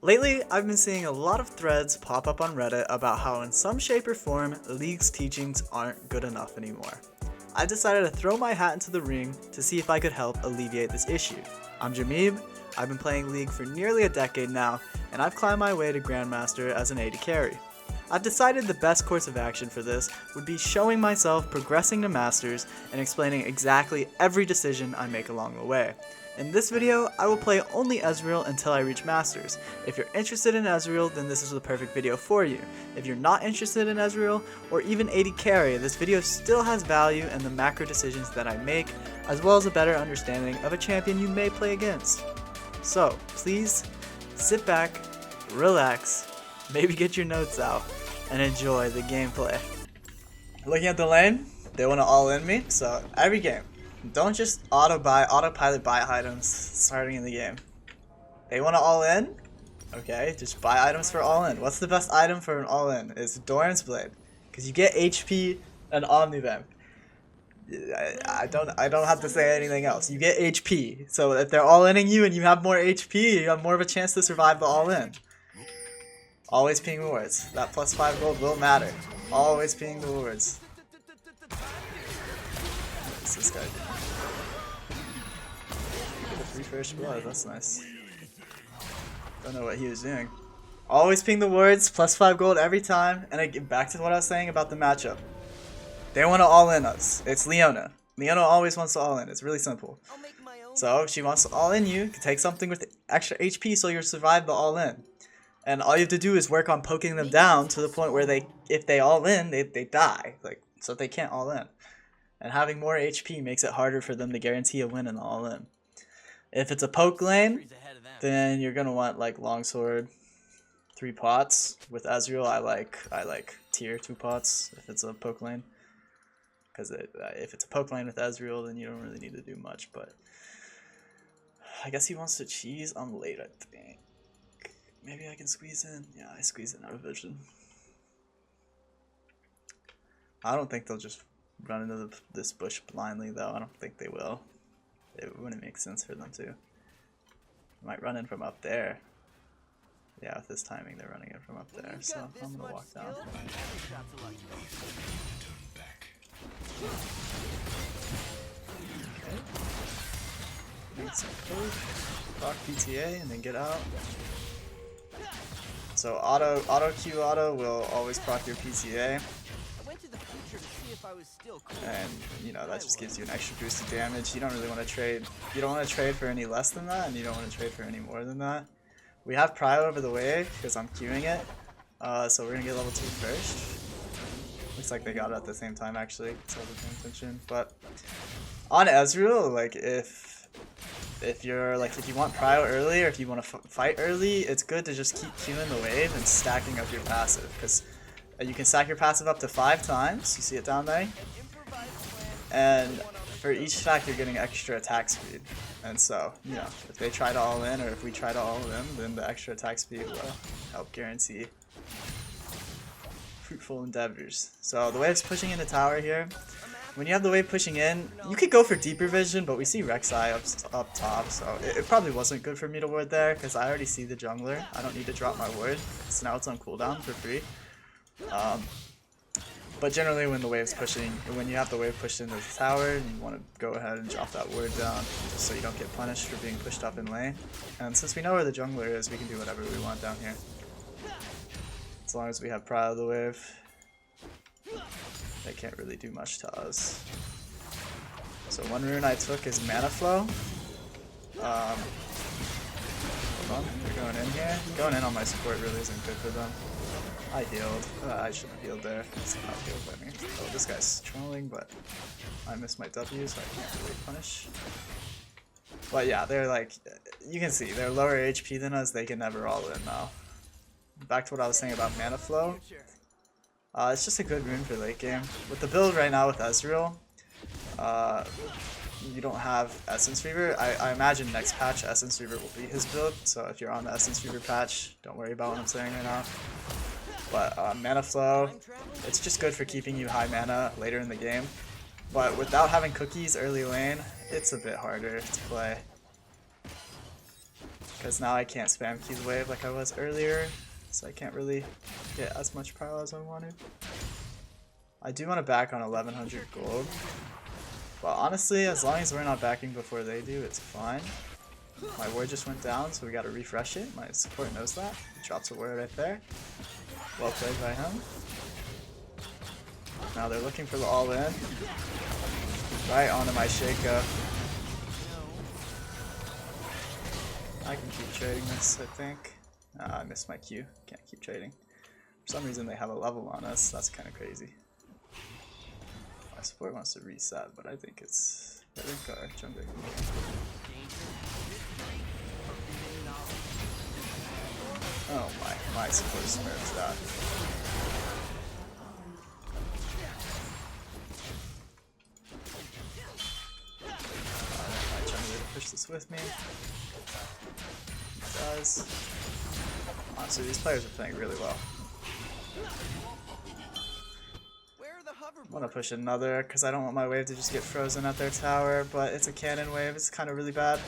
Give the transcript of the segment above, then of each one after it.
Lately, I've been seeing a lot of threads pop up on Reddit about how in some shape or form, League's teachings aren't good enough anymore. I decided to throw my hat into the ring to see if I could help alleviate this issue. I'm Jameeb, I've been playing League for nearly a decade now, and I've climbed my way to Grandmaster as an AD carry. I've decided the best course of action for this would be showing myself progressing to Masters and explaining exactly every decision I make along the way. In this video, I will play only Ezreal until I reach Masters. If you're interested in Ezreal, then this is the perfect video for you. If you're not interested in Ezreal, or even AD carry, this video still has value in the macro decisions that I make, as well as a better understanding of a champion you may play against. So, please, sit back, relax, maybe get your notes out, and enjoy the gameplay. Looking at the lane, they want to all-in me, so every game, don't just autopilot buy items starting in the game. They want to all-in? Okay, just buy items for all-in. What's the best item for an all-in? It's Doran's Blade, because you get HP and Omnivamp. I don't have to say anything else. You get HP, so if they're all-inning you and you have more HP, you have more of a chance to survive the all-in. Always ping the words. That plus 5 gold will matter. Always ping the words. What's this guy doing? Get a free first blood, that's nice. Don't know what he was doing. Always ping the words, plus 5 gold every time, and I get back to what I was saying about the matchup. They want to all-in us. It's Leona. Leona always wants to all-in. It's really simple. So, she wants to all-in you, take something with extra HP so you'll survive the all-in. And all you have to do is work on poking them down to the point where if they all-in, they die. So they can't all-in. And having more HP makes it harder for them to guarantee a win in the all-in. If it's a poke lane, then you're gonna want like longsword, 3 pots. With Ezreal, I like tier 2 pots if it's a poke lane. Because if it's a poke lane with Ezreal, then you don't really need to do much. But I guess he wants to cheese. I'm late, I think. Maybe I can squeeze in. Yeah, I squeeze in out of vision. I don't think they'll just run into this bush blindly, though. I don't think they will. It wouldn't make sense for them to. Might run in from up there. Yeah, with this timing, they're running in from up there. So I'm gonna walk down. Okay. Need some code. Proc PTA and then get out. So auto Q will always proc your PTA. And you know that just gives you an extra boost of damage. You don't really want to trade. You don't want to trade for any less than that, and you don't want to trade for any more than that. We have prio over the wave because I'm queuing it. So we're gonna get level 2 first. Looks like they got it at the same time actually, so I was paying attention. But on Ezreal, like if you want prio early or if you want to fight early, it's good to just keep queuing the wave and stacking up your passive, because you can stack your passive up to 5 times. You see it down there? And for each stack, you're getting extra attack speed. And so, you know, if they try to all in or if we try to all in, then the extra attack speed will help guarantee fruitful endeavors. So the wave's pushing into tower here. When you have the wave pushing in, you could go for deeper vision, but we see Rek'Sai up top, so it probably wasn't good for me to ward there, because I already see the jungler. I don't need to drop my ward, so now it's on cooldown for free. But generally when you have the wave pushed into the tower, you want to go ahead and drop that ward down, just so you don't get punished for being pushed up in lane. And since we know where the jungler is, we can do whatever we want down here. As long as we have prio of the wave. They can't really do much to us. So one rune I took is Mana Flow. Hold on, they're going in here. Going in on my support really isn't good for them. I healed. I shouldn't have healed there. It's not healed by me. Oh, this guy's trolling, but I missed my W, so I can't really punish. But yeah, they're like, you can see, they're lower HP than us. They can never all in now. Back to what I was saying about Mana Flow. It's just a good rune for late game. With the build right now with Ezreal, you don't have Essence Reaver. I imagine next patch Essence Reaver will be his build, so if you're on the Essence Reaver patch, don't worry about what I'm saying right now. But Mana Flow, it's just good for keeping you high mana later in the game. But without having cookies early lane, it's a bit harder to play. because now I can't spam Q the wave like I was earlier, so I can't really get as much pile as I wanted. I do want to back on 1100 gold, but honestly, as long as we're not backing before they do, it's fine. My ward just went down, so we gotta refresh it. My support knows that. He drops a ward right there. Well played by him. Now they're looking for the all-in. Right onto my Shaco. I can keep trading this, I think. I missed my Q. Can't keep trading. For some reason they have a level on us. That's kind of crazy. My support wants to reset, but I think it's... I think our jungler can... Oh my support smurfs that. My jungler to push this with me. He does. Honestly, these players are playing really well. I want to push another because I don't want my wave to just get frozen at their tower, but it's a cannon wave. It's kind of really bad.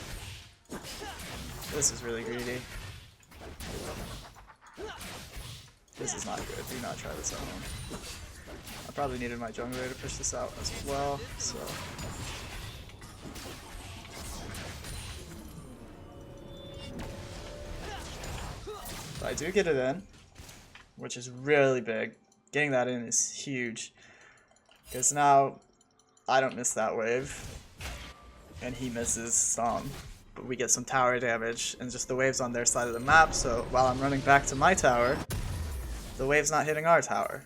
This is really greedy. This is not good. Do not try this at home. I probably needed my jungler to push this out as well, so... But I do get it in, which is really big. Getting that in is huge. Because now, I don't miss that wave, and he misses some. But we get some tower damage, and just the wave's on their side of the map, so while I'm running back to my tower, the wave's not hitting our tower.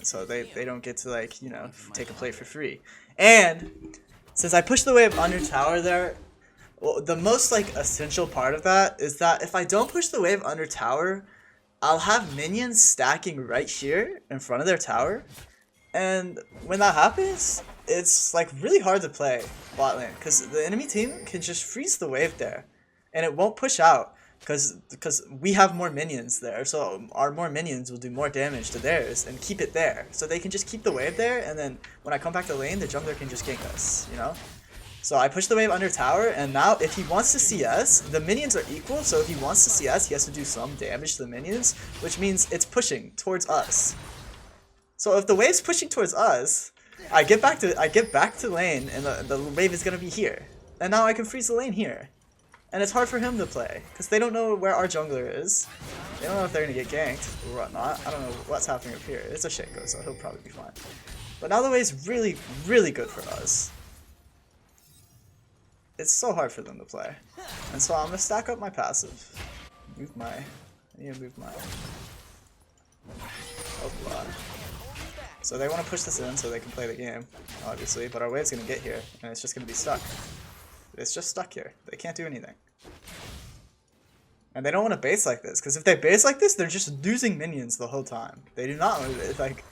So they don't get to, like, you know, take a play for free. And since I pushed the wave under tower there, well, the most, like, essential part of that is that if I don't push the wave under tower, I'll have minions stacking right here in front of their tower. And when that happens, it's, like, really hard to play bot lane because the enemy team can just freeze the wave there and it won't push out. Because we have more minions there, so our more minions will do more damage to theirs and keep it there. So they can just keep the wave there, and then when I come back to lane, the jungler can just gank us, you know? So I push the wave under tower, and now if he wants to CS, the minions are equal, so if he wants to CS, he has to do some damage to the minions, which means it's pushing towards us. So if the wave's pushing towards us, I get back to lane, and the wave is gonna be here. And now I can freeze the lane here. And it's hard for him to play, because they don't know where our jungler is. They don't know if they're going to get ganked or whatnot. I don't know what's happening up here. It's a Shaco, so he'll probably be fine. But now the wave's really, really good for us. It's so hard for them to play. And so I'm going to stack up my passive. I need to move my... Oh god. So they want to push this in so they can play the game, obviously. But our wave's going to get here, and it's just going to be stuck. It's just stuck here. They can't do anything. And they don't want to base like this, because if they base like this, they're just losing minions the whole time. They do not, like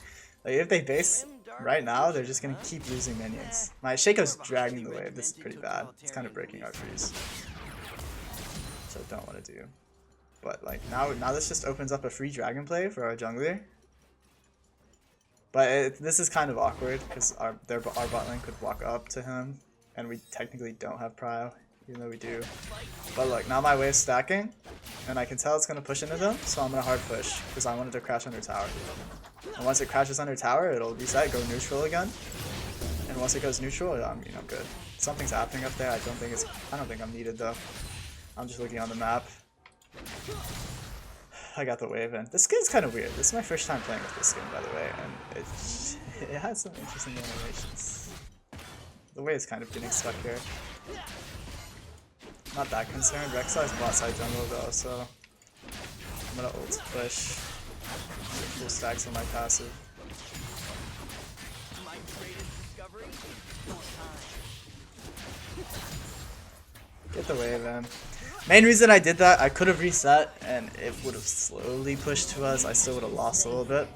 if they base right now, they're just going to keep losing minions. My Shaco's dragging the wave. This is pretty bad. It's kind of breaking our freeze. Which I don't want to do. But like now this just opens up a free dragon play for our jungler. But this is kind of awkward, because our bot lane could walk up to him. And we technically don't have prio, even though we do. But look, now my wave's stacking, and I can tell it's going to push into them, so I'm going to hard push, because I wanted to crash under tower. And once it crashes under tower, it'll reset, go neutral again. And once it goes neutral, I'm good. Something's happening up there. I don't think I'm needed though. I'm just looking on the map. I got the wave in. This skin's kind of weird. This is my first time playing with this skin, by the way, and it has some interesting animations. The wave's kind of getting stuck here. Not that concerned. Rek'Sai's bot side jungle though, so I'm gonna ult push. Get full stacks on my passive. Get the wave in. Main reason I did that, I could have reset and it would have slowly pushed to us. I still would have lost a little bit.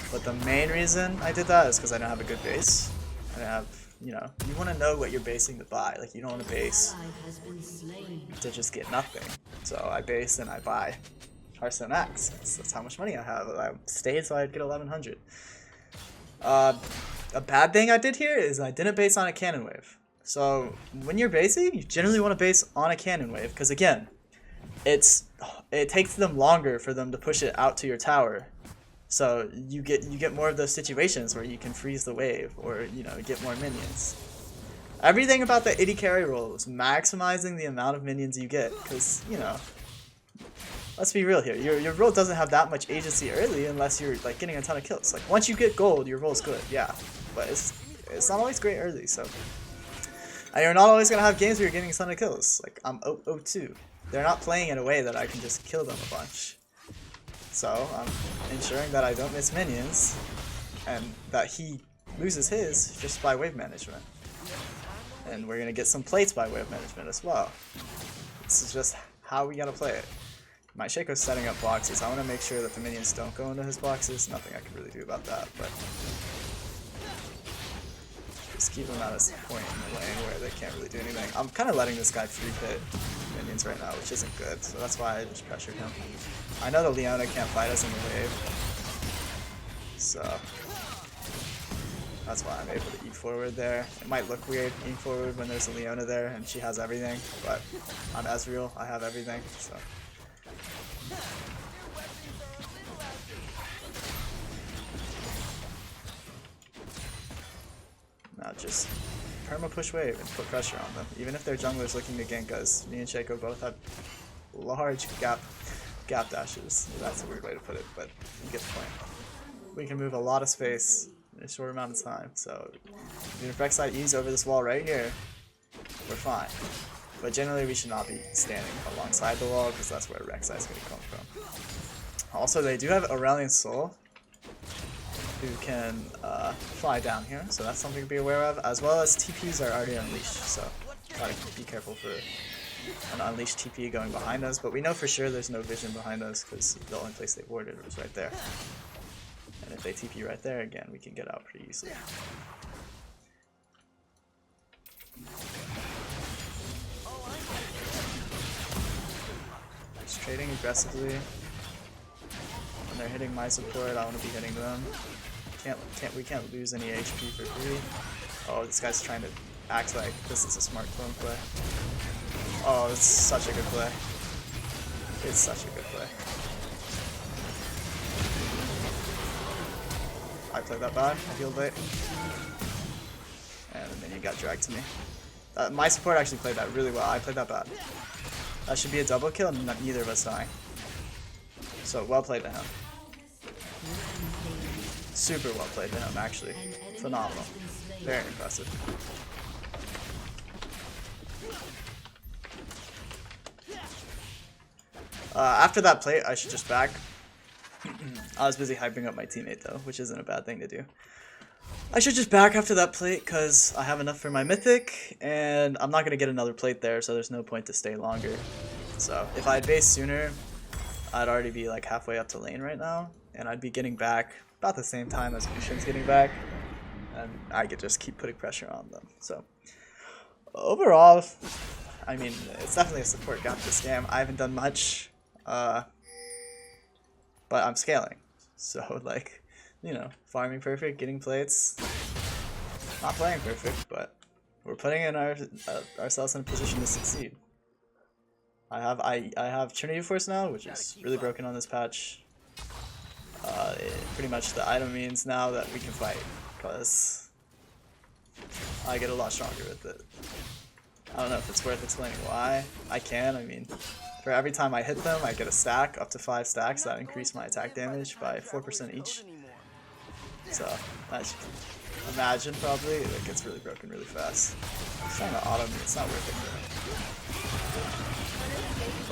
But the main reason I did that is because I don't have a good base. I don't have, you know, you want to know what you're basing to buy. Like, you don't want to base to just get nothing. So I base and I buy Hearthstone Max. That's how much money I have. I stayed so I'd get 1100. A bad thing I did here is I didn't base on a cannon wave. So when you're basing, you generally want to base on a cannon wave, because again, it takes them longer for them to push it out to your tower. So you get more of those situations where you can freeze the wave or, you know, get more minions. Everything about the 80 carry role is maximizing the amount of minions you get, because, you know, let's be real here. Your role doesn't have that much agency early unless you're like getting a ton of kills. Like once you get gold, your role's good, yeah, but it's not always great early. So, and you're not always gonna have games where you're getting a ton of kills. Like I'm 0-2. They're not playing in a way that I can just kill them a bunch. So I'm ensuring that I don't miss minions, and that he loses his just by wave management. And we're gonna get some plates by wave management as well. This is just how we gotta play it. My Shaco's setting up boxes. I want to make sure that the minions don't go into his boxes. Nothing I can really do about that, but just keep them at a point in the lane where they can't really do anything. I'm kind of letting this guy free hit minions right now, which isn't good, so that's why I just pressured him. I know the Leona can't fight us in the wave, so that's why I'm able to eat forward there. It might look weird eating forward when there's a Leona there and she has everything, but I'm Ezreal, I have everything, so. Now just perma push wave and put pressure on them. Even if their jungler's looking to gank us, me and Shaco both have large gap dashes. That's a weird way to put it, but you get the point. We can move a lot of space in a short amount of time, so even if Rek'Sai E's over this wall right here, we're fine. But generally we should not be standing alongside the wall, because that's where Rek'Sai is going to come from. Also, they do have Aurelion Soul, who can fly down here, so that's something to be aware of, as well as TPs are already unleashed, so gotta be careful for an unleashed TP going behind us, but we know for sure there's no vision behind us, because the only place they warded was right there. And if they TP right there, again, we can get out pretty easily. Just trading aggressively. When they're hitting my support, I want to be hitting them. We can't lose any HP for free. Oh, this guy's trying to act like this is a smart clone play. Oh, it's such a good play. It's such a good play. I played that bad. I healed late. And then he got dragged to me. My support actually played that really well. I played that bad. That should be a double kill and neither of us dying. So well played to him. Super well played to him, actually. Phenomenal. Very impressive. After that plate, I should just back. I was busy hyping up my teammate though, which isn't a bad thing to do. I should just back after that plate because I have enough for my mythic, and I'm not going to get another plate there, so there's no point to stay longer. So if I had based sooner, I'd already be like halfway up to lane right now, and I'd be getting back about the same time as Lucian's getting back, and I could just keep putting pressure on them. So overall, I mean, it's definitely a support gap this game. I haven't done much, but I'm scaling. So like, you know, farming perfect, getting plates, not playing perfect, but we're putting in ourselves in a position to succeed. I have Trinity Force now, which is really broken on this patch. Pretty much the item means now that we can fight, because I get a lot stronger with it. I don't know if it's worth explaining why. I can, I mean, for every time I hit them, I get a stack, up to 5 stacks that increase my attack damage by 4% each. So, as you can imagine, probably, it gets really broken really fast. I'm trying to auto me, it's not worth it for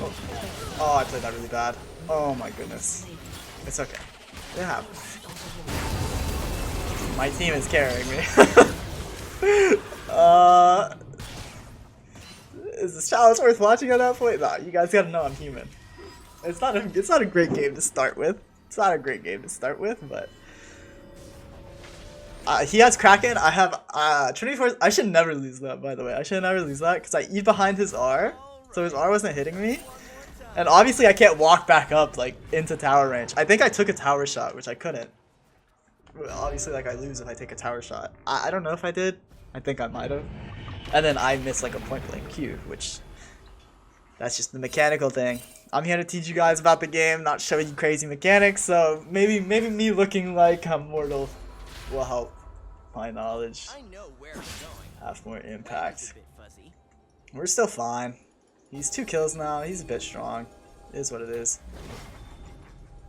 me. Oh, I played that really bad. Oh my goodness. It's okay. It happens. My team is carrying me. Is this challenge worth watching at that point? Nah, you guys gotta know I'm human. It's not a great game to start with. It's not a great game to start with, but he has Kraken. I have Trinity Force. I should never lose that, by the way. I should never lose that because I eat behind his R, so his R wasn't hitting me. And obviously I can't walk back up like into tower range. I think I took a tower shot, which I couldn't. Obviously, like, I lose if I take a tower shot. I don't know if I did. I think I might have. And then I miss like a point blank Q, which that's just the mechanical thing. I'm here to teach you guys about the game, not show you crazy mechanics. So maybe me looking like I'm mortal will help my knowledge have more impact. We're still fine. He's 2 kills now. He's a bit strong. It is what it is.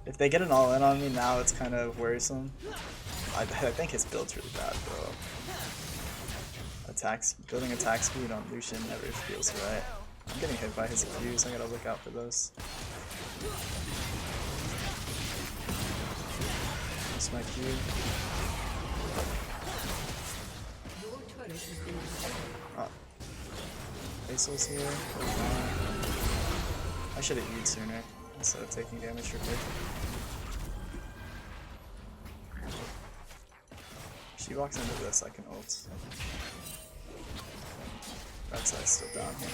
If they get an all-in on me now, it's kind of worrisome. I think his build's really bad, bro. Building attack speed on Lucian never feels right. I'm getting hit by his Qs. I gotta look out for those. That's my Q. Oh. Basil's here. I should have E'd sooner instead of taking damage for quick. If she walks into this, I can ult. Backside's still down here.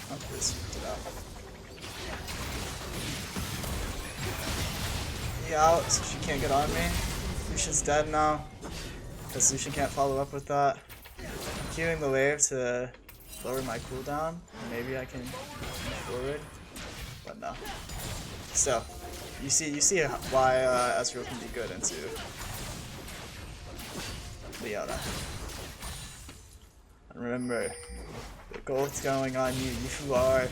Oh, this ripped it out. He out, so she can't get on me. Lucian's dead now, because Lucian can't follow up with that. I'm queuing the wave to lower my cooldown. Maybe I can move forward, but no. So, you see why Ezreal can be good into Leona. And remember, the gold's going on you. You are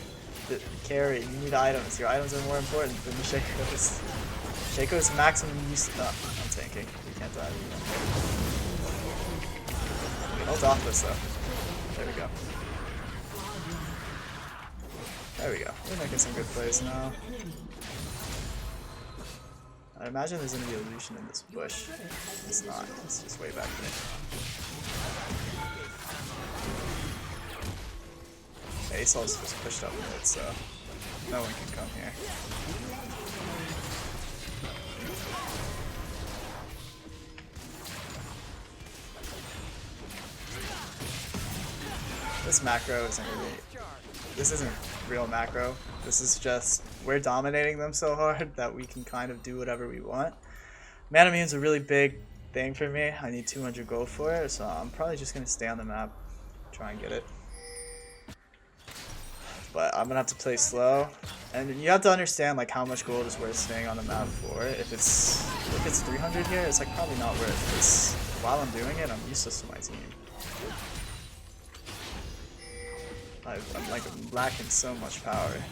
the carry. You need items. Your items are more important than the Shaco's. Shaco's maximum use. Oh, I'm tanking. We can't die. Hold off this though. There we go. There we go. We're making some good plays now. I imagine there's gonna be a Lucian in this bush. It's not. It's just way back there. Asol's just pushed up mid, so no one can come here. This macro isn't really. This isn't real macro. This is just we're dominating them so hard that we can kind of do whatever we want. Mana Immune's a really big thing for me. I need 200 gold for it, so I'm probably just gonna stay on the map, try and get it. But I'm gonna have to play slow, and you have to understand like how much gold is worth staying on the map for. If it's 300 here, it's like probably not worth. Because while I'm doing it, I'm useless to my team. I'm like lacking so much power.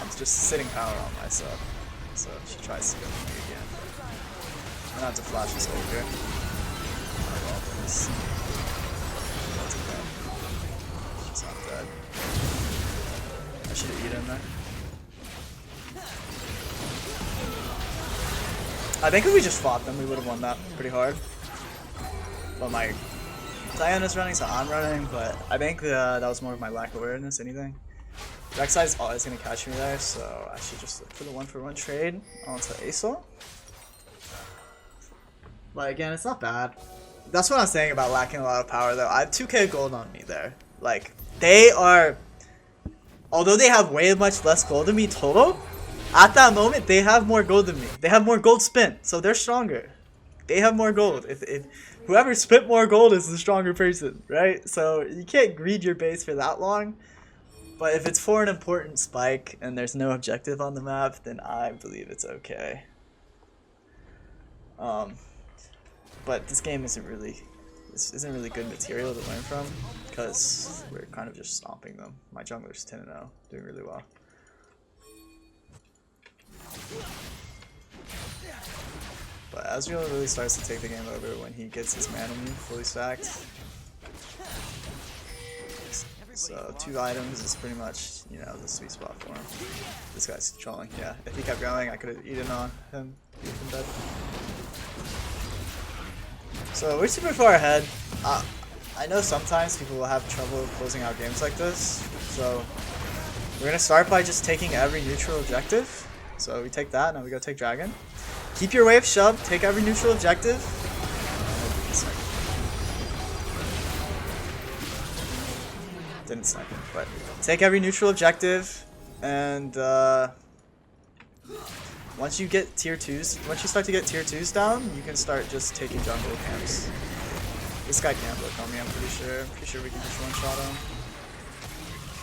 I'm just sitting power on myself. So she tries to go for me again. I'm gonna have to flash this over here. That's okay. She's not dead. I should have eaten there. I think if we just fought them, we would have won that pretty hard. But my Diana's running, so I'm running, but I think that was more of my lack of awareness, anything. Rek'Sai's always going to catch me there, so I should just look for the 1-for-1 trade onto Asol. But again, it's not bad. That's what I'm saying about lacking a lot of power, though. I have 2k gold on me there. Like, they are... Although they have way much less gold than me total, at that moment, they have more gold than me. They have more gold spent, so they're stronger. They have more gold. If whoever spent more gold is the stronger person, right? So you can't greed your base for that long. But if it's for an important spike and there's no objective on the map, then I believe it's okay. But this game isn't really good material to learn from because we're kind of just stomping them. My jungler's 10-0, doing really well. But Ezreal really starts to take the game over when he gets his mana Immune fully stacked. So 2 items is pretty much, you know, the sweet spot for him. This guy's trolling, yeah. If he kept going, I could have eaten on him. Dead. So we're super far ahead. I know sometimes people will have trouble closing out games like this. So we're gonna start by just taking every neutral objective. So we take that, now we go take Dragon. Keep your wave shoved, take every neutral objective. Didn't snipe him, but take every neutral objective, and once you get tier 2s, once you start to get tier 2s down, you can start just taking jungle camps. This guy can't look on me, I'm pretty sure. I'm pretty sure we can just one-shot him.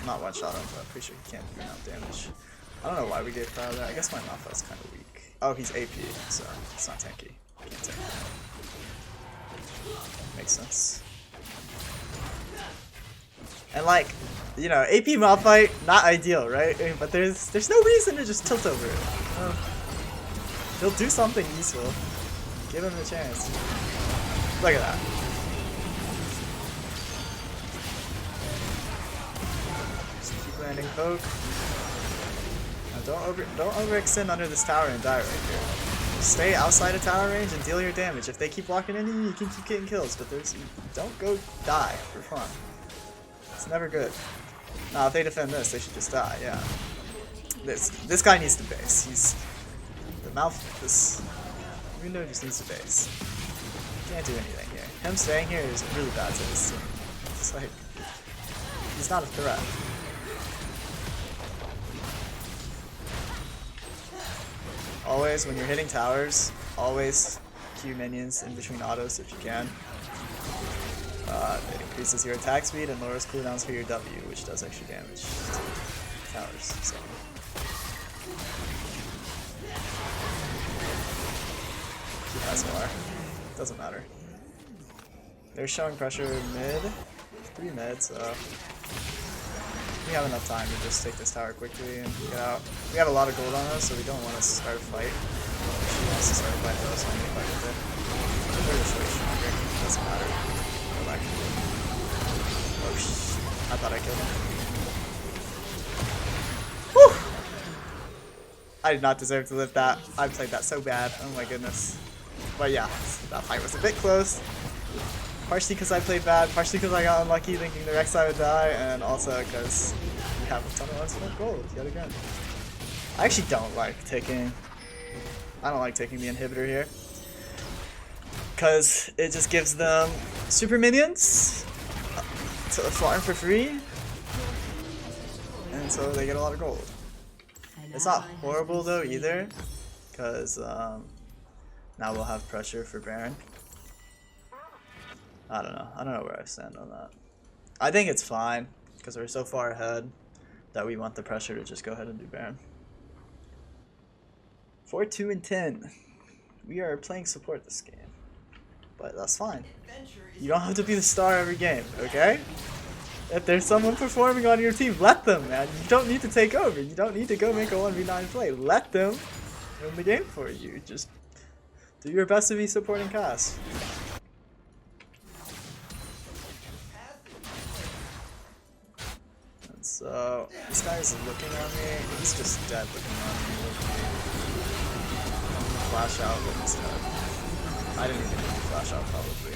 Not one-shot him, but I'm pretty sure he can't do enough damage. I don't know why we gave Cryo that. I guess my Malphite's kind of weak. Oh, he's AP, so it's not tanky. Can't tank him. Makes sense. And like, you know, AP Malphite, not ideal, right? But there's no reason to just tilt over it. He'll do something useful. Give him a chance. Look at that. Just keep landing poke. Now don't overextend under this tower and die right here. Stay outside of tower range and deal your damage. If they keep walking into you, you can keep getting kills, but don't go die for fun. It's never good. Now if they defend this, they should just die, yeah. This guy needs to base. He's this window just needs to base. Can't do anything here. Him staying here is really bad to this team. It's like he's not a threat. Always, when you're hitting towers, always Q minions in between autos if you can. It increases your attack speed and lowers cooldowns for your W, which does extra damage to towers. So. He has more. Doesn't matter. They're showing pressure mid. 3 mid, so we have enough time to just take this tower quickly and get out. We have a lot of gold on us, so we don't want to start a fight. If she wants to start a fight though, so I'm gonna fight with it. We're just way stronger. Doesn't matter. Go back. Oh shit. I thought I killed him. Whew! I did not deserve to live that. I played that so bad. Oh my goodness. But yeah, that fight was a bit close. Partially because I played bad, partially because I got unlucky thinking the Rek'Sai would die, and also because we have a ton of unspent gold yet again. I actually don't like taking the inhibitor here. Because it just gives them super minions to farm for free. And so they get a lot of gold. It's not horrible though either, because now we'll have pressure for Baron. I don't know where I stand on that. I think it's fine, because we're so far ahead that we want the pressure to just go ahead and do Baron. 4-2 and 10. We are playing support this game. But that's fine. You don't have to be the star every game, okay? If there's someone performing on your team, let them, man. You don't need to take over. You don't need to go make a 1v9 play. Let them win the game for you. Just do your best to be supporting cast. And so, this guy is looking at me. He's just dead looking at me. I'm gonna flash out with this guy. I didn't even need to flash out, probably.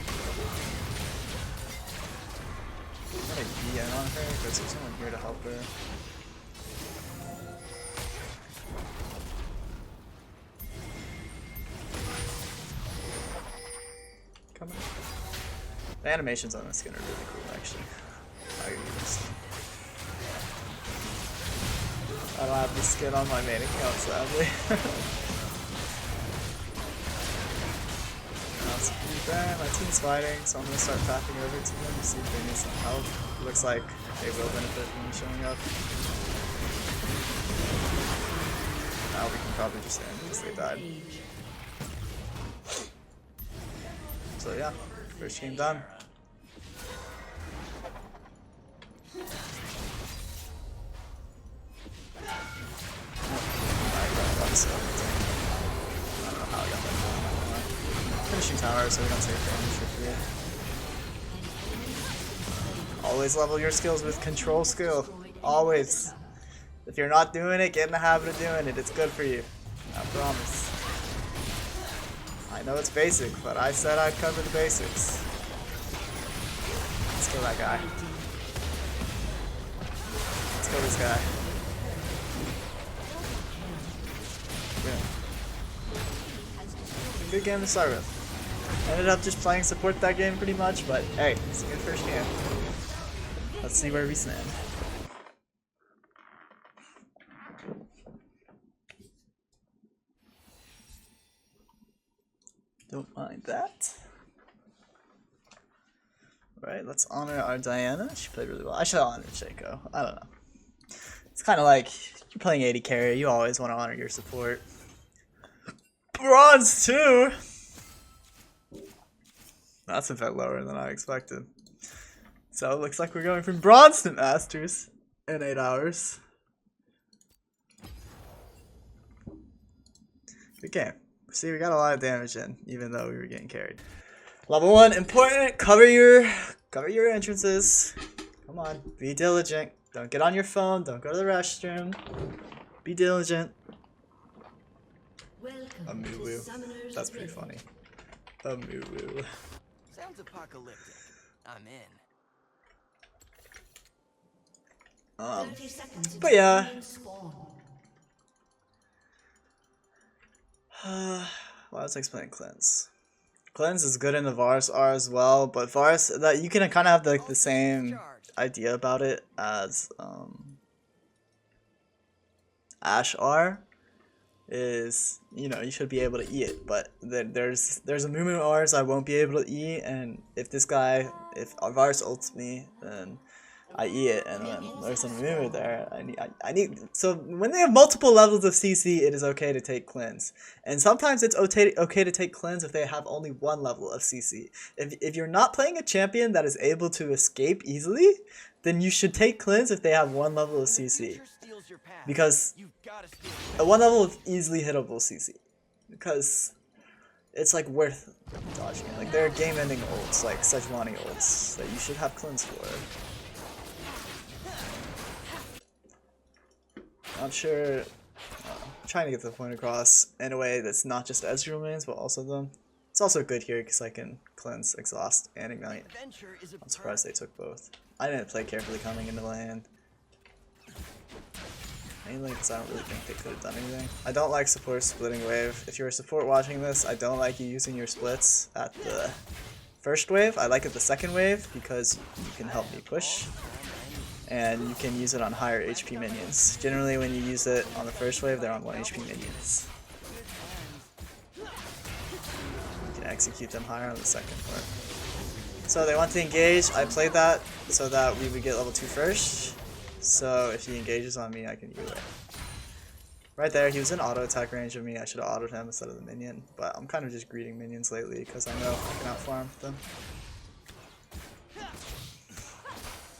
I'm gonna E in on her because there's someone here to help her. Come on. The animations on this skin are really cool, actually. I don't have the skin on my main account, sadly. My team's fighting, so I'm gonna start tapping over to them to see if they need some help. It looks like they will benefit from me showing up. Now we can probably just end because they died. So yeah, first game done. Finishing tower so we don't take damage for free. Always level your skills with control skill. Always. If you're not doing it, get in the habit of doing it. It's good for you. I promise. I know it's basic, but I said I'd cover the basics. Let's kill that guy. Let's kill this guy. Good game to start with. Ended up just playing support that game pretty much, but hey, it's a good first game. Let's see where we stand. Don't mind that. Right, let's honor our Diana. She played really well. I should honor Shaco. I don't know. It's kind of like you're playing AD carry. You always want to honor your support. Bronze 2! That's a bit lower than I expected. So it looks like we're going from bronze to masters in 8 hours. Good game. See, we got a lot of damage in, even though we were getting carried. Level 1, important. Cover your entrances. Come on, be diligent. Don't get on your phone. Don't go to the restroom. Be diligent. A moo-woo. That's pretty funny. A moo-woo. Sounds apocalyptic. I'm in. But yeah. Well, let's explain cleanse. Cleanse is good in the Varus R as well, but Varus, that you can kind of have like the same idea about it as Ashe R. Is, you know, you should be able to E it, but there's a movement R's I won't be able to E, and if if Varus ults me, then I E it, and then there's a movement there. I need. So when they have multiple levels of CC, it is okay to take cleanse, and sometimes it's okay to take cleanse if they have only one level of CC. If you're not playing a champion that is able to escape easily, then you should take cleanse if they have one level of CC. Because a one level of easily hittable CC, because it's like worth dodging it. Like there are game-ending ults, like Sejuani ults, that you should have cleanse for. I'm sure. I'm trying to get the point across in a way that's not just Ezreal mains, but also them. It's also good here because I can cleanse, exhaust, and ignite. I'm surprised they took both. I didn't play carefully coming into lane. Mainly because I don't really think they could have done anything. I don't like support splitting wave. If you're a support watching this, I don't like you using your splits at the first wave. I like it the second wave because you can help me push. And you can use it on higher HP minions. Generally when you use it on the first wave, they're on 1 HP minions. You can execute them higher on the second part. So they want to engage. I played that so that we would get level 2 first. So if he engages on me, I can E away. Right there, he was in auto attack range of me. I should have autoed him instead of the minion. But I'm kind of just greeting minions lately because I know I can outfarm them.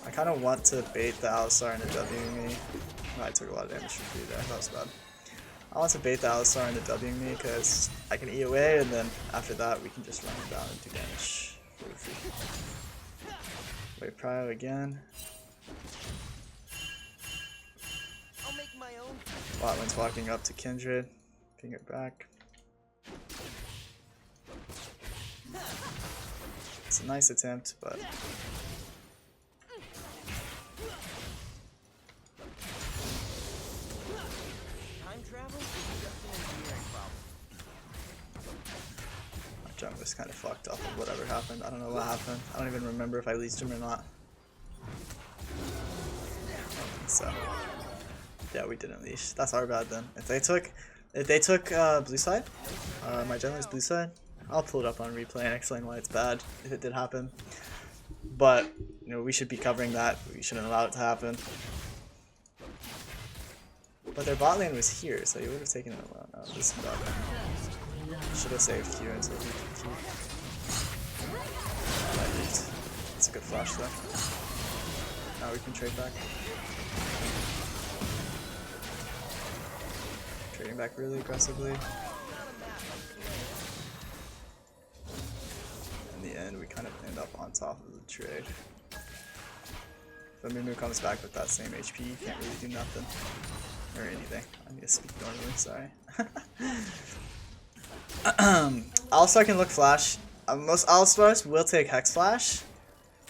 I kind of want to bait the Alistar into W'ing me. Oh, I took a lot of damage from 3 there. That was bad. I want to bait the Alistar into W'ing me because I can E away, and then after that we can just run him down and do damage. Wait, prio again. Botman's walking up to Kindred. Ping it back. It's a nice attempt, but my jump was kind of fucked up with whatever happened. I don't know what happened. I don't even remember if I leased him or not. I don't think so. Yeah, we didn't leash. That's our bad then. If they took blue side, my jungler's blue side, I'll pull it up on replay and explain why it's bad if it did happen. But you know, we should be covering that. We shouldn't allow it to happen. But their bot lane was here, so you would have taken it alone. No, this is bad. Should have saved Q until we could Q. It's a good flash though. Now we can trade back. Trading back really aggressively. In the end, we kind of end up on top of the trade. If Amumu comes back with that same HP, you can't really do nothing. Or anything. I need to speak normally, sorry. Alistar can look flash. Most Alistars will take Hex Flash,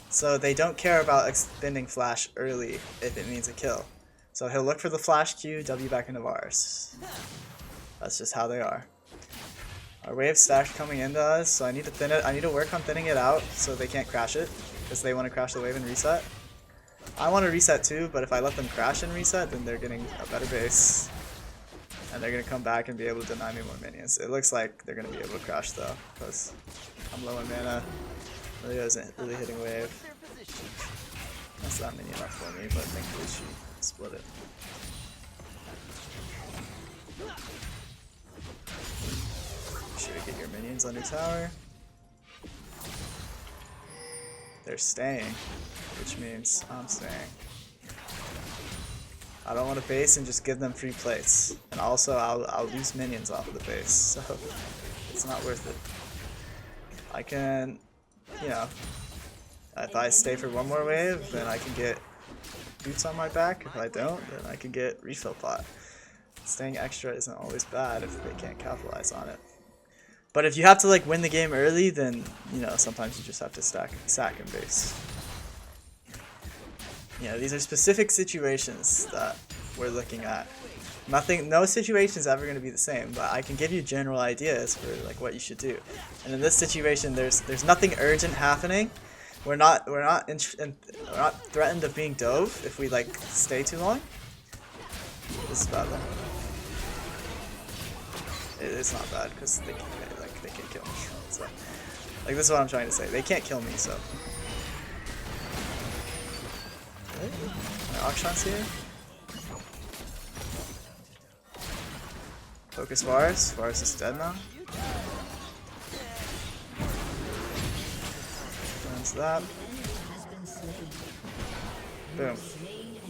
so they don't care about extending flash early if it means a kill. So he'll look for the flash Q, W back into Varus. That's just how they are. Our wave's stacked coming into us, so I need to thin it. I need to work on thinning it out so they can't crash it, because they want to crash the wave and reset. I want to reset too, but if I let them crash and reset, then they're getting a better base. And they're going to come back and be able to deny me more minions. It looks like they're going to be able to crash though, because I'm low in mana. Milio isn't really hitting wave. That's not minion enough for me, but thankfully she split it. Make sure to get your minions under tower. They're staying, which means I'm staying. I don't want to base and just give them free plates, and also I'll lose minions off of the base, so it's not worth it. I can, you know, if I stay for one more wave, then I can get boots on my back. If I don't, then I can get refill pot. Staying extra isn't always bad if they can't capitalize on it. But if you have to like win the game early, then you know sometimes you just have to sack and base. You know, these are specific situations that we're looking at. No situation is ever going to be the same, but I can give you general ideas for like what you should do. And in this situation, there's nothing urgent happening. We're not threatened of being dove if we like stay too long. This is bad though. It's not bad because they can't kill me. So, like this is what I'm trying to say. They can't kill me, so. My Akshan's here. Focus Varus. Varus is dead now. Burns that. Boom.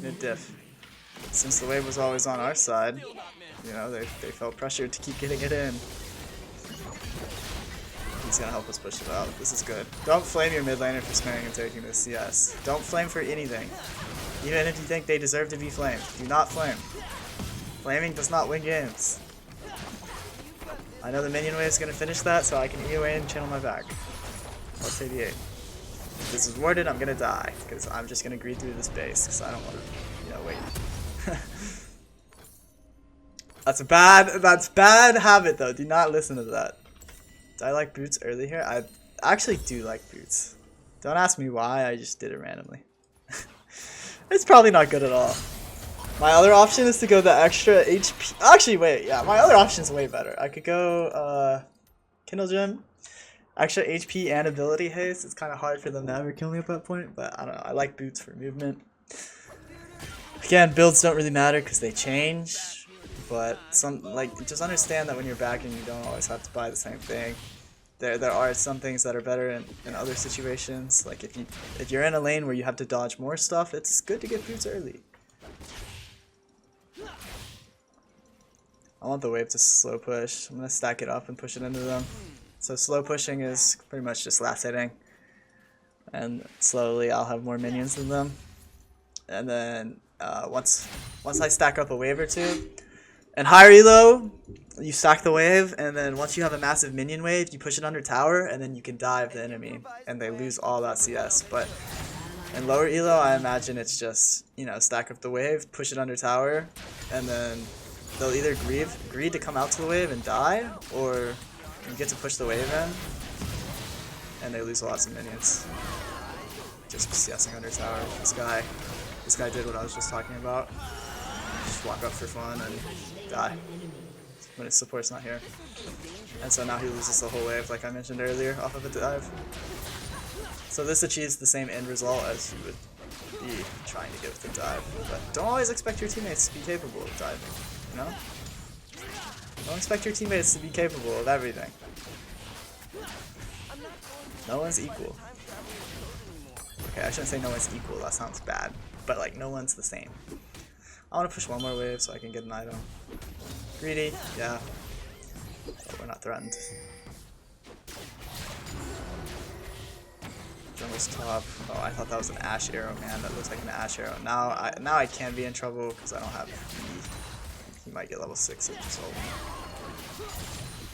Mid diff. Since the wave was always on our side, you know, they felt pressured to keep getting it in. He's gonna help us push it out. This is good. Don't flame your mid laner for spamming and taking this CS. Don't flame for anything. Even if you think they deserve to be flamed. Do not flame. Flaming does not win games. I know the minion wave is gonna finish that, so I can E away and channel my back. Plus 88. If this is warded, I'm gonna die. Because I'm just gonna greed through this base. Because I don't want to, you know, wait. That's bad habit though. Do not listen to that. Do I like boots early here? I actually do like boots. Don't ask me why, I just did it randomly. It's probably not good at all. My other option is to go the extra HP. Actually, wait, yeah, my other option is way better. I could go Kindle Gem, extra HP and ability haste. It's kind of hard for them to ever kill me at that point, but I don't know. I like boots for movement. Again, builds don't really matter because they change. But just understand that when you're backing, you don't always have to buy the same thing. There are some things that are better in other situations. Like if you're in a lane where you have to dodge more stuff, it's good to get boots early. I want the wave to slow push. I'm gonna stack it up and push it into them. So slow pushing is pretty much just last hitting, and slowly I'll have more minions than them. And then once I stack up a wave or two. And higher elo, you stack the wave, and then once you have a massive minion wave, you push it under tower, and then you can dive the enemy, and they lose all that CS. But in lower elo, I imagine it's just, you know, stack up the wave, push it under tower, and then they'll either greed to come out to the wave and die, or you get to push the wave in, and they lose lots of minions. Just CSing under tower. This guy did what I was just talking about. Just walk up for fun and die when his support's not here. And so now he loses the whole wave like I mentioned earlier off of a dive. So this achieves the same end result as you would be trying to get with the dive. But don't always expect your teammates to be capable of diving, you know? Don't expect your teammates to be capable of everything. No one's equal. Okay, I shouldn't say no one's equal, that sounds bad. But like, no one's the same. I want to push one more wave so I can get an item. Greedy, yeah. But we're not threatened. Jungle's top. Oh, I thought that was an Ash arrow, man. That looks like an Ash arrow. Now I can be in trouble because I don't have E. He might get level 6 if just hold.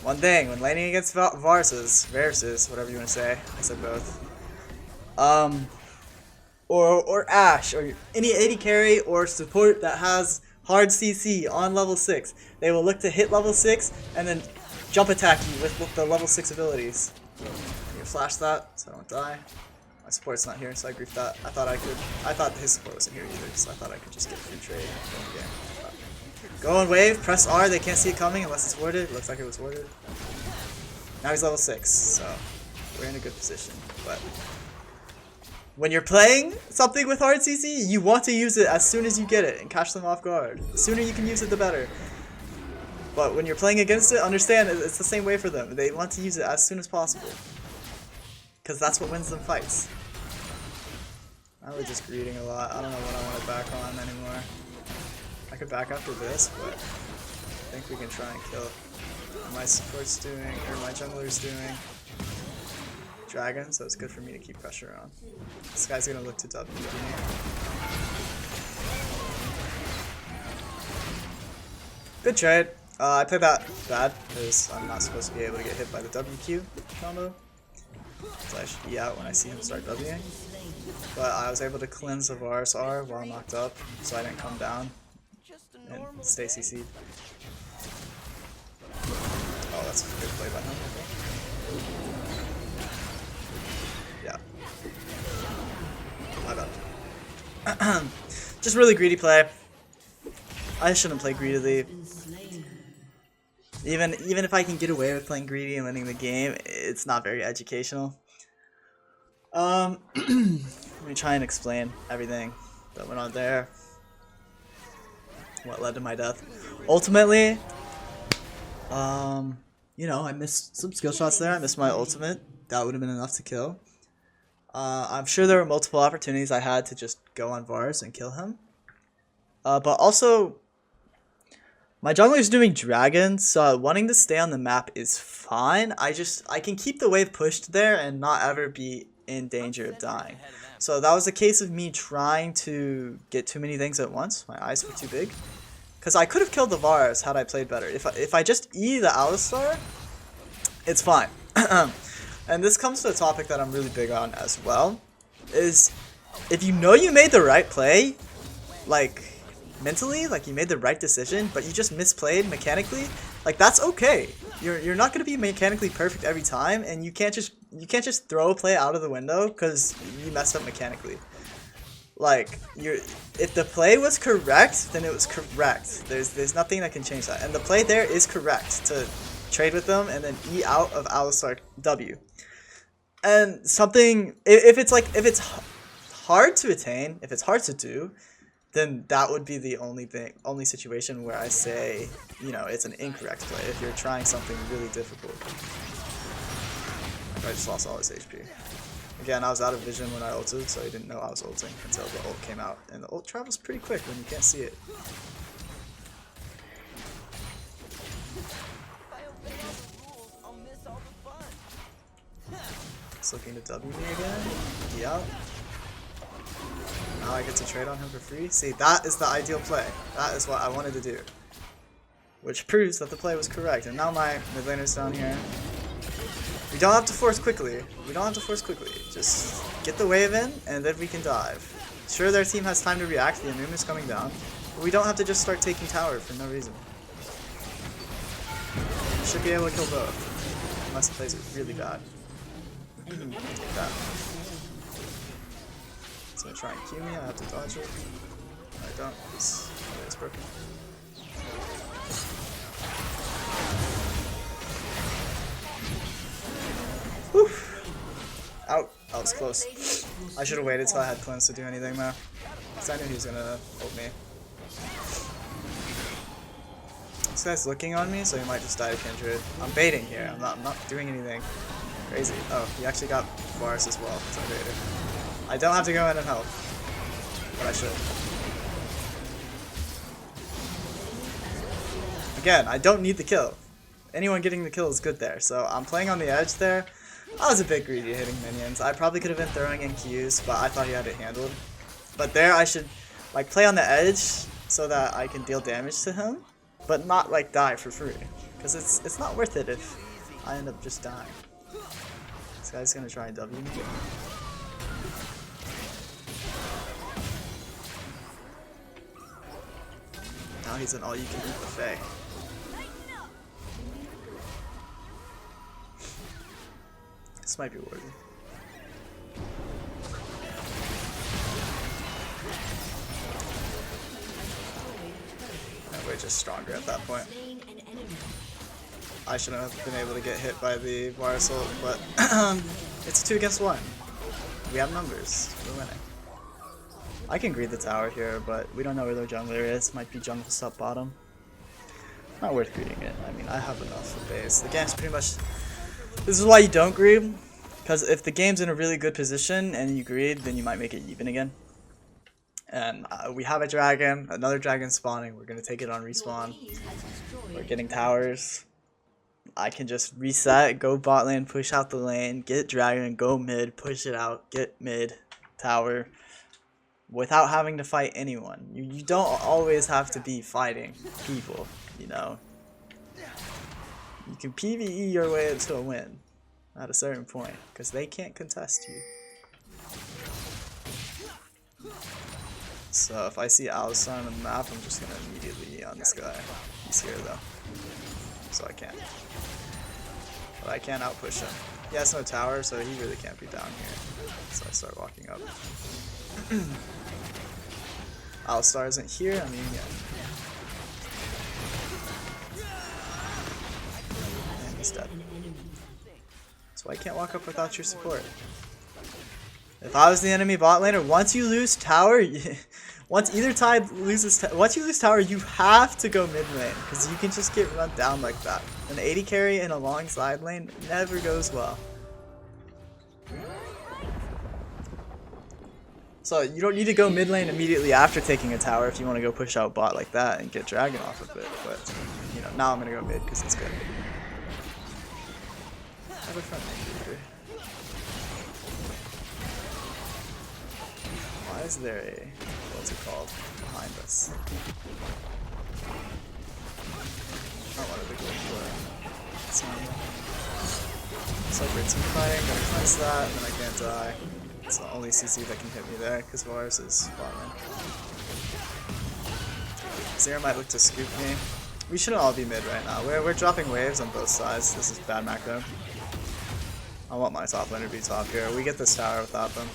One thing, when laning against Varus, whatever you want to say. I said both. Or Ashe, or any AD carry or support that has hard CC on level 6. They will look to hit level 6 and then jump attack you with the level 6 abilities. Can you flash that so I don't die? My support's not here, so I griefed that. I thought his support wasn't here either, so I thought I could just get a free trade in the game. Go on wave, press R, they can't see it coming unless it's warded. Looks like it was warded. Now he's level 6, so we're in a good position. But when you're playing something with hard CC, you want to use it as soon as you get it and catch them off guard. The sooner you can use it, the better. But when you're playing against it, understand it's the same way for them. They want to use it as soon as possible. Because that's what wins them fights. I was just greeting a lot. I don't know what I want to back on anymore. I could back after this, but I think we can try and kill what my support's doing, or my jungler's doing. Dragon, so it's good for me to keep pressure on. This guy's gonna look to W. Good trade. I played that bad because I'm not supposed to be able to get hit by the WQ combo. So I should E out when I see him start Wing. But I was able to cleanse the Varus R while knocked up, so I didn't come down and stay CC'd. Oh, that's a good play by him, I think. Yeah. My bad. Just really greedy play. I shouldn't play greedily. Even if I can get away with playing greedy and winning the game, it's not very educational. Let me try and explain everything that went on there. What led to my death. Ultimately, you know, I missed some skill shots there. I missed my ultimate. That would have been enough to kill. I'm sure there were multiple opportunities I had to just go on Varus and kill him. But also, my jungler's doing dragon, so wanting to stay on the map is fine. I can keep the wave pushed there and not ever be in danger of dying. So that was a case of me trying to get too many things at once. My eyes were too big. Because I could have killed the Varus had I played better. If I just E the Alistar, it's fine. And this comes to a topic that I'm really big on as well. Is if you know you made the right play, like mentally, like you made the right decision, but you just misplayed mechanically, like that's okay. You're not gonna be mechanically perfect every time, and you can't just throw a play out of the window because you messed up mechanically. Like if the play was correct, then it was correct. There's nothing that can change that, and the play there is correct to trade with them and then E out of Alistar W. And something if it's hard to attain, if it's hard to do, then that would be the only situation where I say, you know, it's an incorrect play if you're trying something really difficult. I just lost all his HP. Again, I was out of vision when I ulted, so he didn't know I was ulting until the ult came out. And the ult travels pretty quick when you can't see it. Just looking to W me again. E out. Now I get to trade on him for free. See, that is the ideal play. That is what I wanted to do. Which proves that the play was correct. And now my mid laner's down here. We don't have to force quickly. Just get the wave in, and then we can dive. Sure, their team has time to react. The Amumu is coming down. But we don't have to just start taking tower for no reason. Should be able to kill both. Unless he plays it really bad. Like that. He's gonna try and Q me. I have to dodge it. No, I don't. It's broken. Whew. Out. That was close. I should have waited till I had cleanse to do anything though. Because I knew he was gonna ult me. This guy's looking on me, so he might just die to Kindred. I'm baiting here. I'm not doing anything crazy. Oh, he actually got Varus as well, so I baited. I don't have to go in and help, but I should. Again, I don't need the kill. Anyone getting the kill is good there, so I'm playing on the edge there. I was a bit greedy hitting minions. I probably could have been throwing in Qs, but I thought he had it handled. But there I should like play on the edge so that I can deal damage to him, but not like die for free. Because it's not worth it if I end up just dying. This guy's gonna try and W me. Now he's an all-you-can-eat buffet. This might be worthy. And we're just stronger at that point. I shouldn't have been able to get hit by the Varus ult, but it's 2 against 1. We have numbers. We're winning. I can greed the tower here, but we don't know where their jungler is. Might be jungle top bottom. Not worth greeting it. I mean, I have enough for base. The game's pretty much... This is why you don't greed. Because if the game's in a really good position and you greed, then you might make it even again. And we have a dragon. Another dragon spawning. We're going to take it on respawn. We're getting towers. I can just reset, go bot lane, push out the lane, get dragon, go mid, push it out, get mid, tower. Without having to fight anyone. You don't always have to be fighting people, you know. You can PvE your way into a win at a certain point, because they can't contest you. So if I see Alistar on the map, I'm just going to immediately on this guy. He's here though, so I can't. But I can't outpush him. He has no tower, so he really can't be down here. So I start walking up. Alistar isn't here, I mean, yeah. And he's dead. So I can't walk up without your support. If I was the enemy bot laner, once you lose tower, once either side loses, once you lose tower, you have to go mid lane, because you can just get run down like that. An 80 carry in a long side lane never goes well. So you don't need to go mid lane immediately after taking a tower if you want to go push out bot like that and get dragon off of it. But you know, now I'm gonna go mid because it's good. Have a front lane leader. Why is there a what's it called behind us? I wanted to go for it. It's like we're team fighting, gotta cleanse that, and then I can't die. It's the only CC that can hit me there, because Varus is bottom. Zeri might look to scoop me. We shouldn't all be mid right now. We're dropping waves on both sides. This is bad macro. I want my top laner to be top here. We get this tower without them.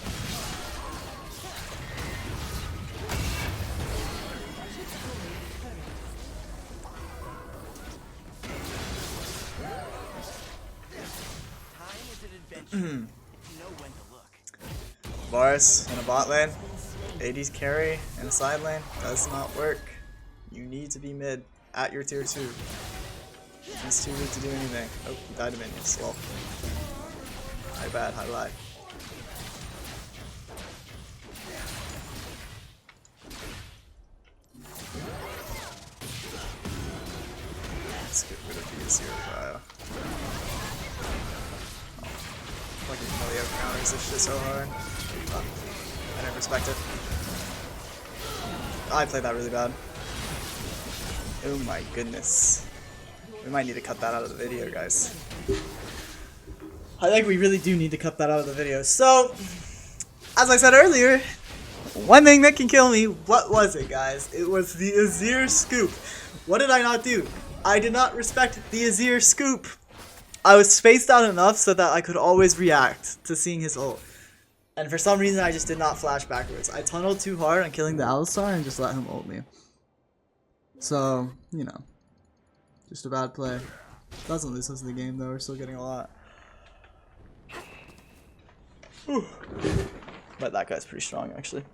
Varus in a bot lane, 80s carry in a side lane, does not work. You need to be mid at your tier 2. He's too weak to do anything. Oh, he died to minions. Well, my bad, I lied. Let's get rid of the 0 bio. Fucking Milio counters this shit so hard. I didn't respect it. I played that really bad. Oh my goodness. We might need to cut that out of the video, guys. I think we really do need to cut that out of the video. So, as I said earlier, one thing that can kill me, what was it, guys? It was the Azir scoop. What did I not do? I did not respect the Azir scoop. I was spaced out enough so that I could always react to seeing his ult. And for some reason, I just did not flash backwards. I tunneled too hard on killing the Alistar and just let him ult me. So, you know, just a bad play. Doesn't lose us the game, though. We're still getting a lot. Whew. But that guy's pretty strong, actually.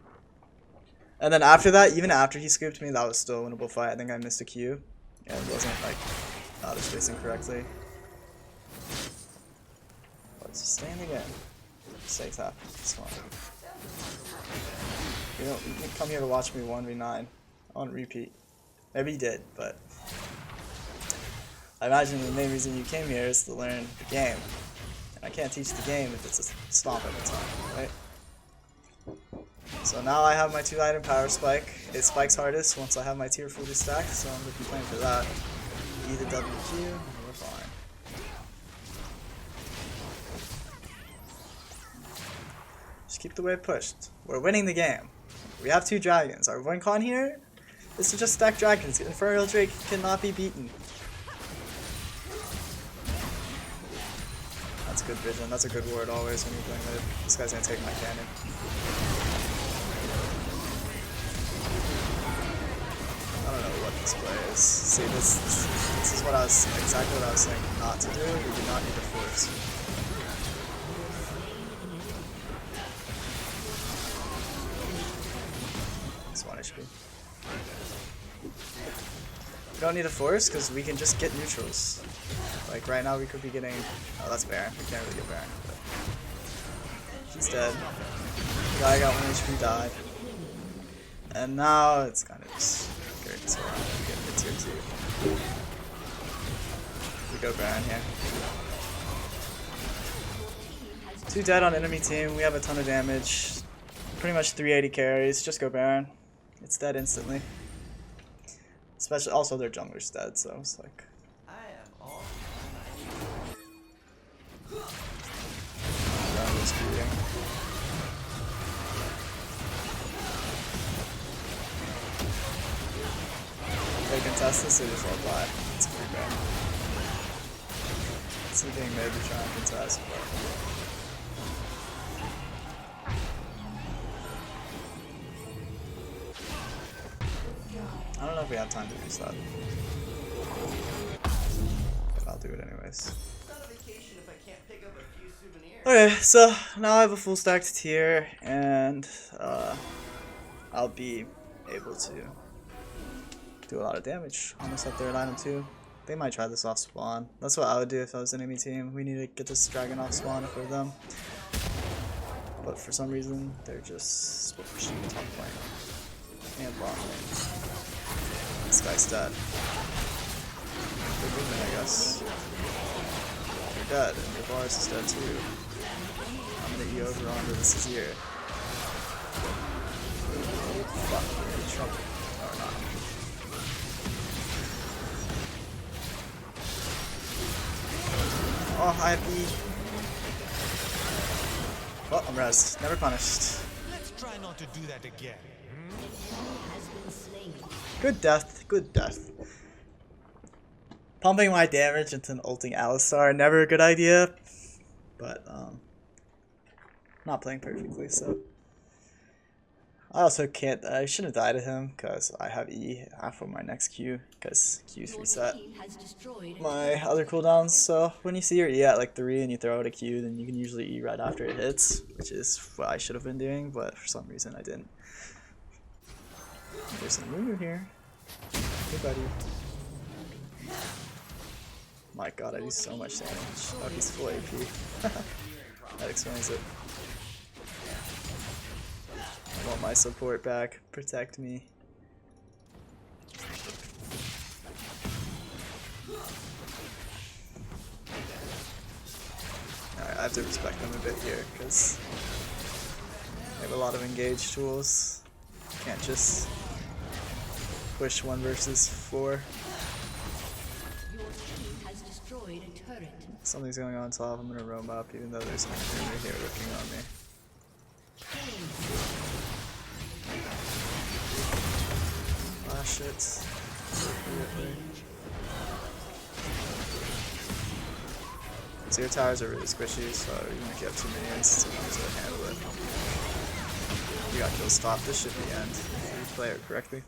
And then after that, even after he scooped me, that was still a winnable fight. I think I missed a Q. And it wasn't, like, not spacing correctly. Let's just stay in the game. Stay top. It's fine. You didn't come here to watch me 1v9 on repeat. Maybe you did, but I imagine the main reason you came here is to learn the game. And I can't teach the game if it's a stomp at the time, right? So now I have my 2-item power spike. It spikes hardest once I have my tier fully stacked, so I'm looking playing for that. Either WQ, and we're fine. Just keep the wave pushed. We're winning the game. We have 2 dragons. Our win con here is to just stack dragons. Infernal Drake cannot be beaten. That's good vision. That's a good ward always when you're playing mid. This guy's gonna take my cannon. I don't know what these players. See, this is what I was exactly what I was saying not to do. We do not need to force. It's 1 HP. We don't need to force because we can just get neutrals. Like right now we could be getting, oh that's Baron, we can't really get Baron. But he's dead. The guy got 1 HP, died. And now it's kind of just great to get mid tier 2. We go Baron here. 2 dead on enemy team, we have a ton of damage. Pretty much 380 carries, just go Baron. It's dead instantly. Especially, also their jungler's dead, so it's like... I am all they contest this, they just all die. It's pretty bad. It's being made to try and contest, but... I don't know if we have time to use that. But I'll do it anyways. Okay, so now I have a full stacked tier, and I'll be able to do a lot of damage. Almost up there at item 2. They might try this off spawn. That's what I would do if I was an enemy team. We need to get this dragon off spawn if we're them. But for some reason, they're just split pushing the top lane. And bottom lane. This guy's dead. They're moving, I guess. They're dead, and your Varus is dead too. I'm gonna E over onto this is here. Fuck, we're in trouble. No, we're not. Oh, I have E. Well, I'm rezzed. Never punished. Let's try not to do that again. Good death, good death. Pumping my damage into an ulting Alistar, never a good idea. But, not playing perfectly, so. I also can't, I shouldn't die to him, because I have E after my next Q, because Q's reset my other cooldowns, so when you see your E at like 3 and you throw out a Q, then you can usually E right after it hits, which is what I should have been doing, but for some reason I didn't. There's some Lucian here. Hey buddy. My god, I do so much damage. Oh, he's full AP. That explains it. I want my support back. Protect me. Alright, I have to respect them a bit here, because they have a lot of engaged tools. Can't just push 1 versus 4. Something's going on top. I'm gonna roam up, even though there's an enemy here looking on me. Ah shit. So your towers are really squishy, so even if you have 2 minions, sometimes they'll handle it. You got kill stop. This should be end if you play it correctly.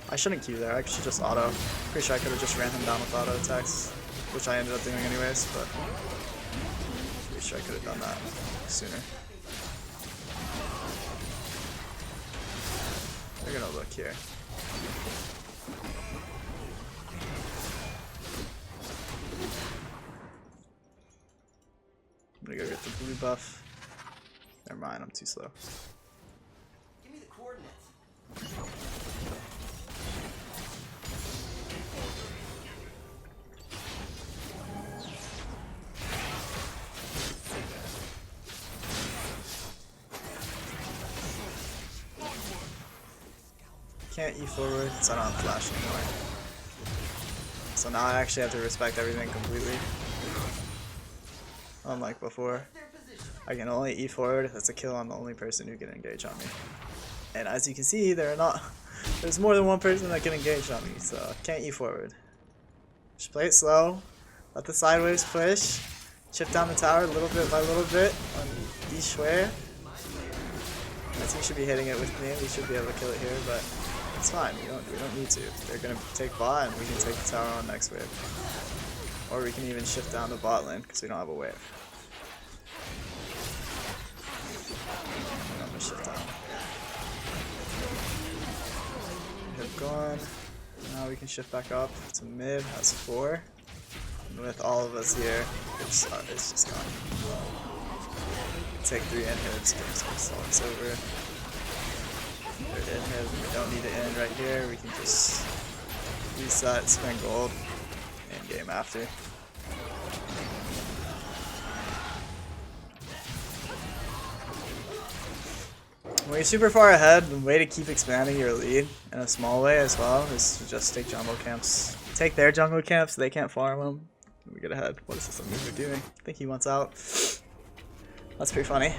I shouldn't Q there, I should just auto. Pretty sure I could have just ran him down with auto attacks, which I ended up doing anyways, but pretty sure I could have done that sooner. They're gonna look here. I'm gonna go get the blue buff. Never mind, I'm too slow. Give me the coordinates. Can't E forward, so I don't have flash anymore. So now I actually have to respect everything completely. Unlike before. I can only E forward if that's a kill on the only person who can engage on me. And as you can see, there's more than 1 person that can engage on me, so I can't E forward. Just play it slow, let the sideways push, chip down the tower little bit by little bit on each way. My team should be hitting it with me. We should be able to kill it here, but it's fine. We don't need to. They're gonna take bot, and we can take the tower on next wave. Or we can even shift down the bot lane because we don't have a wave. I'm gonna shift down. Hip gone. Now we can shift back up to mid. Has 4. And with all of us here, it's just gone. Take 3 inhibs, it's over. Third inhib, we don't need to end right here. We can just reset, spend gold, and game after. When you're super far ahead, the way to keep expanding your lead in a small way as well is to just take jungle camps. Take their jungle camps, they can't farm them. We get ahead. What is this move doing? I think he wants out. That's pretty funny.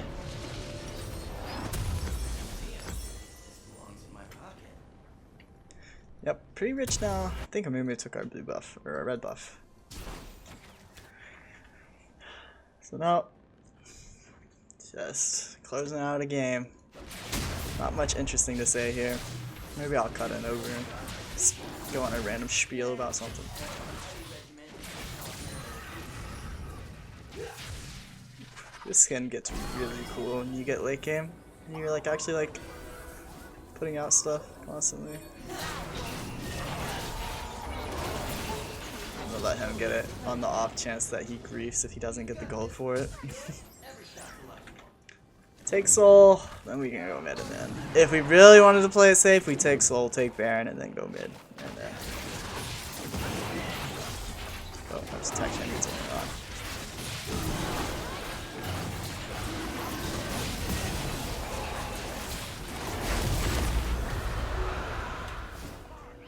Yep, pretty rich now. I think Amumu took our blue buff, or our red buff. So now, just closing out a game. Not much interesting to say here. Maybe I'll cut in over and just go on a random spiel about something. This skin gets really cool when you get late game. And you're like actually like putting out stuff constantly. I'm gonna let him get it on the off chance that he griefs if he doesn't get the gold for it. Take soul, then we can go mid and then. If we really wanted to play it safe, we take soul, take Baron, and then go mid. And then. Oh, that's protection needs to on.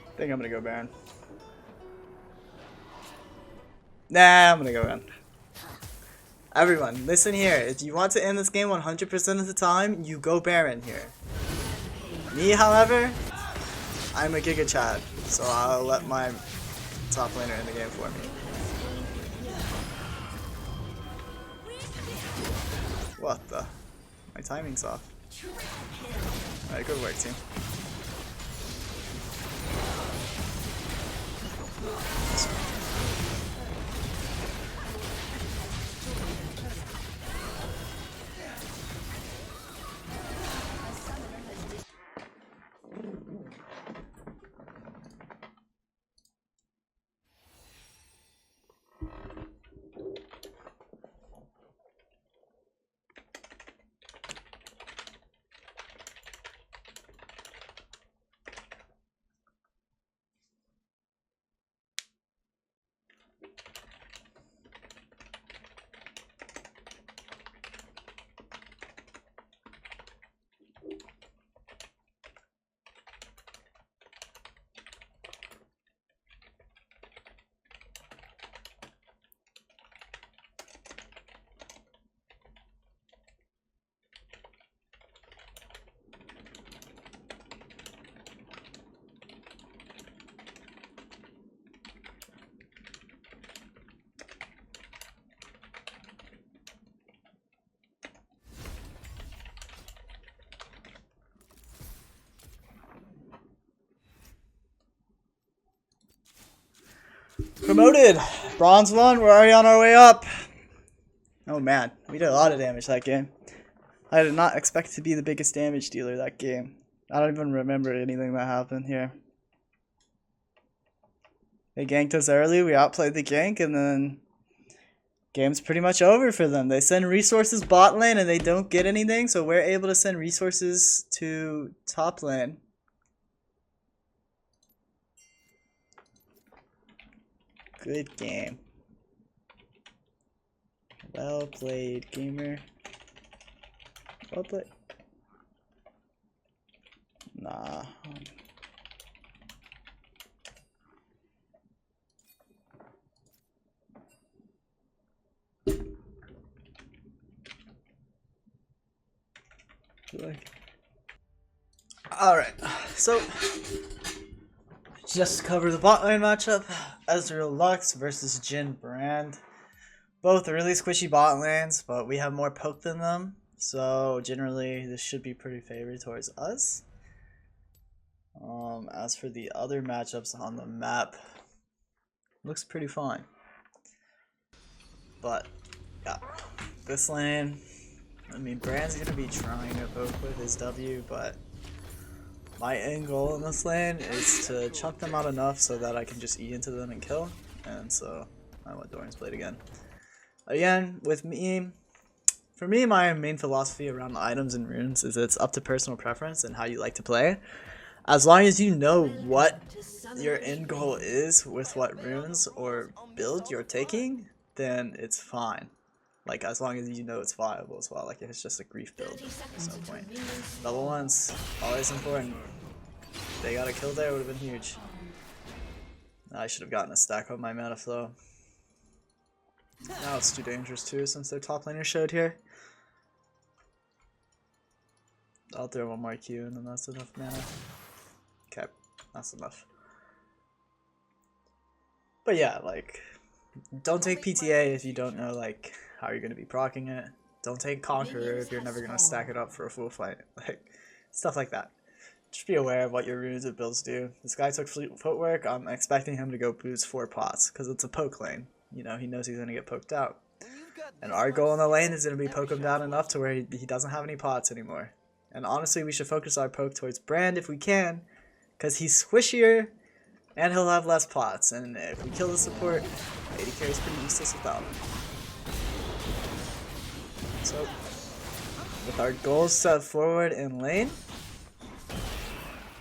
I think I'm gonna go Baron. Nah, I'm gonna go Baron. Everyone, listen here. If you want to end this game 100% of the time, you go Baron here. Me, however, I'm a Giga Chad, so I'll let my top laner in the game for me. What the? My timing's off. Alright, good work, team. Promoted! Bronze 1, we're already on our way up. Oh man, we did a lot of damage that game. I did not expect to be the biggest damage dealer that game. I don't even remember anything that happened here. They ganked us early, we outplayed the gank, and then game's pretty much over for them. They send resources bot lane and they don't get anything, so we're able to send resources to top lane. Good game. Well played, gamer. Well played. Nah. Alright, so just to cover the bot lane matchup, Ezreal Lux versus Jhin Brand. Both really squishy bot lanes, but we have more poke than them. So generally, this should be pretty favored towards us. As for the other matchups on the map, looks pretty fine. But yeah, this lane, I mean, Brand's gonna be trying to poke with his W, but my end goal in this lane is to chunk them out enough so that I can just E into them and kill. And so I want Doran's Blade again. Again, with me, for me, my main philosophy around items and runes is it's up to personal preference and how you like to play. As long as you know what your end goal is with what runes or build you're taking, then it's fine. Like, as long as you know it's viable as well. Like, if it's just a grief build, there's no point. Level 1's always important. If they got a kill there, it would have been huge. I should have gotten a stack on my mana flow. Now it's too dangerous too, since their top laner showed here. I'll throw one more Q and then that's enough mana. Okay, that's enough. But yeah, like, don't take PTA if you don't know like how you're gonna be proccing it. Don't take Conqueror if you're never gonna stack it up for a full fight. Like, stuff like that. Just be aware of what your runes and builds do. This guy took footwork. I'm expecting him to go boost 4 pots because it's a poke lane. You know, he knows he's gonna get poked out. And our goal in the lane is gonna be poke him down enough to where he doesn't have any pots anymore. And honestly, we should focus our poke towards Brand if we can, because he's squishier and he'll have less pots. And if we kill the support, AD carry is pretty useless without him. So, with our goals set forward in lane,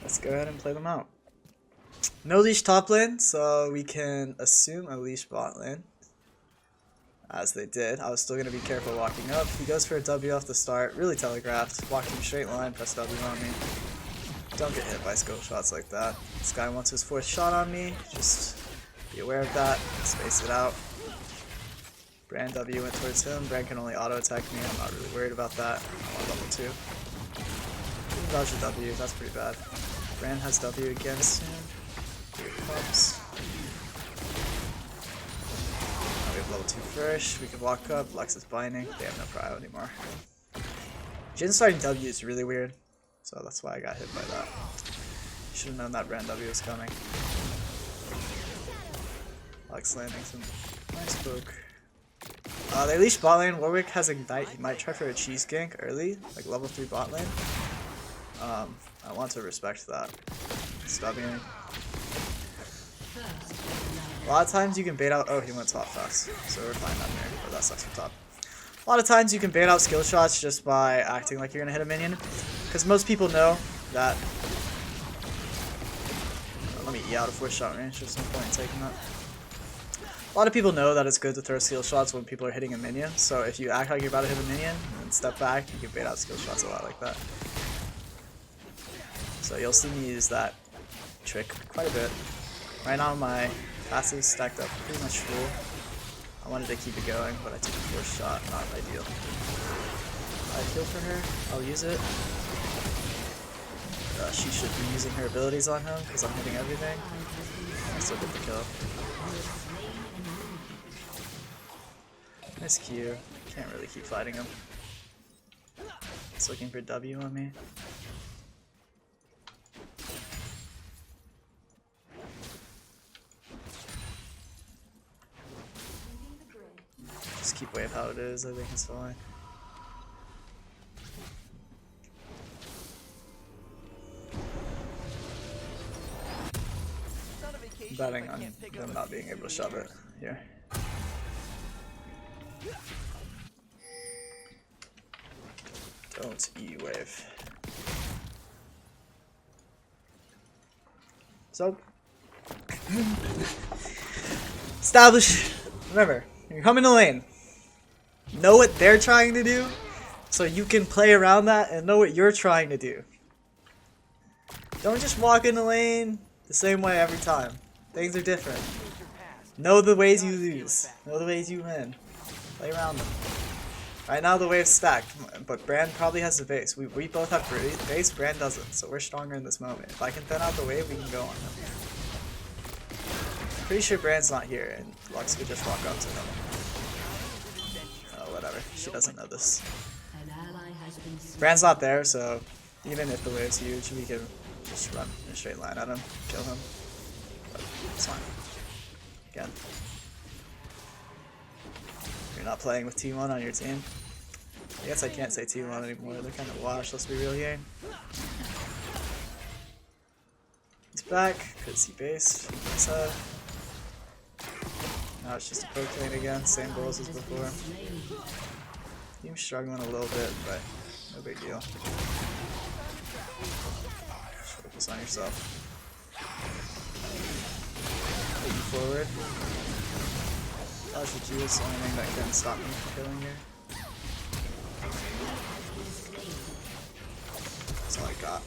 let's go ahead and play them out. No leash top lane, so we can assume a leash bot lane. As they did. I was still going to be careful walking up. He goes for a W off the start, really telegraphed. Walking straight line, press W on me. Don't get hit by scope shots like that. This guy wants his 4th shot on me. Just be aware of that. Space it out. Brand W went towards him. Brand can only auto attack me. I'm not really worried about that. I want level 2. Dodge the W, that's pretty bad. Brand has W again soon. Here it comes. Now we have level 2 Thresh. We can walk up. Lex is binding. They have no prio anymore. Jhin starting W is really weird, so that's why I got hit by that. Should have known that Brand W was coming. Lex landing some nice poke. They leash bot lane. Warwick has Ignite. He might try for a cheese gank early, like level 3 bot lane. I want to respect that. Stubbing. A lot of times you can bait out. Oh, he went top fast, so we're fine down there. But that sucks for top. A lot of times you can bait out skill shots just by acting like you're gonna hit a minion, because most people know that. Let me E out of 4 shot range. There's no point in taking that. A lot of people know that it's good to throw skill shots when people are hitting a minion. So if you act like you're about to hit a minion and step back, you can bait out skill shots a lot like that. So you'll see me use that trick quite a bit. Right now my passive stacked up pretty much full. I wanted to keep it going, but I took a 4th shot, not ideal. I heal for her, I'll use it. She should be using her abilities on him because I'm hitting everything. I still get the kill. Nice Q. Can't really keep fighting him. He's looking for W on me. Just keep wave how it is, I think it's fine. I'm betting on them not being able to shove it here. Don't E-wave. So, establish, remember, you're coming to lane. Know what they're trying to do, so you can play around that and know what you're trying to do. Don't just walk in the lane the same way every time. Things are different. Know the ways you lose. Know the ways you win. Play around them. Right now the wave's stacked, but Brand probably has the base. We both have base, Brand doesn't, so we're stronger in this moment. If I can thin out the wave, we can go on him. Pretty sure Brand's not here, and Lux could just walk up to him. whatever. She doesn't know this. An ally has been slain. Brand's not there, so even if the wave's huge, we can just run in a straight line at him, kill him. But it's fine. Again. You're not playing with T1 on your team. I guess I can't say T1 anymore, they're kind of washed, let's be real here. He's back, because he based. Now it's just a poke lane again, same goals as before. Team's struggling a little bit, but no big deal. Just focus on yourself. Put you forward. Dodge the G is the only thing that can stop me from killing here. That's all I got.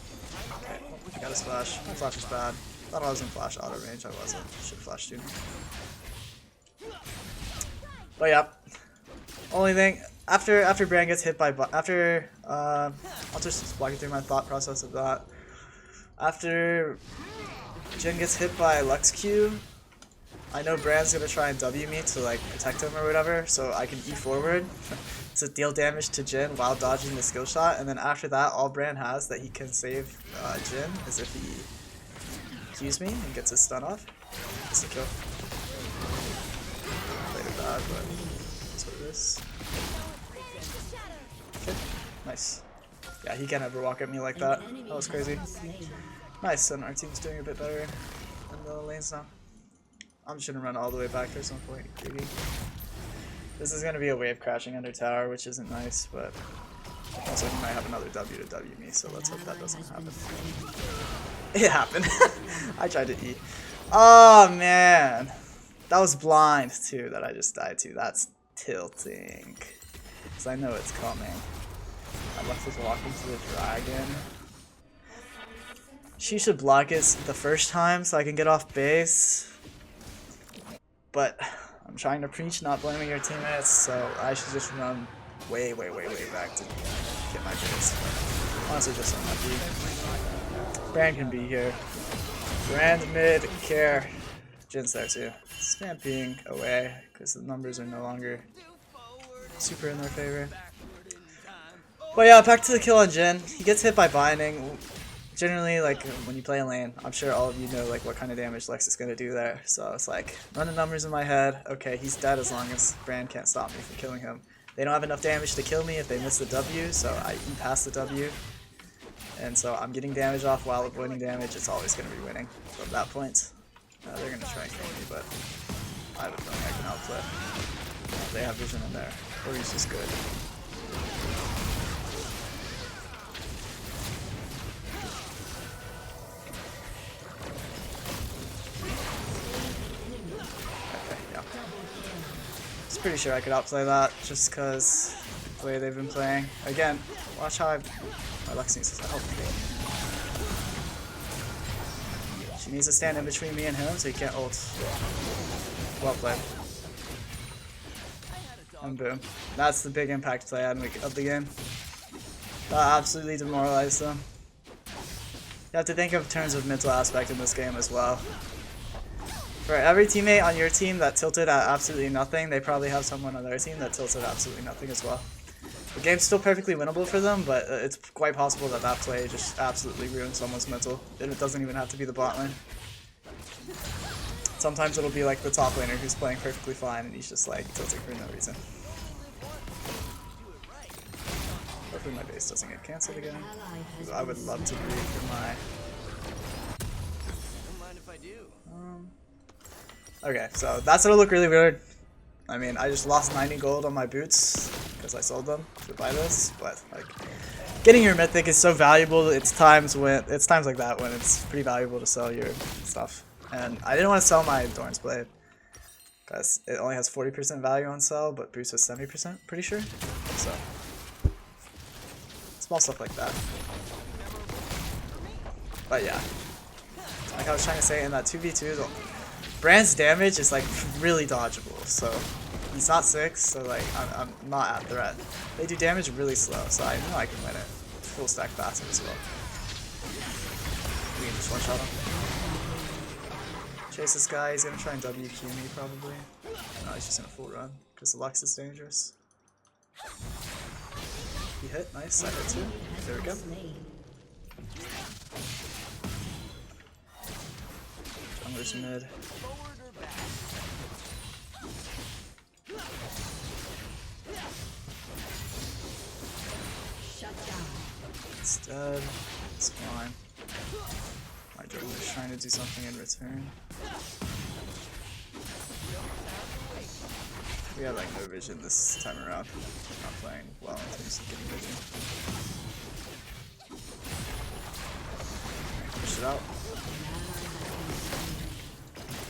Okay, I got a splash. My flash is bad. Thought I was in flash auto range, I wasn't. Should flash too. But yeah. Only thing after Brand gets hit by I'll just walk you through my thought process of that. After Jhin gets hit by Lux Q, I know Brand's gonna try and W me to like protect him or whatever, so I can E forward to deal damage to Jhin while dodging the skill shot, and then after that, all Brand has that he can save Jhin is if he Qs me and gets his stun off. It's a kill. Played it bad, but that's what it is. Okay, nice. Yeah, he can't ever walk at me like that. That was crazy. Nice, and our team's doing a bit better in the lanes now. I'm just gonna run all the way back. There's no point in greedy. This is gonna be a wave crashing under tower, which isn't nice, but also he might have another W to W me, so let's hope that doesn't happen. It happened. I tried to E. Oh man, that was blind too that I just died to. That's tilting, because I know it's coming. I left us walking to the dragon. She should block it the first time so I can get off base. But I'm trying to preach not blaming your teammates, so I should just run way back to get my base. But honestly, just unlucky. Brand can be here. Brand mid, care. Jin's there too. Stamping away because the numbers are no longer super in their favor. But yeah, back to the kill on Jhin. He gets hit by binding. Generally, like when you play a lane, I'm sure all of you know like what kind of damage Lex is gonna do there. So it's like run the numbers in my head. Okay, he's dead as long as Brand can't stop me from killing him. They don't have enough damage to kill me if they miss the W, so I E past the W, and so I'm getting damage off while avoiding damage. It's always gonna be winning from that point. They're gonna try and kill me, but I have a feeling I can outplay. They have vision in there, or he's just good. Pretty sure I could outplay that just because the way they've been playing. Again, watch how my Lux needs to help me. She needs to stand in between me and him so he can't ult. Well played. And boom. That's the big impact play of the game. That absolutely demoralized them. You have to think of terms of mental aspect in this game as well. For every teammate on your team that tilted at absolutely nothing, they probably have someone on their team that tilted at absolutely nothing as well. The game's still perfectly winnable for them, but it's quite possible that that play just absolutely ruins someone's mental. It doesn't even have to be the bot lane. Sometimes it'll be like the top laner who's playing perfectly fine and he's just like tilting for no reason. Hopefully my base doesn't get cancelled again. I would love to breathe for my... Okay, so that's gonna look really weird. I mean, I just lost 90 gold on my boots because I sold them to buy this, but like getting your mythic is so valuable. It's times like that when it's pretty valuable to sell your stuff. And I didn't want to sell my Thorn's Blade because it only has 40% value on sell, but boost has 70%, pretty sure. So small stuff like that. But yeah, like I was trying to say in that 2v2. Brand's damage is like really dodgeable, so he's not 6, so like I'm not at threat. They do damage really slow, so I know I can win it. Full stack passive as well. We can just one shot him. Chase this guy, he's gonna try and WQ me probably. No, he's just in a full run, because the Lux is dangerous. He hit, nice, I hit too. There we go. Jungler's mid. It's dead. It's fine. My jungler's trying to do something in return. We have like no vision this time around. I'm not playing well in terms of getting vision. Right, push it out.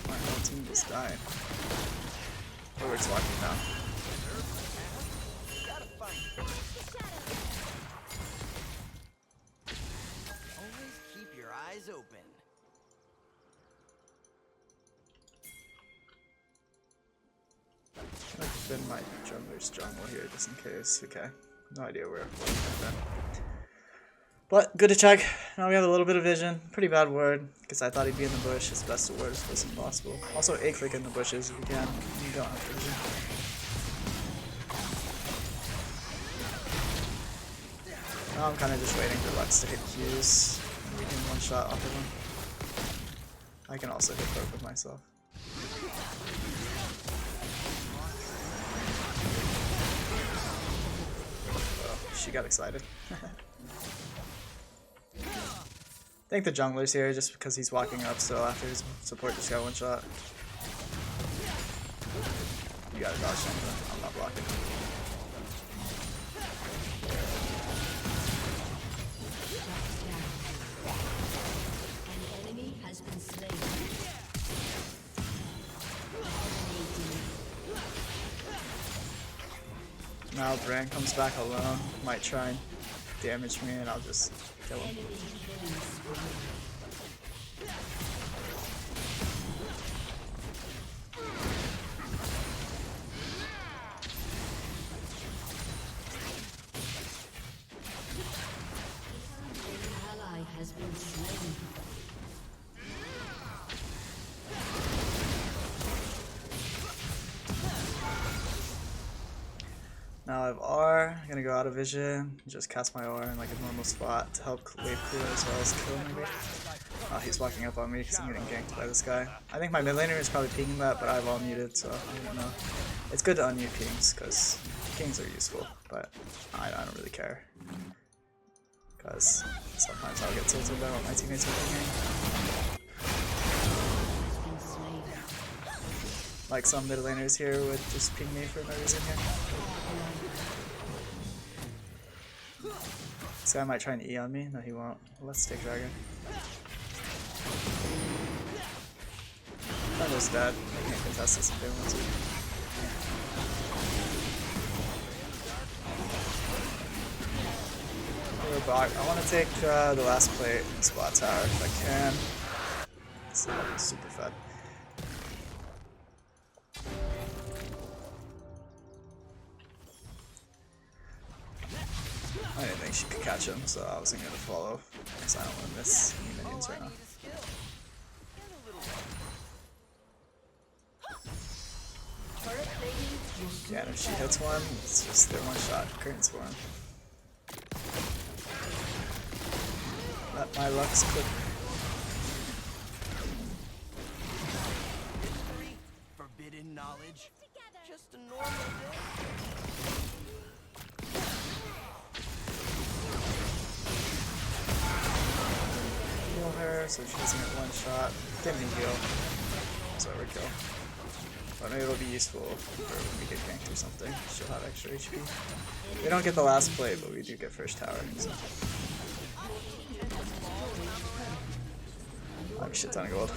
My whole team just died. Oh, we're talking now. Always keep your eyes open. I'll defend my jungler's jungle here just in case. Okay. No idea where I've been. But good to check. Now we have a little bit of vision. Pretty bad word, because I thought he'd be in the bush. It's best to word as close as possible. Also A-click in the bushes if you can. You don't have vision. Now I'm kind of just waiting for Lux to hit Qs, and we can one shot off of him. I can also hit both of myself. She got excited. I think the jungler's here just because he's walking up, so after his support just got one shot. You gotta dodge something. I'm not blocking. An enemy has been slain. Now Brand comes back alone, might try and damage me and I'll just kill him. An ally has been slain. Now I have R, I'm gonna go out of vision, just cast my R in like a normal spot to help wave clear as well as kill maybe. Oh, he's walking up on me because I'm getting ganked by this guy. I think my mid laner is probably pinging that, but I have all muted, so I don't know. It's good to unmute pings because pings are useful, but I don't really care. Because sometimes I'll get tilted by what my teammates are pinging. Like some mid laners here would just ping me for no reason here. This guy might try and E on me. No, he won't. Let's take Dragon. Thunder's dead. I can't contest this if they want to. I want to take the last plate and spot tower if I can. It's super fed. I didn't think she could catch him, so I wasn't going to follow, because I don't want to miss any minions right now. Yeah, and if she hits one, it's just their one shot. Curtains for him. Let my Lux click. Forbidden knowledge. Just a normal day. Heal her, so she doesn't get one shot. Didn't need heal. So overkill. But maybe it'll be useful for when we get ganked or something. She'll have extra HP. We don't get the last play, but we do get first tower. So. I have a shit ton of gold.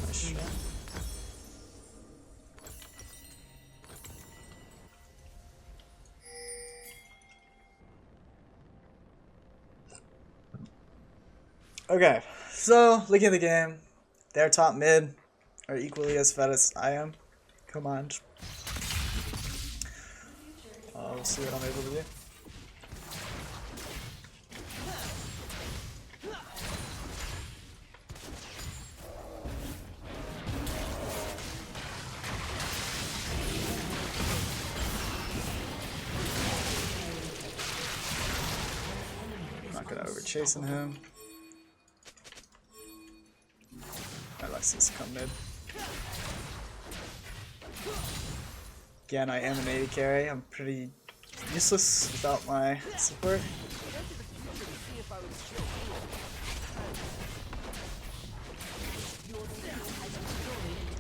Nice shot. Okay, so looking at the game, their top mid are equally as fed as I am. Come on. We'll see what I'm able to do. chasing him. Alexis come mid. Again, I am an AD carry. I'm pretty useless without my support.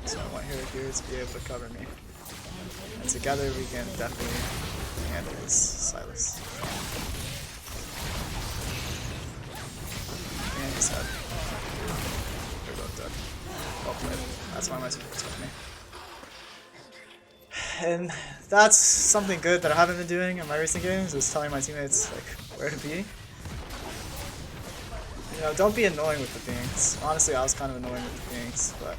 So I want Hero here to be able to cover me. And together we can definitely handle this Silas. And he's dead. They're both dead. Well played. That's why my support's with me. And that's something good that I haven't been doing in my recent games, is telling my teammates like where to be. You know, don't be annoying with the things. Honestly, I was kind of annoying with the things, but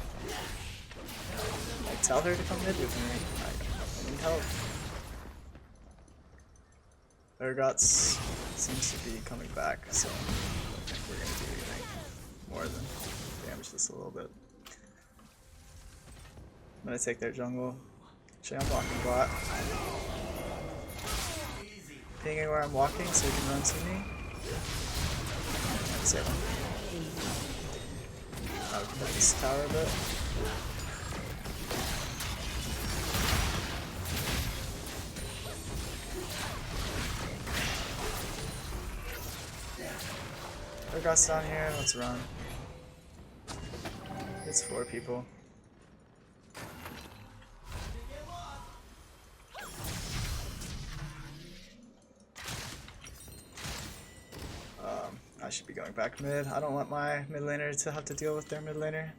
like tell her to come mid with me. I need help. Urgots seems to be coming back, so I don't think we're gonna do anything more than damage this a little bit. I'm gonna take their jungle. Actually, I'm blocking bot. Pinging where I'm walking so he can run to me. Save him. I'll protect this tower a bit. Urgot's down here, let's run. It's 4 people. I should be going back mid. I don't want my mid laner to have to deal with their mid laner.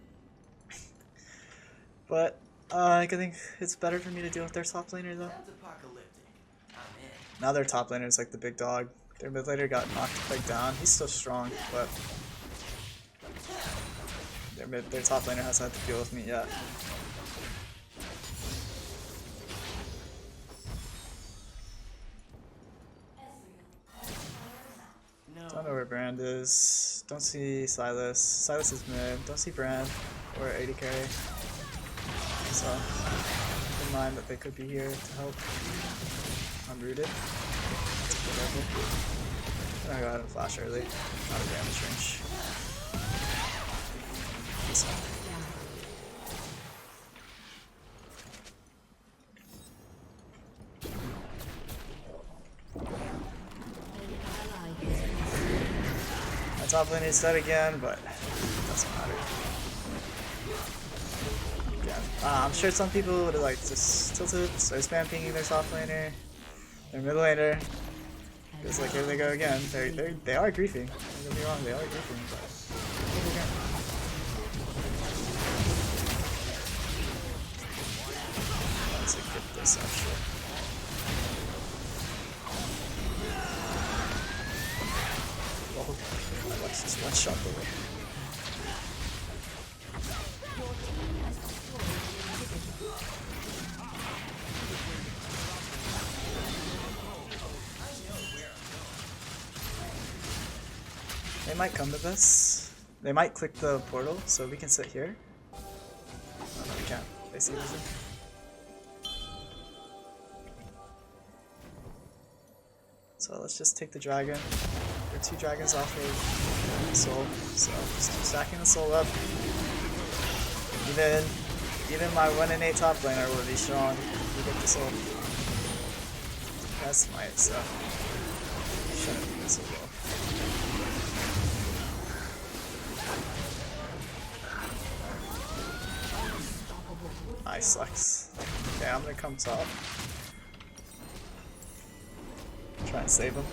But I think it's better for me to deal with their top laner though. Now their top laner is like the big dog. Their mid laner got knocked quite down. He's still strong, but their top laner hasn't had to deal with me yet. Don't know where Brand is. Don't see Silas. Silas is mid. Don't see Brand or AD carry. So keep in mind that they could be here to help. I'm rooted. I'm gonna go ahead and flash early. Not a damage range. So. My top lane is dead again, but it doesn't matter. Again, I'm sure some people would have like just tilted, so spam pinging their top laner, their mid laner. Because like here they go again. They are griefing. Don't get me wrong, they are griefing, but let's get this actually. Let's just one shot away. They might come to this. They might click the portal, so we can sit here. Oh no, we can't. They see Lucian. So let's just take the dragon. We're 2 dragons off of soul, so just keep stacking the soul up. Even my 1 and 8 top laner will be strong if we get the soul. That's might, so shouldn't be this well. Nice, Lex. Okay, I'm gonna come top. Try and save him.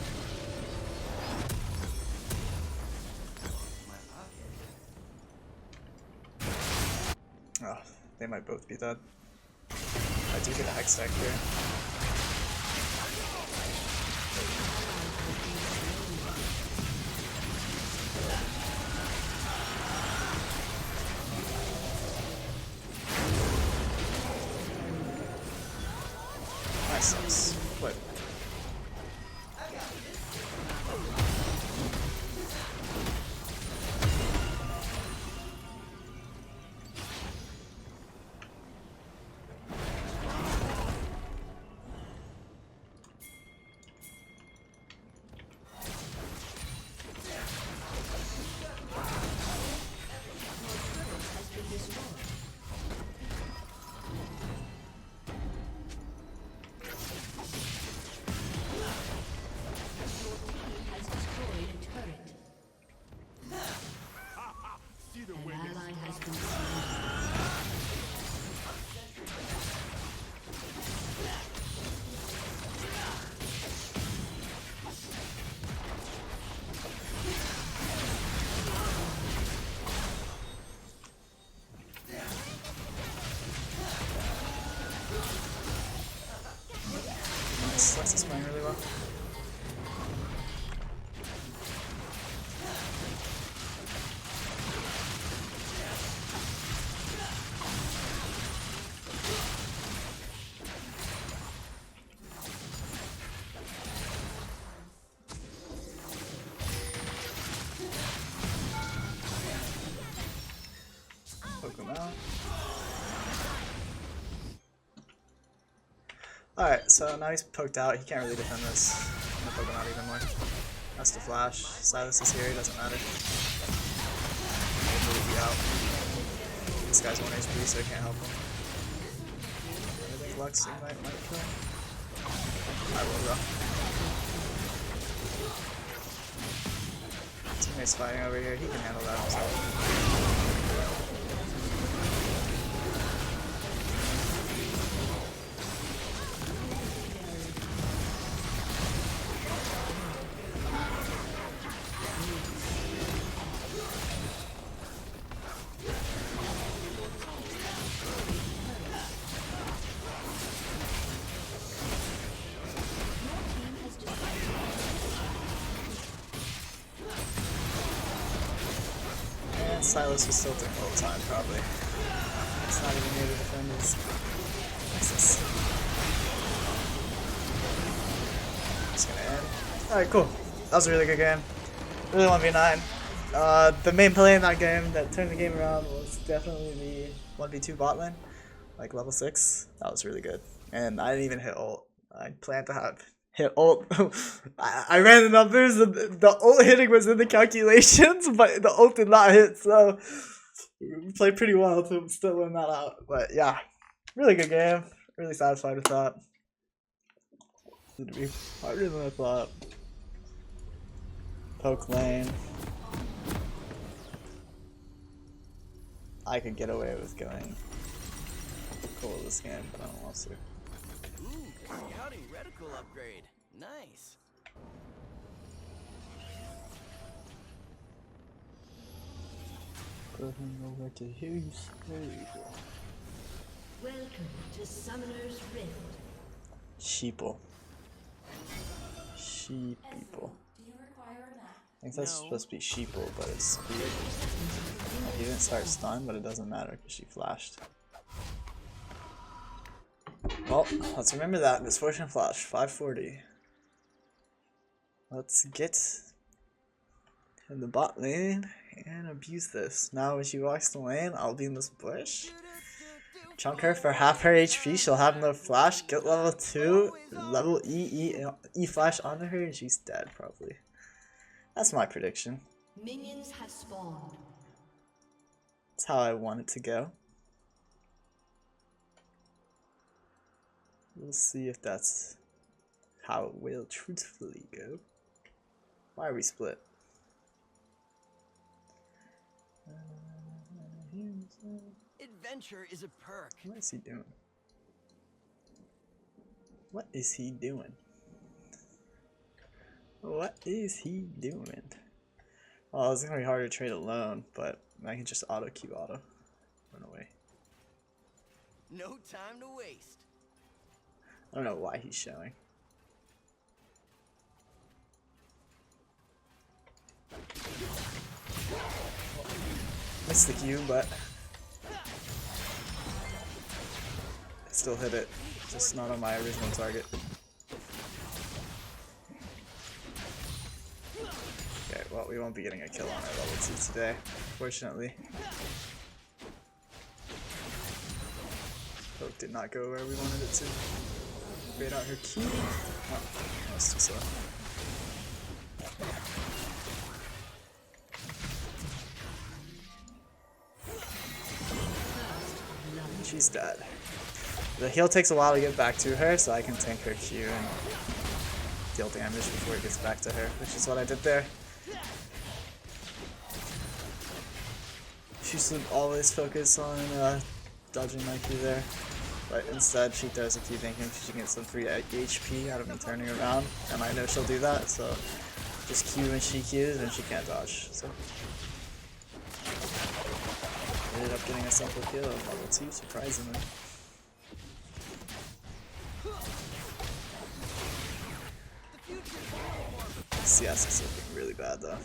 Oh, they might both be dead. I do get a hex stack here. Nice. What? Alright, so now he's poked out. He can't really defend this. I'm gonna poke him out even more. That's the flash. Silas is here, he doesn't matter. He'll leave you out. This guy's 1 HP, so I can't help him. I think Lux might kill him. I will though. Teammate's fighting over here, he can handle that himself. Silas was tilting the whole time, probably. It's not even here to defend his Nexus. Just gonna end. Alright, cool. That was a really good game. Really 1v9. The main play in that game that turned the game around was definitely the 1v2 bot lane. Like level 6. That was really good. And I didn't even hit ult. I planned to have hit ult. I ran the numbers, and the ult hitting was in the calculations, but the ult did not hit, so we played pretty well to still win that out. But yeah, really good game. Really satisfied with that. It would be harder than I thought. Poke lane. I could get away with going cool this game, but I don't want to. Ooh, scouting reticle upgrade. Nice. Going over to his. There you go. Welcome to Summoner's Rift. Sheeple. Sheeple. I think that's supposed to be sheeple, but it's weird. He didn't start stun, but it doesn't matter because she flashed. Well, let's remember that. Misfortune flash, 540. Let's get in the bot lane and abuse this. Now when she walks the lane, I'll be in this bush. Chunk her for half her HP, she'll have no flash, get level 2, level E flash onto her, and she's dead probably. That's my prediction. Minions have spawned. That's how I want it to go. We'll see if that's how it will truthfully go. Why are we split? Adventure is a perk. What is he doing? What is he doing? What is he doing? Well, it's gonna be hard to trade alone, but I can just auto queue auto. Run away. No time to waste. I don't know why he's showing. Missed the Q, but I still hit it. Just not on my original target. Okay, well, we won't be getting a kill on our level 2 today, fortunately. Poke did not go where we wanted it to. Bait out her Q. Oh, that's too slow. She's dead. The heal takes a while to get back to her, so I can tank her Q and deal damage before it gets back to her, which is what I did there. She should always focus on dodging my Q there, but instead she throws a Q thinking she can get some free HP out of me turning around, and I know she'll do that, so just Q when she Qs and she can't dodge. So ended up getting a simple kill at level 2, surprisingly. CS is looking really bad though.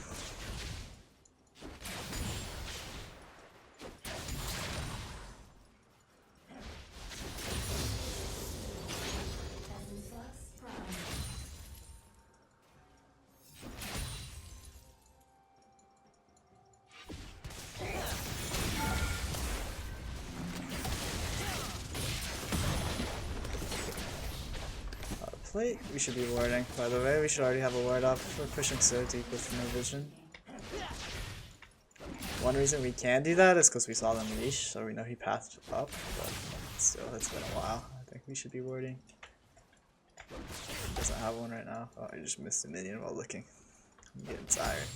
plate, we should be warding. By the way, we should already have a ward up. We're pushing so deep with no vision. One reason we can do that is because we saw them leash, so we know he pathed up, but still, it's been a while. I think we should be warding. Doesn't have one right now. Oh, I just missed a minion while looking. I'm getting tired.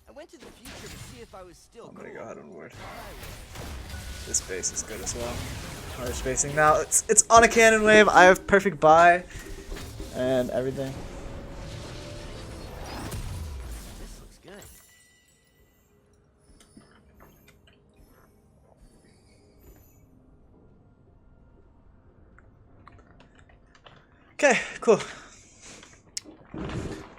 I went to the future to see if I was still I'm gonna cool. go ahead and ward. This base is good as well. Hard spacing now. It's on a cannon wave. I have perfect buy and everything. This looks good. Okay, cool.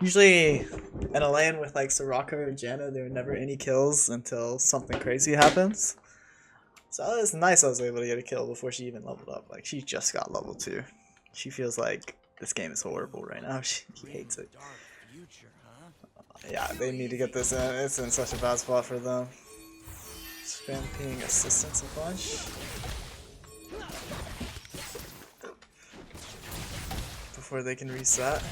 Usually in a lane with like Soraka or Janna, there are never any kills until something crazy happens. So it's nice I was able to get a kill before she even leveled up. Like, she just got level 2. She feels like this game is horrible right now. She hates it. Dark future, huh? Yeah, they need to get this in. It's in such a bad spot for them. Spam ping assistance a bunch. Before they can reset.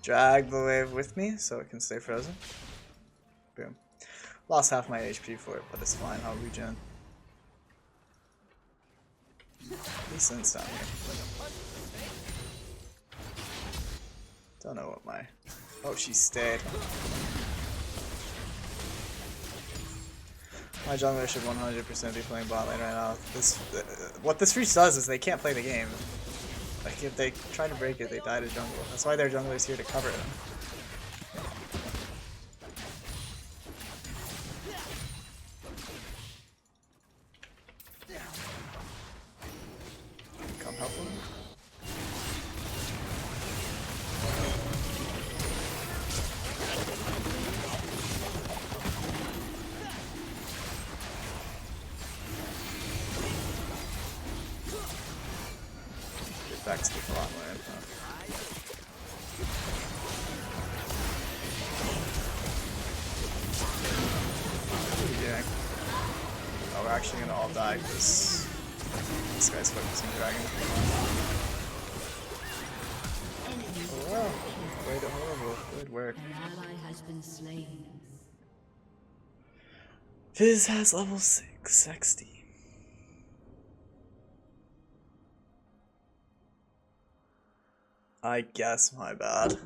Drag the wave with me so it can stay frozen. Boom. Lost half my HP for it, but it's fine. I'll regen. Lee Sin's down here. Don't know what my... Oh, she stayed. My jungler should 100% be playing bot lane right now. What this Thresh does is they can't play the game. Like, if they try to break it, they die to jungle. That's why their jungler is here to cover them. Come help them. Back to the front line. What are you doing? Oh, we're actually gonna all die because this guy's focusing dragon. Oh wow, played it horrible. Good work. An ally has been slain. Fizz has level 660. I guess my bad.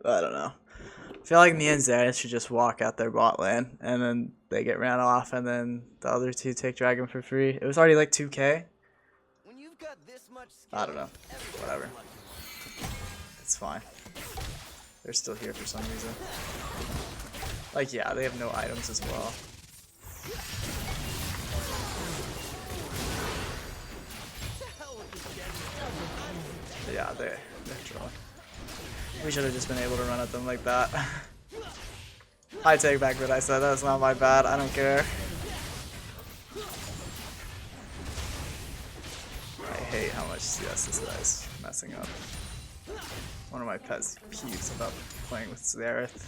I don't know. I feel like me and Xerath should just walk out their bot lane, and then they get ran off, and then the other two take dragon for free. It was already like 2k. When you've got this much skill, I don't know. Whatever. It's fine. They're still here for some reason. Like, yeah, they have no items as well. Yeah, they're trolling. We should have just been able to run at them like that. I take back what I said. That's not my bad. I don't care. I hate how much CS this guy's messing up. One of my pets peeves about playing with Xerath.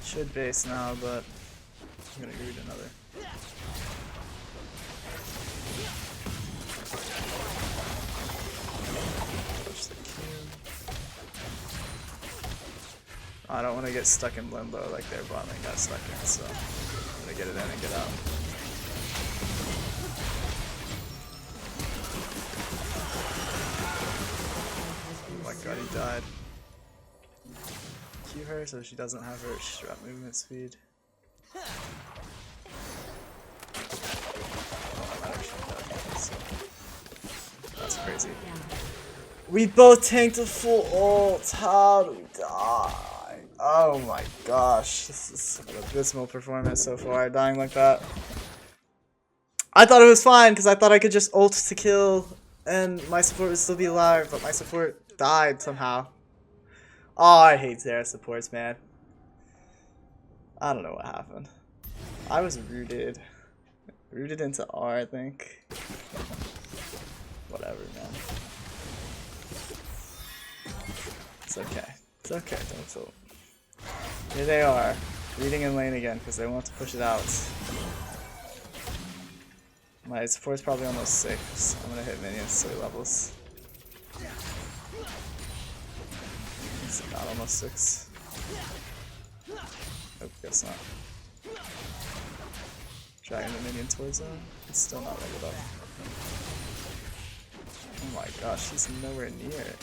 Should base now, but I'm gonna read another. Push the Q. I don't want to get stuck in limbo like their bot lane got stuck in, so I'm gonna get it in and get out. Oh my god, he died. Q her so she doesn't have her strap movement speed. Oh, I'm actually dead, so that's crazy. We both tanked a full ult. How do we die? Oh my gosh, this is an abysmal performance so far, dying like that. I thought it was fine because I thought I could just ult to kill and my support would still be alive, but my support died somehow. Oh, I hate Xerath supports, man. I don't know what happened. I was rooted. Rooted into R, I think. Whatever, man. It's okay. It's okay, don't feel. Here they are, reading in lane again because they want to push it out. My support's probably almost 6. I'm gonna hit minions silly levels. It's not almost 6. Nope, guess not. Dragging the minion towards him. It's still not leveled up. Oh my gosh, he's nowhere near it.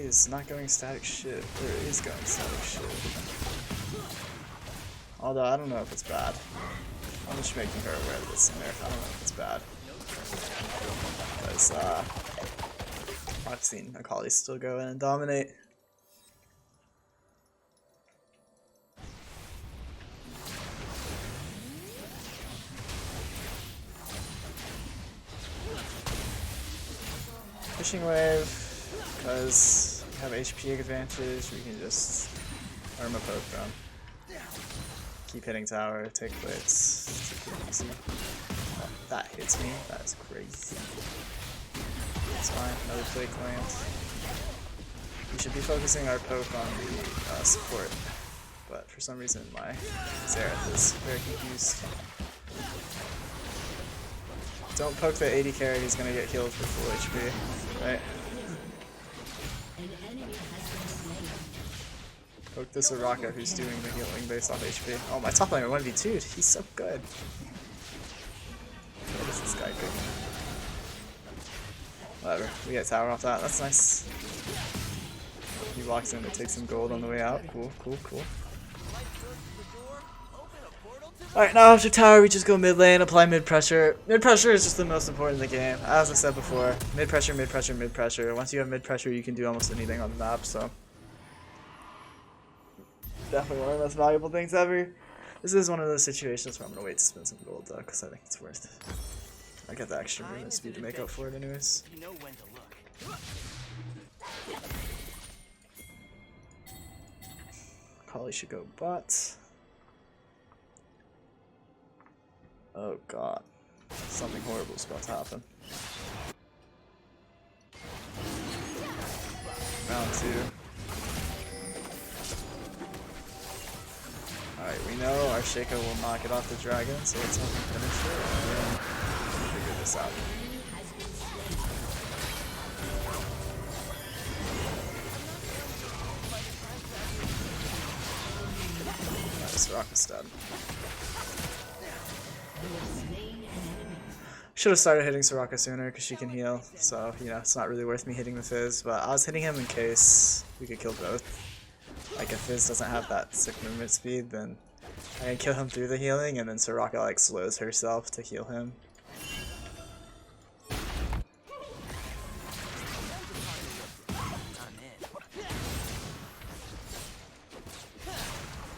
Is not going static shit, or is going static shit. Although I don't know if it's bad. I'm just making her aware of this in there. I don't know if it's bad. Because I've seen Akali still go in and dominate. Pushing wave. Because we have HP advantage, we can just arm a poke them. Keep hitting tower, take blitz, take it easy. Oh, that hits me, that is crazy. It's fine, another flake land. We should be focusing our poke on the support, but for some reason my Xerath is very confused. Don't poke the 80 carry, he's gonna get healed for full HP, right? Poke the Soraka who's doing the healing based off HP. Oh, my top laner 1v2'd. He's so good. What is this guy doing? Whatever. We get tower off that. That's nice. He walks in to take some gold on the way out. Cool, cool, cool. Alright, now after tower, we just go mid lane, apply mid pressure. Mid pressure is just the most important in the game. As I said before, mid pressure, mid pressure, mid pressure. Once you have mid pressure, you can do almost anything on the map, so. Definitely one of the most valuable things ever. This is one of those situations where I'm gonna wait to spend some gold though, because I think it's worth it. I get the extra movement speed to make up for it anyways. You know when to look. Probably should go bot. Oh god. Something horrible is about to happen. Round 2. Alright, we know our Shaco will knock it off the dragon, so let's help him finish it and then figure this out. Alright, Soraka's dead. Should have started hitting Soraka sooner because she can heal, so you know it's not really worth me hitting the Fizz, but I was hitting him in case we could kill both. Like if Fizz doesn't have that sick movement speed, then I can kill him through the healing, and then Soraka like slows herself to heal him.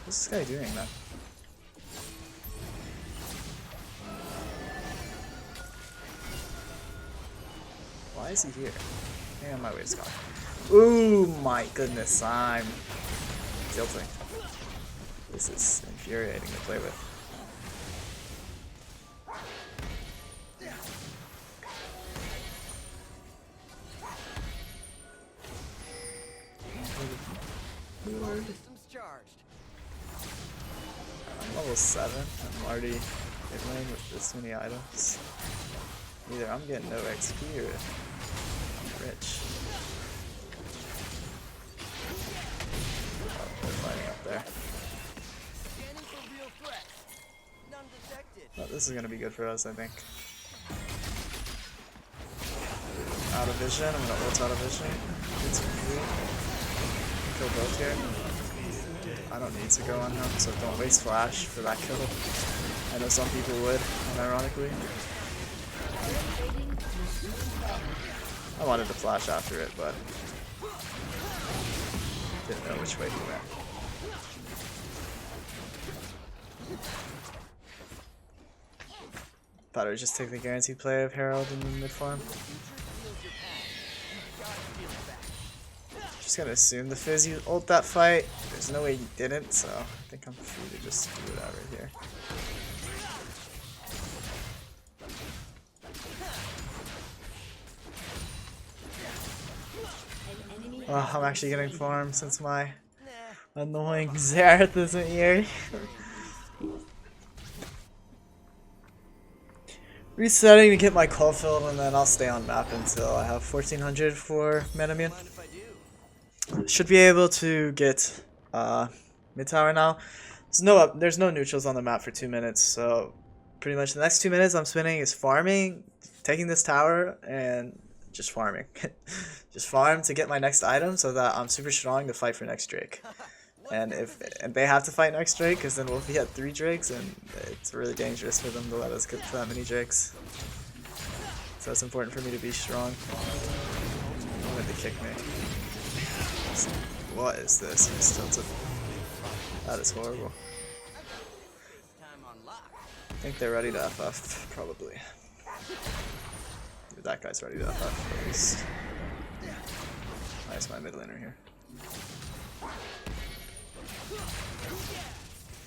What's this guy doing, man? Why is he here? Hang on my way, Scott. Ooh my goodness, I'm tilting. This is infuriating to play with. Systems charged. I'm level 7. I'm already in lane with this many items. Either I'm getting no XP or I'm rich. Oh, they're fighting up there. Scanning for real threats. None detected. Oh, this is gonna be good for us, I think. Out of vision. I'm gonna ult out of vision. Get some food. Kill both here. I don't need to go on him, so don't waste flash for that kill. I know some people would, unironically. I wanted to flash after it, but didn't know which way he went. Thought I would just take the guaranteed play of Herald in the mid farm. Just gonna assume the Fizz you ult that fight. There's no way he didn't, so I think I'm free to just do whatever here. Oh, I'm actually getting farmed since my annoying Xerath isn't here. Resetting to get my call filled, and then I'll stay on map until I have 1400 for Metamune. Should be able to get mid tower now. There's no neutrals on the map for 2 minutes, so pretty much the next 2 minutes I'm spending is farming, taking this tower, and just farming. Just farm to get my next item so that I'm super strong to fight for next Drake. And they have to fight next Drake, because then we'll be at 3 Drakes, and it's really dangerous for them to let us get to that many Drakes. So it's important for me to be strong. They wanted to kick me. What is this? He's tilted. That is horrible. I think they're ready to FF, probably. That guy's ready to FF, at least. Nice, my mid laner here.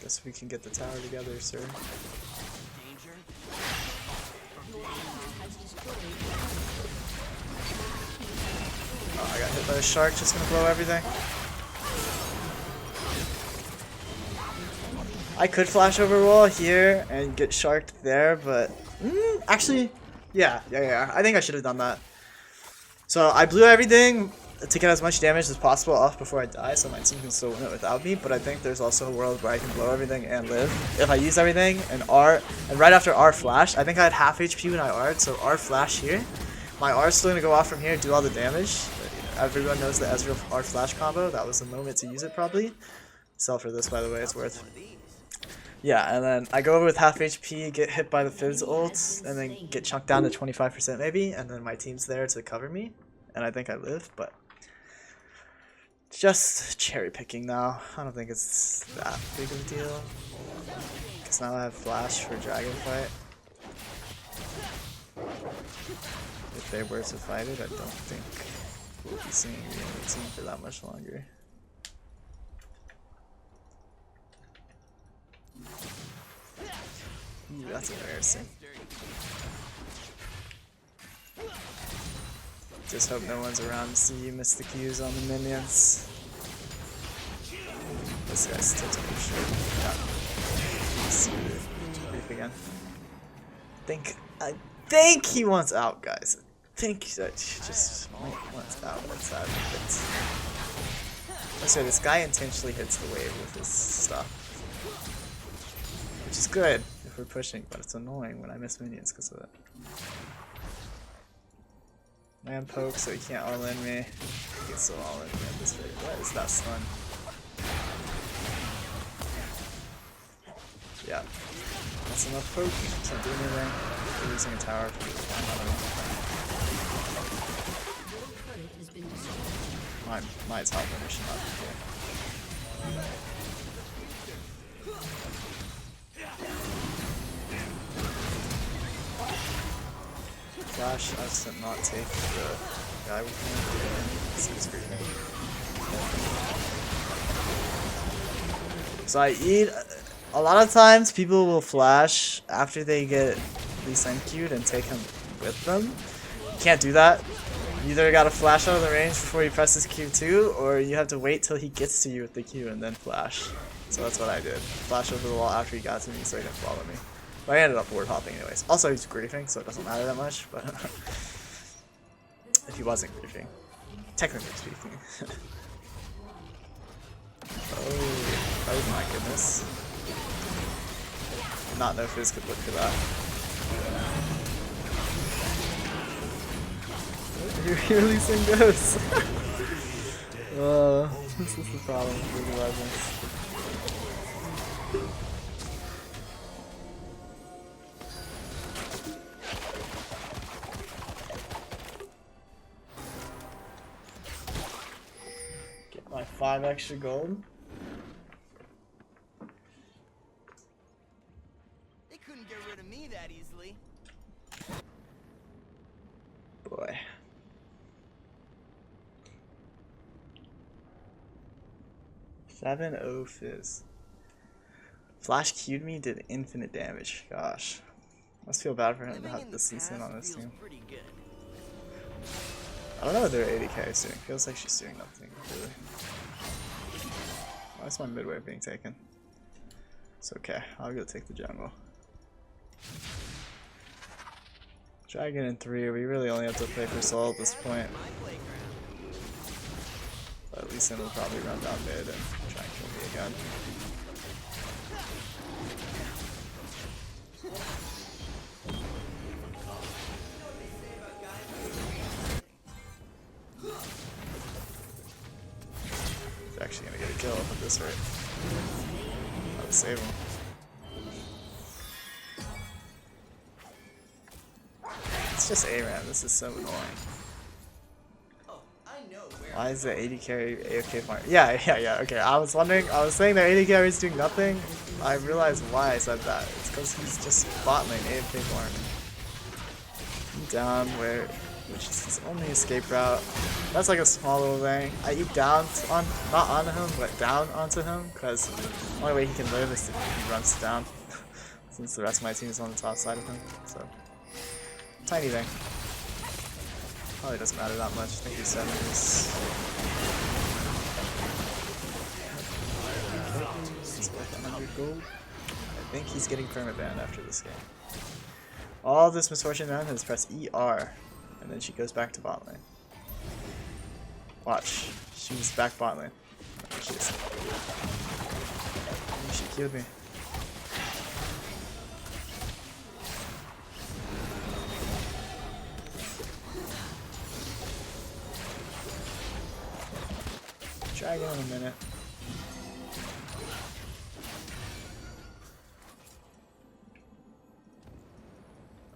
Guess we can get the tower together, sir. Oh, I got hit by a shark, just gonna blow everything. I could flash over wall here and get sharked there, but actually, yeah. I think I should have done that. So I blew everything to get as much damage as possible off before I die, so my team can still win it without me. But I think there's also a world where I can blow everything and live if I use everything. And right after R flash, I think I had half HP when I R'd, so R flash here. My R is still gonna go off from here, do all the damage. Everyone knows the Ezreal R flash combo. That was the moment to use it, probably. Sell for this, by the way, it's worth. Yeah, and then I go over with half HP, get hit by the Fizz ult, and then get chunked down to 25% maybe, and then my team's there to cover me, and I think I live, but just cherry picking now. I don't think it's that big of a deal, because now I have flash for dragon fight. If they were to fight it, I don't think we'll be seeing me in the team for that much longer. Ooh, that's embarrassing. Just hope no one's around to see you miss the Qs on the minions. This guy's still taking shit. Yeah. Brief again. I think he wants out, guys. I think that he just wants out. That's sad. I swear, this guy intentionally hits the wave with his stuff. Which is good if we're pushing, but it's annoying when I miss minions because of it. Man poke so he can't all in me. He gets so all in me at this rate. What is that stun? Yeah. That's enough poke. Can't do anything. We're losing a tower. My top laner should not be here. Flash, I just did not take the guy with me. Seems pretty good. So I eat. A lot of times people will flash after they get Lucian queued and take him with them. You can't do that. You either gotta flash out of the range before he presses Q2, or you have to wait till he gets to you with the Q and then flash. So that's what I did. Flash over the wall after he got to me so he didn't follow me. But I ended up ward hopping anyways. Also, he's griefing, so it doesn't matter that much, but if he wasn't griefing, technically speaking. Oh my goodness. Did not know Fizz could look for that. You're releasing ghosts. This is the problem with the Legends. my 5 extra gold. They couldn't get rid of me that easily. Boy. $7-0 fizz. Flash Q'd me, did infinite damage. Gosh. Must feel bad for him to have this Lucian on this team. Pretty good. I don't know what their AD carry is doing. Feels like she's doing nothing, really. Why is my mid wave being taken? It's okay. I'll go take the jungle. Dragon in 3. We really only have to play for soul at this point. But Lucian will probably run down mid and try and kill me again. He's actually gonna get a kill at this rate. I'll save him. It's just ARAM, this is so annoying. Why is the AD carry AFK farm? Yeah, okay. I was wondering, I was saying that AD carry is doing nothing. I realized why I said that. It's because he's just bot lane AFK farming. Down where, which is his only escape route. That's like a small little thing. I eat down on, not onto him, but down onto him, because the only way he can live is if he runs down. Since the rest of my team is on the top side of him, so. Tiny thing. Probably doesn't matter that much. Thank you, 7 is. He's worth 100 gold. I think he's getting permaban after this game. All this misfortune now is press ER, and then she goes back to bot lane. Watch, she's back bot lane. She killed me. Dragon in a minute.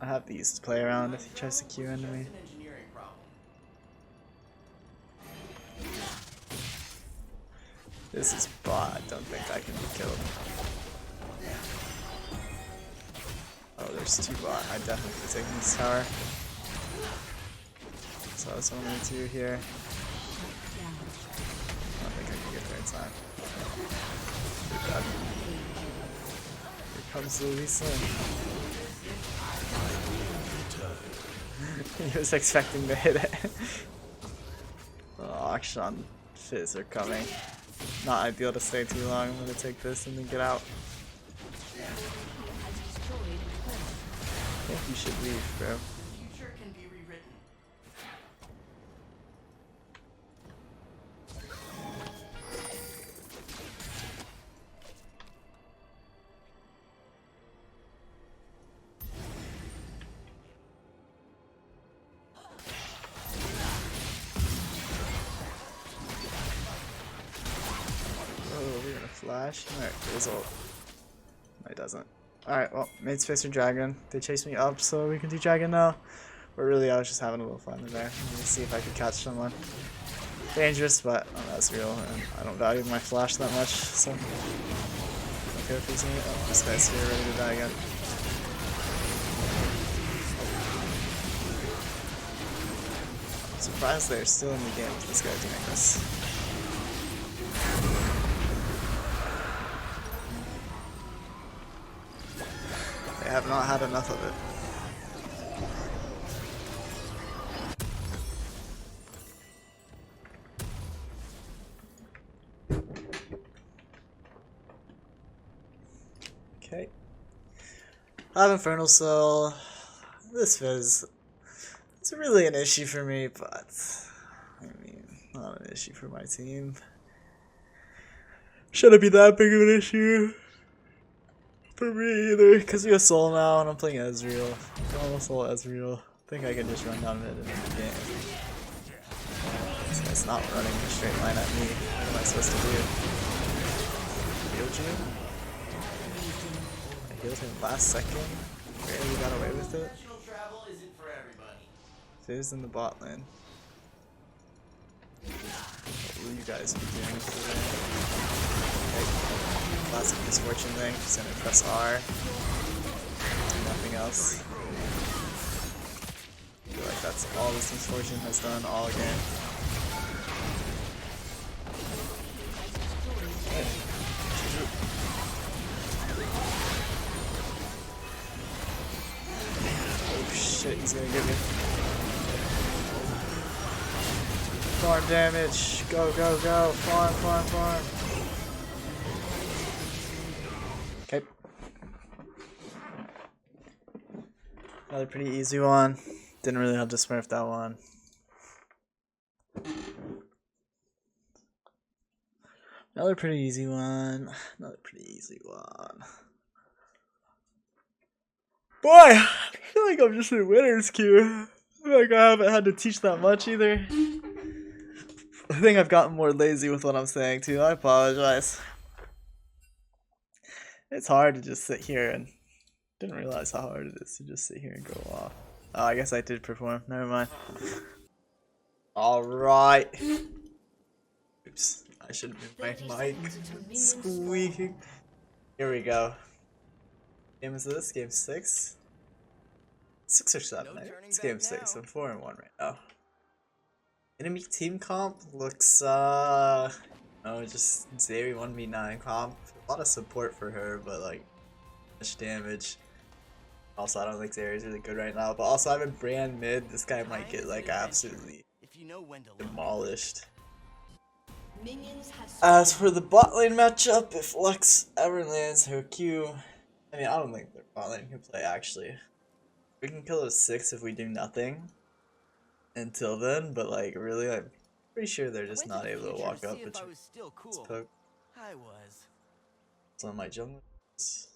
I have to use to play around if he tries to Q into me. This is bot. I don't think I can be killed. Oh, there's 2 bot. I definitely be taking this tower. So that's what I'm gonna do here. I don't think I can get there in time. Too bad. Here comes the Lucian. He was expecting to hit it. Oh, Akshan Fizz are coming. Not ideal to stay too long. I'm gonna take this and then get out. I think you should leave, bro. Flash? Alright, result. No, it doesn't. Alright, well, made space for Dragon. They chased me up, so we can do Dragon now. But really, I was just having a little fun in there. Let me see if I could catch someone. Dangerous, but that's real, and I don't value my flash that much, so. Okay, if he's in it. Oh, this guy's here, ready to die again. I'm surprised they're still in the game with this guy doing this. I have not had enough of it. Okay. I have Infernal Soul. This Fizz is really an issue for me, but I mean, not an issue for my team. Shouldn't be that big of an issue for me either, because we have Soul now and I'm playing Ezreal. Normal Soul Ezreal. I think I can just run down mid and win the game. This guy's not running a straight line at me. What am I supposed to do? Heal Jhin? I healed him last second. Barely got away with it. Fizz in the bot lane. Oh, you guys be doing today? Okay. Classic misfortune thing. Just gonna press R. Nothing else. I feel like that's all this misfortune has done all game. Oh shit, he's gonna get me. Farm damage. Go, go, go. Farm, farm, farm. Okay. Another pretty easy one. Didn't really have to smurf that one. Another pretty easy one. Another pretty easy one. Boy, I feel like I'm just in winner's queue. I feel like I haven't had to teach that much either. I think I've gotten more lazy with what I'm saying too. I apologize. It's hard to just sit here and didn't realize how hard it is to just sit here and go off. Oh, I guess I did perform. Never mind. Alright. Oops. I should move my mic. Squeaking. Here we go. Game is this? Game 6? 6 or 7, No right? turning It's game back 6. now. I'm 4-1 right now. Enemy team comp looks, just Zeri 1v9 comp. A lot of support for her, but like, much damage. Also, I don't think Zeri is really good right now, but also I have a Brand mid. This guy might get like absolutely If you know when to look. demolished. Minions have As for the bot lane matchup, if Lux ever lands her Q, I mean, I don't think their bot lane can play actually. We can kill a 6 if we do nothing until then, but like, really, I'm pretty sure they're just not able to walk up and I was still cool. poke. I was. So my jungle is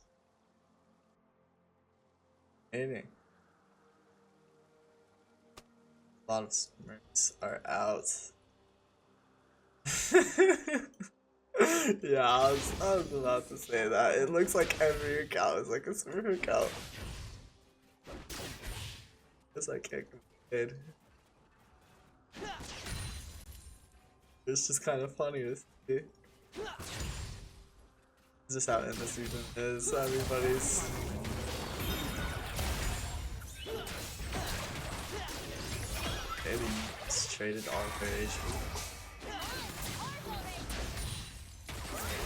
waiting. A lot of smurfs are out. Yeah, I was about to say that. It looks like every account is like a smurf account. Guess I can't complain. It's just kind of funny to see. It's just how in the season is. Everybody's. Maybe just traded all of their HP.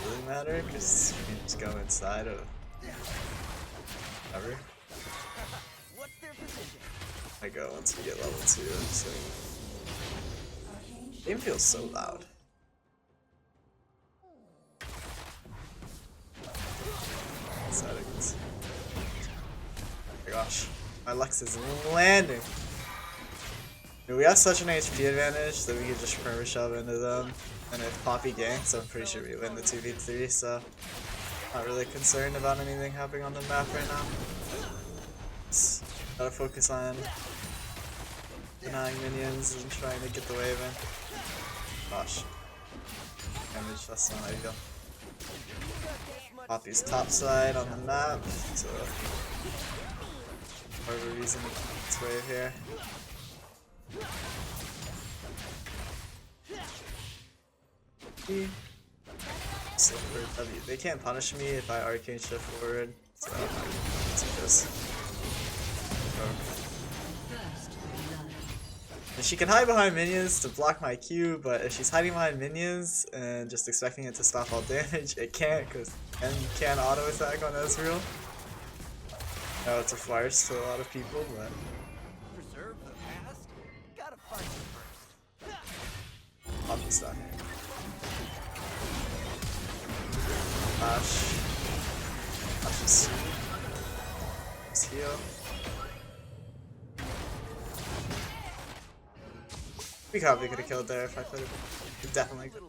Really matter because you can just go inside of cover. What's their position? I go once we get level 2. So game feels so loud. Settings. Oh my gosh, my Lux is landing. Dude, we have such an HP advantage that we could just perma shove into them. And if Poppy ganks, I'm pretty sure we win the 2v3, so not really concerned about anything happening on the map right now. Just gotta focus on denying minions and trying to get the wave in. Gosh. Damage, that's not ideal. Poppy's top side on the map, so part of a reason to keep its wave here. So for W, they can't punish me if I Arcane Shift forward, so let's do this. And she can hide behind minions to block my Q, but if she's hiding behind minions and just expecting it to stop all damage, it can't because N can auto attack on Ezreal. Now it's a farce to a lot of people, but Preserve the past? Gotta find it first. I'll be stuck. Ash. Ash is heal. We probably could have killed there if I could have. We definitely could.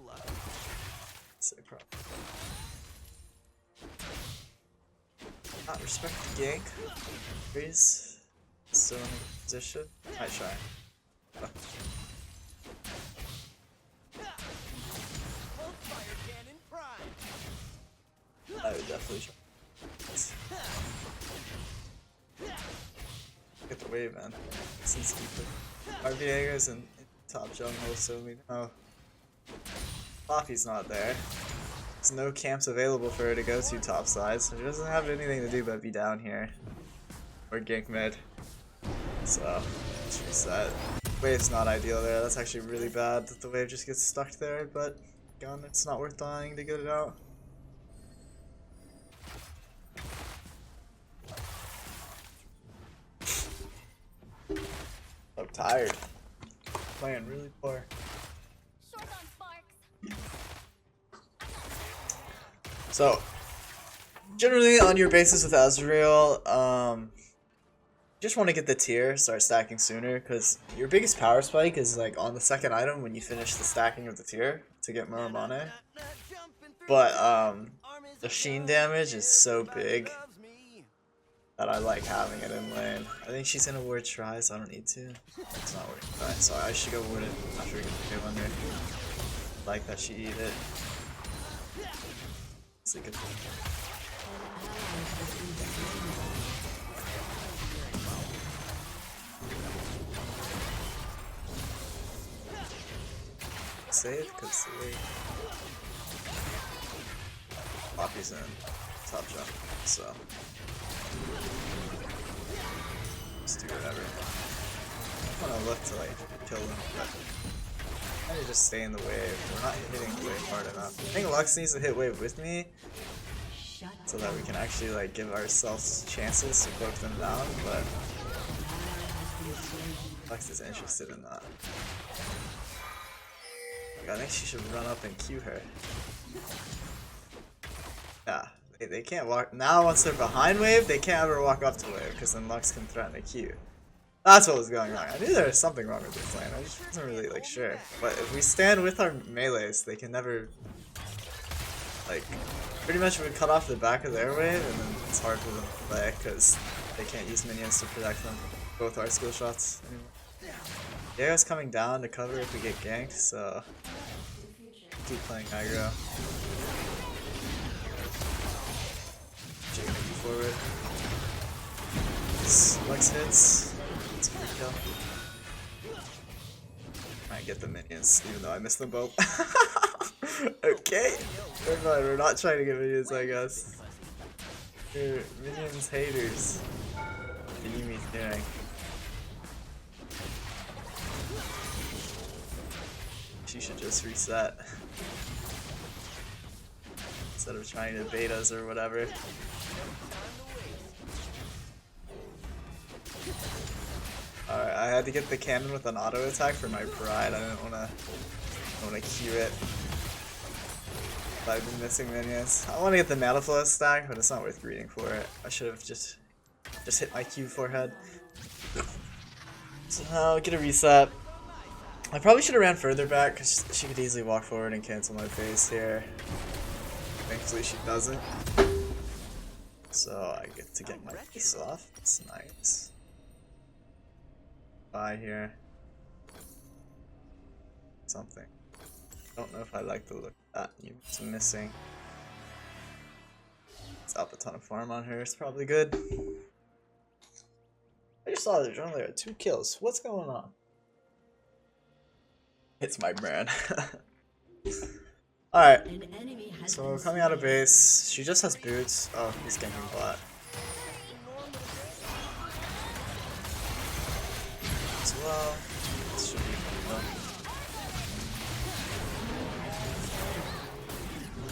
Sick problem. Not respect the gank. Freeze. Still in a position. Might try. Oh. I would definitely try. Get the wave, man. Since we put RV Hangers in top jungle, so we know. Poppy's not there. There's no camps available for her to go to top side, so she doesn't have anything to do but be down here. Or gank mid. So, let's reset. Wave's not ideal there. That's actually really bad that the wave just gets stuck there, but gun, it's not worth dying to get it out. I'm tired. Playing really poor. So, generally on your basis with Ezreal, you just want to get the tier, start stacking sooner, because your biggest power spike is like on the second item when you finish the stacking of the tier to get more mana. But the sheen damage is so big that I like having it in lane. I think she's gonna ward try, so I don't need to. It's not working. Alright, so I should go ward it after we get the kill under. Like that she eat it. It's a good thing. Save, cause the Poppy's in top jump, so just do whatever. I wanna look to like kill them, but I need to just stay in the wave. We're not hitting the wave hard enough. I think Lux needs to hit wave with me so that we can actually like give ourselves chances to poke them down, but Lux is interested in that. I think she should run up and Q her. Yeah, they can't walk. Now once they're behind wave, they can't ever walk up to wave because then Lux can threaten a Q. That's what was going wrong. I knew there was something wrong with this lane. I just wasn't really like sure. But if we stand with our melees, they can never like pretty much we cut off the back of their wave, and then it's hard for them to play because they can't use minions to protect them. Both our skill shots anymore. Diego's coming down to cover if we get ganked, so keep playing aggro. Jhin forward. Lux hits. It's a free kill. Might get the minions, even though I missed them both. Okay, we're fine. We're not trying to get minions, I guess. Dude, minions haters. What do Yuumi's doing? She should just reset instead of trying to bait us or whatever. Alright, I had to get the cannon with an auto attack for my pride. I didn't wanna Q it. But I've been missing minions. I wanna get the mana flow stack, but it's not worth greeting for it. I should have just hit my Q forehead. So I'll get a reset. I probably should have ran further back because she could easily walk forward and cancel my face here. Thankfully she doesn't. So I get to get my face off. It's nice. Bye here. Something. Don't know if I like the look of that. It's missing. It's up a ton of farm on her. It's probably good. I just saw there's only 2 kills. What's going on? It's my brand. Alright. So coming out of base, she just has boots. Oh, he's ganking bot. As well. This should be fun.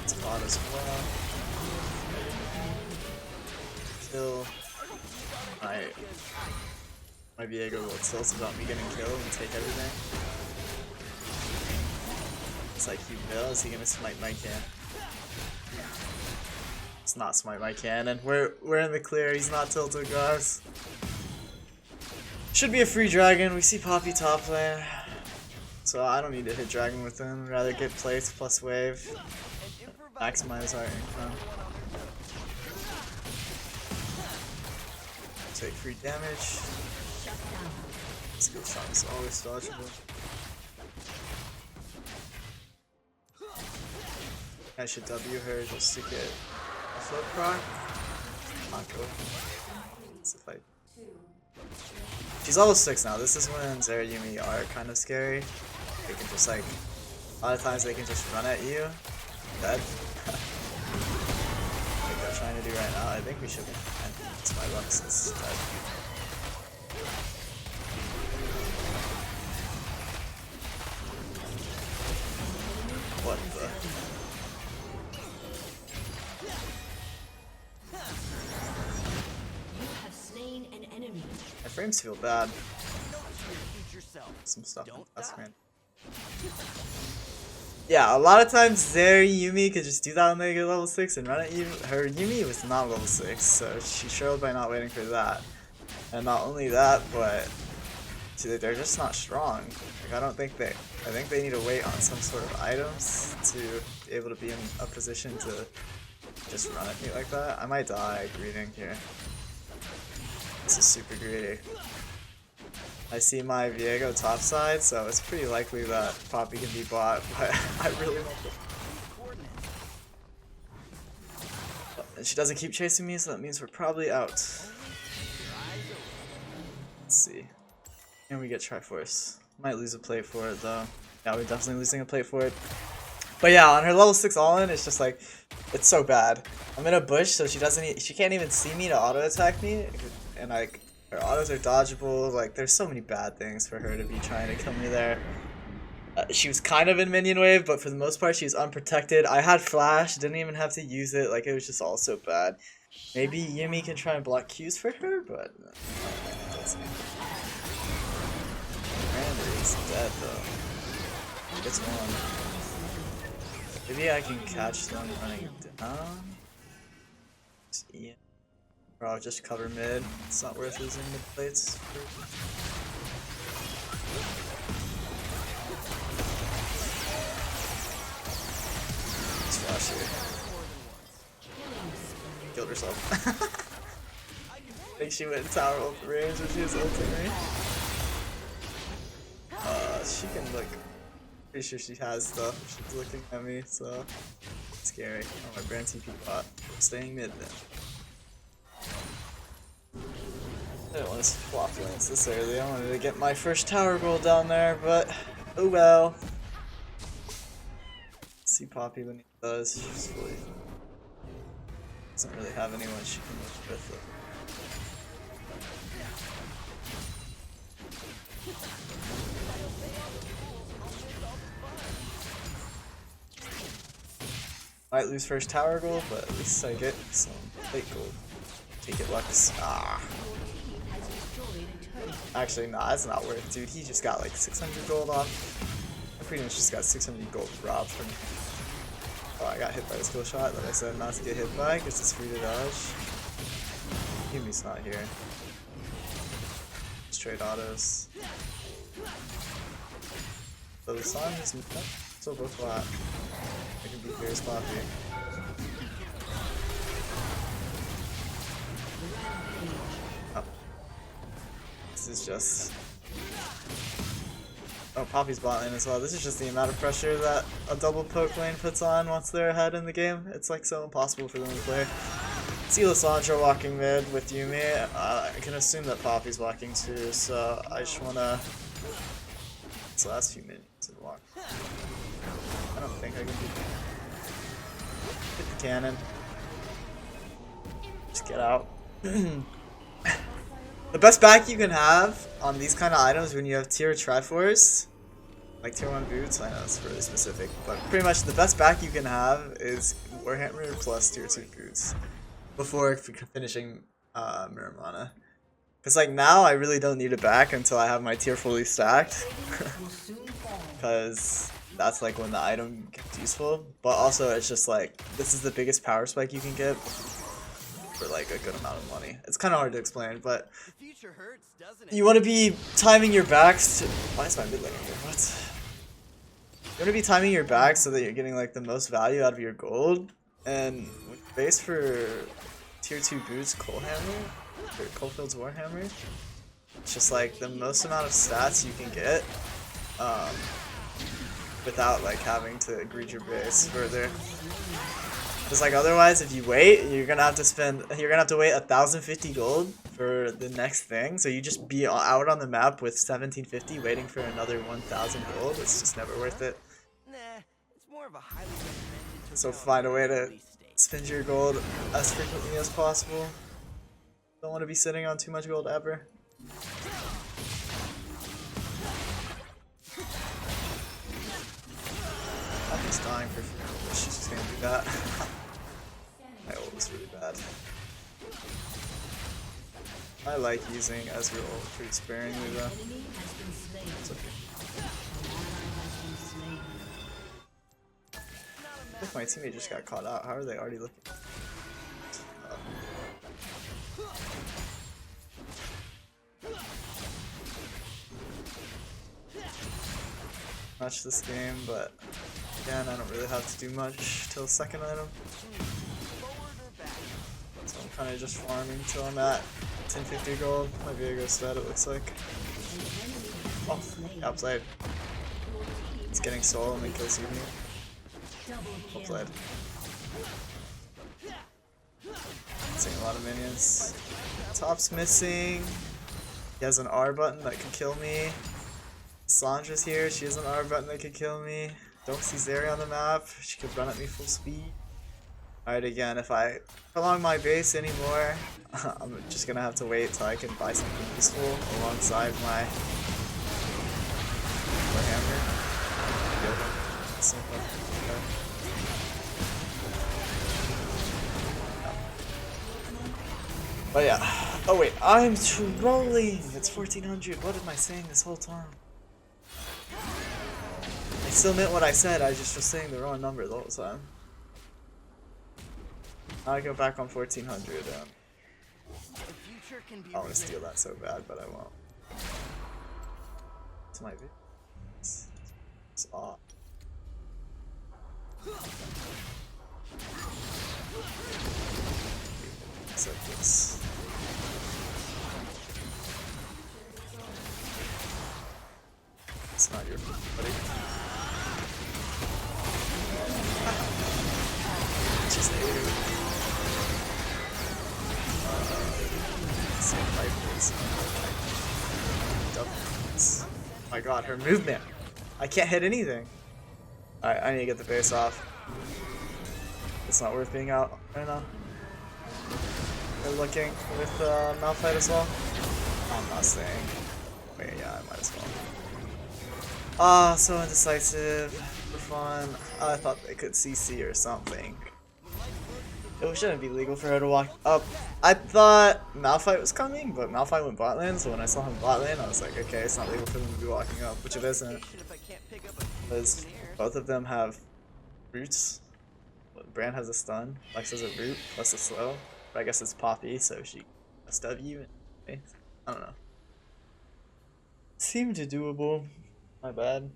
It's bot as well. Kill. My Viego will tilt about me getting killed and take everything. It's like, he will. Is he gonna smite my can? It's not smite my cannon. We're in the clear. He's not tilted, guys. Should be a free dragon. We see Poppy top lane, so I don't need to hit dragon with him. I'd rather get plates plus wave. Maximize our income. Take free damage. Skill shot is always dodgeable. I should W her just to get a float proc. Not go. It's a fight. She's level 6 now. This is when Zeri and Yuumi are kind of scary. They can just like A lot of times they can just run at you. Dead. Like they're trying to do right now. I think we should be fine. It's my Lux is dead. What the? You have slain an enemy. My frames feel bad. Repeat yourself. Some stuff on Don't the die. screen. Yeah, a lot of times Zeri Yuumi could just do that when they get level 6 and run at you. Her Yuumi was not level 6, so she showed by not waiting for that. And not only that, but they're just not strong. Like, I think they need to wait on some sort of items to be able to be in a position to just run at me like that. I might die greeting here. This is super greedy. I see my Viego topside, so it's pretty likely that Poppy can be bought, but I really want to. And she doesn't keep chasing me, so that means we're probably out. Let's see. And we get Triforce. Might lose a plate for it though. Yeah, we're definitely losing a plate for it. But yeah, on her level 6 all-in, it's just like, it's so bad. I'm in a bush, so she can't even see me to auto-attack me, and like, her autos are dodgeable. Like, there's so many bad things for her to be trying to kill me there. She was kind of in minion wave, but for the most part, she was unprotected. I had flash, didn't even have to use it. Like, it was just all so bad. Maybe Yuumi can try and block Qs for her, but Brand is dead though. It's one. Maybe I can catch them running down. Yeah. Or I'll just cover mid. It's not worth losing mid plates. Let's flash here. Killed herself. I think she went tower ult range when she was ulting me. She can look. Pretty sure she has stuff. She's looking at me, so scary. Oh, my Brand TP bot. Staying mid then. I didn't want to flop lanes this early. I wanted to get my first tower goal down there, but oh well. Let's see Poppy when he does. She's fully doesn't really have anyone she can work with. Might lose first tower gold, but at least I get some plate gold. Take it, Lux. Ah. Actually, nah, that's not worth it, dude. He just got like 600 gold off. I pretty much just got 600 gold robbed from. Oh, I got hit by the skill shot that I said not to get hit by because it's free to dodge. Yumi's not here. Straight autos. So the song is still both flat. I can beat Varus Poppy. Oh. This is just... Oh, Poppy's bot lane as well. This is just the amount of pressure that a double poke lane puts on once they're ahead in the game. It's like so impossible for them to play. See Lissandra walking mid with Yuumi. I can assume that Poppy's walking too, so I just wanna... It's the last few minutes to walk. I don't think I can do that. Hit the cannon. Just get out. The best back you can have on these kind of items when you have tier Triforce, like tier 1 boots, I know it's really specific, but pretty much the best back you can have is Warhammer plus tier 2 boots before finishing Mirror Mana. Because like now I really don't need it back until I have my tier fully stacked. Because that's like when the item gets useful. But also it's just like, this is the biggest power spike you can get for like a good amount of money. It's kind of hard to explain, but The future hurts, doesn't it? you want to be timing your backs to... Why is my mid lane here? What? You want to be timing your backs so that you're getting like the most value out of your gold. And when you base for tier 2 boots Coalhammer, or Coalfield's Warhammer, it's just like the most amount of stats you can get without like having to greed your base further. Because like otherwise, if you wait, you're gonna have to wait 1,050 gold for the next thing. So you just be out on the map with 1,750 waiting for another 1,000 gold. It's just never worth it. Nah, more of a highly recommended So find a way to release date. spend your gold as frequently as possible. Don't want to be sitting on too much gold ever. I'm just dying for free. She's just gonna do that. My ult was really bad. I like using Ezreal pretty sparingly though. Enemy has been slain. It's okay. An ally has been slain. I think my teammate just got caught out. How are they already looking? Much this game, but again, I don't really have to do much till second item. So I'm kind of just farming till I'm at 1050 gold. Might be a good stat, it looks like. Oh, got played. It's getting soul and then kills Yuumi. Well played. Seeing a lot of minions. Top's missing. He has an R button that could kill me. Sandra's here, she has an R button that could kill me. Don't see Zeri on the map, she could run at me full speed. Alright, again, if I prolong my base anymore, I'm just gonna have to wait till I can buy something useful alongside my hammer. Simple. Okay. But yeah. Oh wait, I'm trolling! It's 1400. What am I saying this whole time? I still meant what I said, I just was saying the wrong number the whole time. I'll go back on 1400. I want to steal that so bad, but I won't. It's my video. It's off. It's like this. It's not your fault, buddy. Just oh my god, her movement! I can't hit anything! Alright, I need to get the base off. It's not worth being out right now. They're looking with Malphite as well. I'm not saying. Wait, yeah, I might as well. Ah, so indecisive. For fun. I thought they could CC or something. It shouldn't be legal for her to walk up. I thought Malphite was coming, but Malphite went bot lane, so when I saw him bot lane, I was like, okay, it's not legal for them to be walking up, which it isn't. Because both of them have roots. Brand has a stun, Lex has a root, plus a slow. But I guess it's Poppy, so she must W. I don't know. Seemed doable. My bad.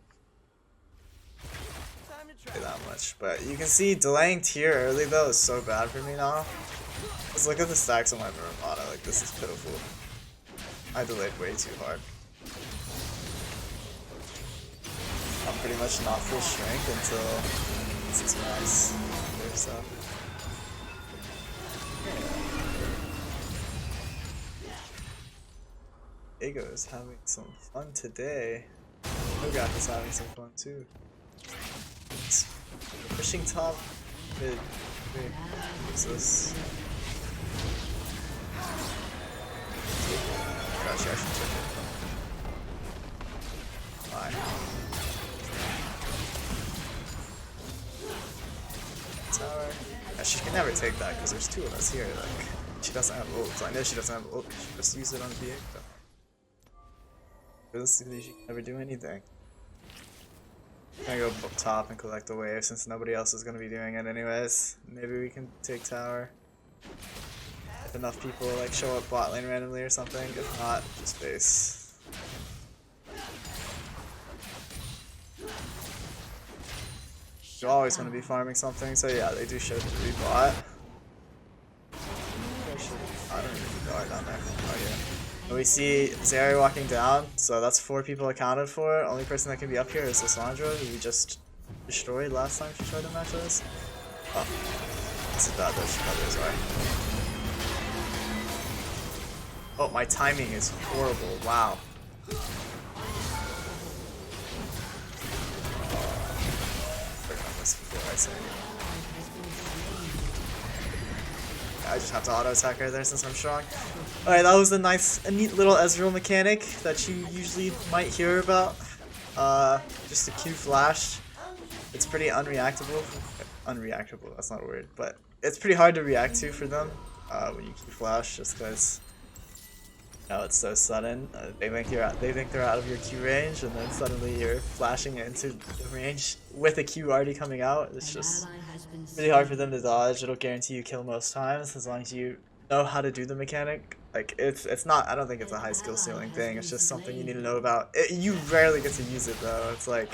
That much, but you can see delaying tier early though is so bad for me now. Just look at the stacks on my Vermata, like this is pitiful. I delayed way too hard. I'm pretty much not full strength until this is max. So. Ego is having some fun today. Ogak is having some fun too. Pushing top mid. What's this? Gosh, I should check it. Fine. Tower. Yeah, she can never take that because there's two of us here. Like, she doesn't have ult. So I know she doesn't have ult. She just used it on VA. Realistically, she can never do anything. I'm gonna go top and collect the wave since nobody else is gonna be doing it anyways. Maybe we can take tower. If enough people like show up bot lane randomly or something. If not, just base. You always want to be farming something, so yeah, they do show to be bot. I don't even know down there. Oh yeah. And we see Zeri walking down, so that's 4 people accounted for. Only person that can be up here is Lissandra, who we just destroyed last time she tried to match us. Oh, this is bad though, she probably is right. Oh, my timing is horrible, wow. insane. I just have to auto attack right there since I'm strong. Alright, that was a neat little Ezreal mechanic that you usually might hear about. Just a Q flash. It's pretty unreactable. Unreactable, that's not a word, but it's pretty hard to react to for them when you Q flash, just because it's so sudden. They think they're out of your Q range, and then suddenly you're flashing into the range with a Q already coming out. It's just really hard for them to dodge. It'll guarantee you kill most times as long as you know how to do the mechanic. Like it's not. I don't think it's a high skill ceiling thing. It's just something you need to know about. You rarely get to use it though. It's like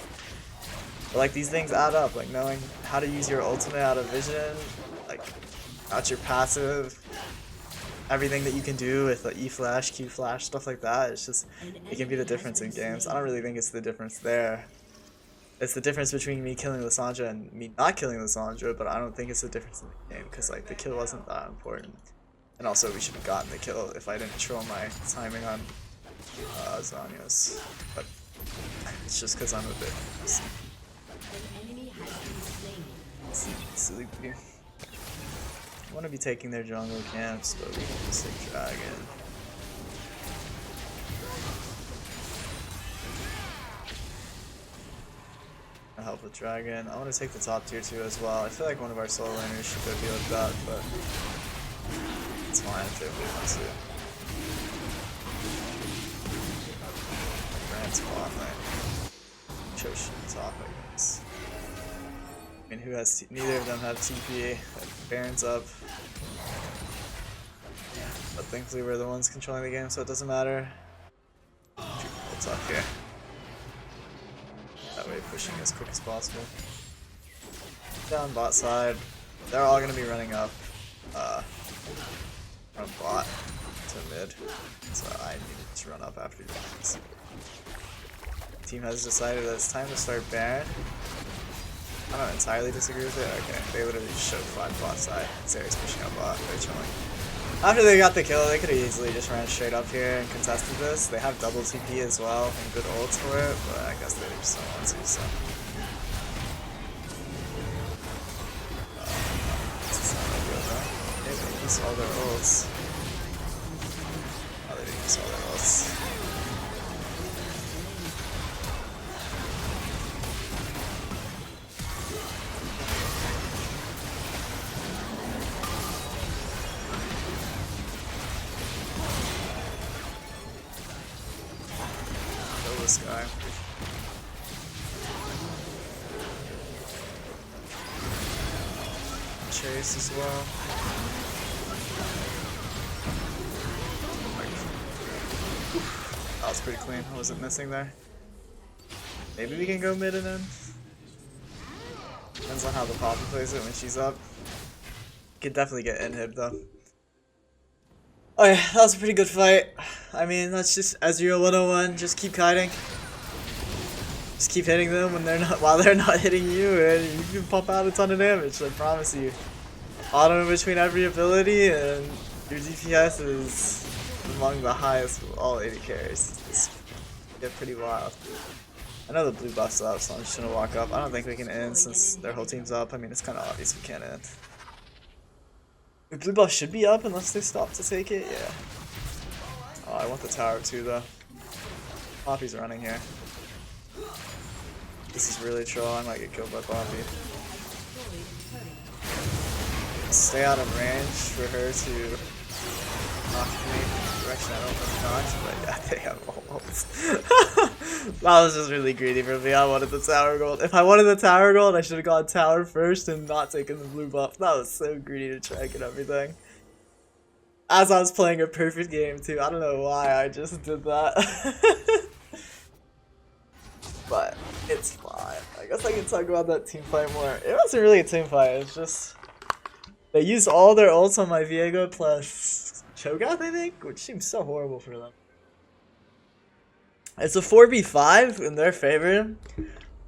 these things add up. Like knowing how to use your ultimate out of vision, like out your passive. Everything that you can do with like E flash, Q flash, stuff like that, it's just, it can be the difference in games. I don't really think it's the difference there. It's the difference between me killing Lissandra and me not killing Lissandra, but I don't think it's the difference in the game, because like the kill wasn't that important. And also we should have gotten the kill if I didn't control my timing on Zhonya's. But it's just because I'm a bit sleepy. I want to be taking their jungle camps, but we can just take dragon. I'll help with dragon. I want to take the top tier too as well. I feel like one of our solo laners should go deal with that, but it's fine if they really want to. Brand's bot lane. Chosh top, I guess. I mean, neither of them have TP. Baron's up. But thankfully we're the ones controlling the game, so it doesn't matter. It's up here. That way pushing as quick as possible. Down bot side. They're all gonna be running up from bot to mid. So I needed to run up after that. The team has decided that it's time to start Baron. I don't entirely disagree with it. Okay, they literally just showed 5 bot side. Zeri's pushing up bot. They're chilling. After they got the kill, they could have easily just ran straight up here and contested this. They have double TP as well and good ults for it, but I guess they just don't want to, so. This is not ideal though. They used all their ults. Oh, they didn't use all their ults. This guy. Chase as well. That was pretty clean. I wasn't missing there. Maybe we can go mid and end. Depends on how the Poppy plays it when she's up. Could definitely get inhib though. Oh yeah, that was a pretty good fight. I mean, that's just Ezreal 101. Just keep kiting. Just keep hitting them while they're not hitting you, and you can pump out a ton of damage. I promise you. Auto in between every ability, and your DPS is among the highest of all AD carries. It's pretty wild. I know the blue buff's up, so I'm just gonna walk up. I don't think we can end since their whole team's up. I mean, it's kind of obvious we can't end. The blue buff should be up unless they stop to take it, yeah. Oh, I want the tower too though. Poppy's running here. This is really troll, I might get killed by Poppy. Stay out of range for her to knock me in the direction I don't want to knock, but yeah, they have ults. That was just really greedy for me. I wanted the tower gold. If I wanted the tower gold, I should have gone tower first and not taken the blue buff. That was so greedy to try and get everything. As I was playing a perfect game too. I don't know why I just did that. But it's fine. I guess I can talk about that team fight more. It wasn't really a team fight. It's just they used all their ults on my Viego plus Cho'Gath, I think, which seems so horrible for them. It's a 4v5 in their favor.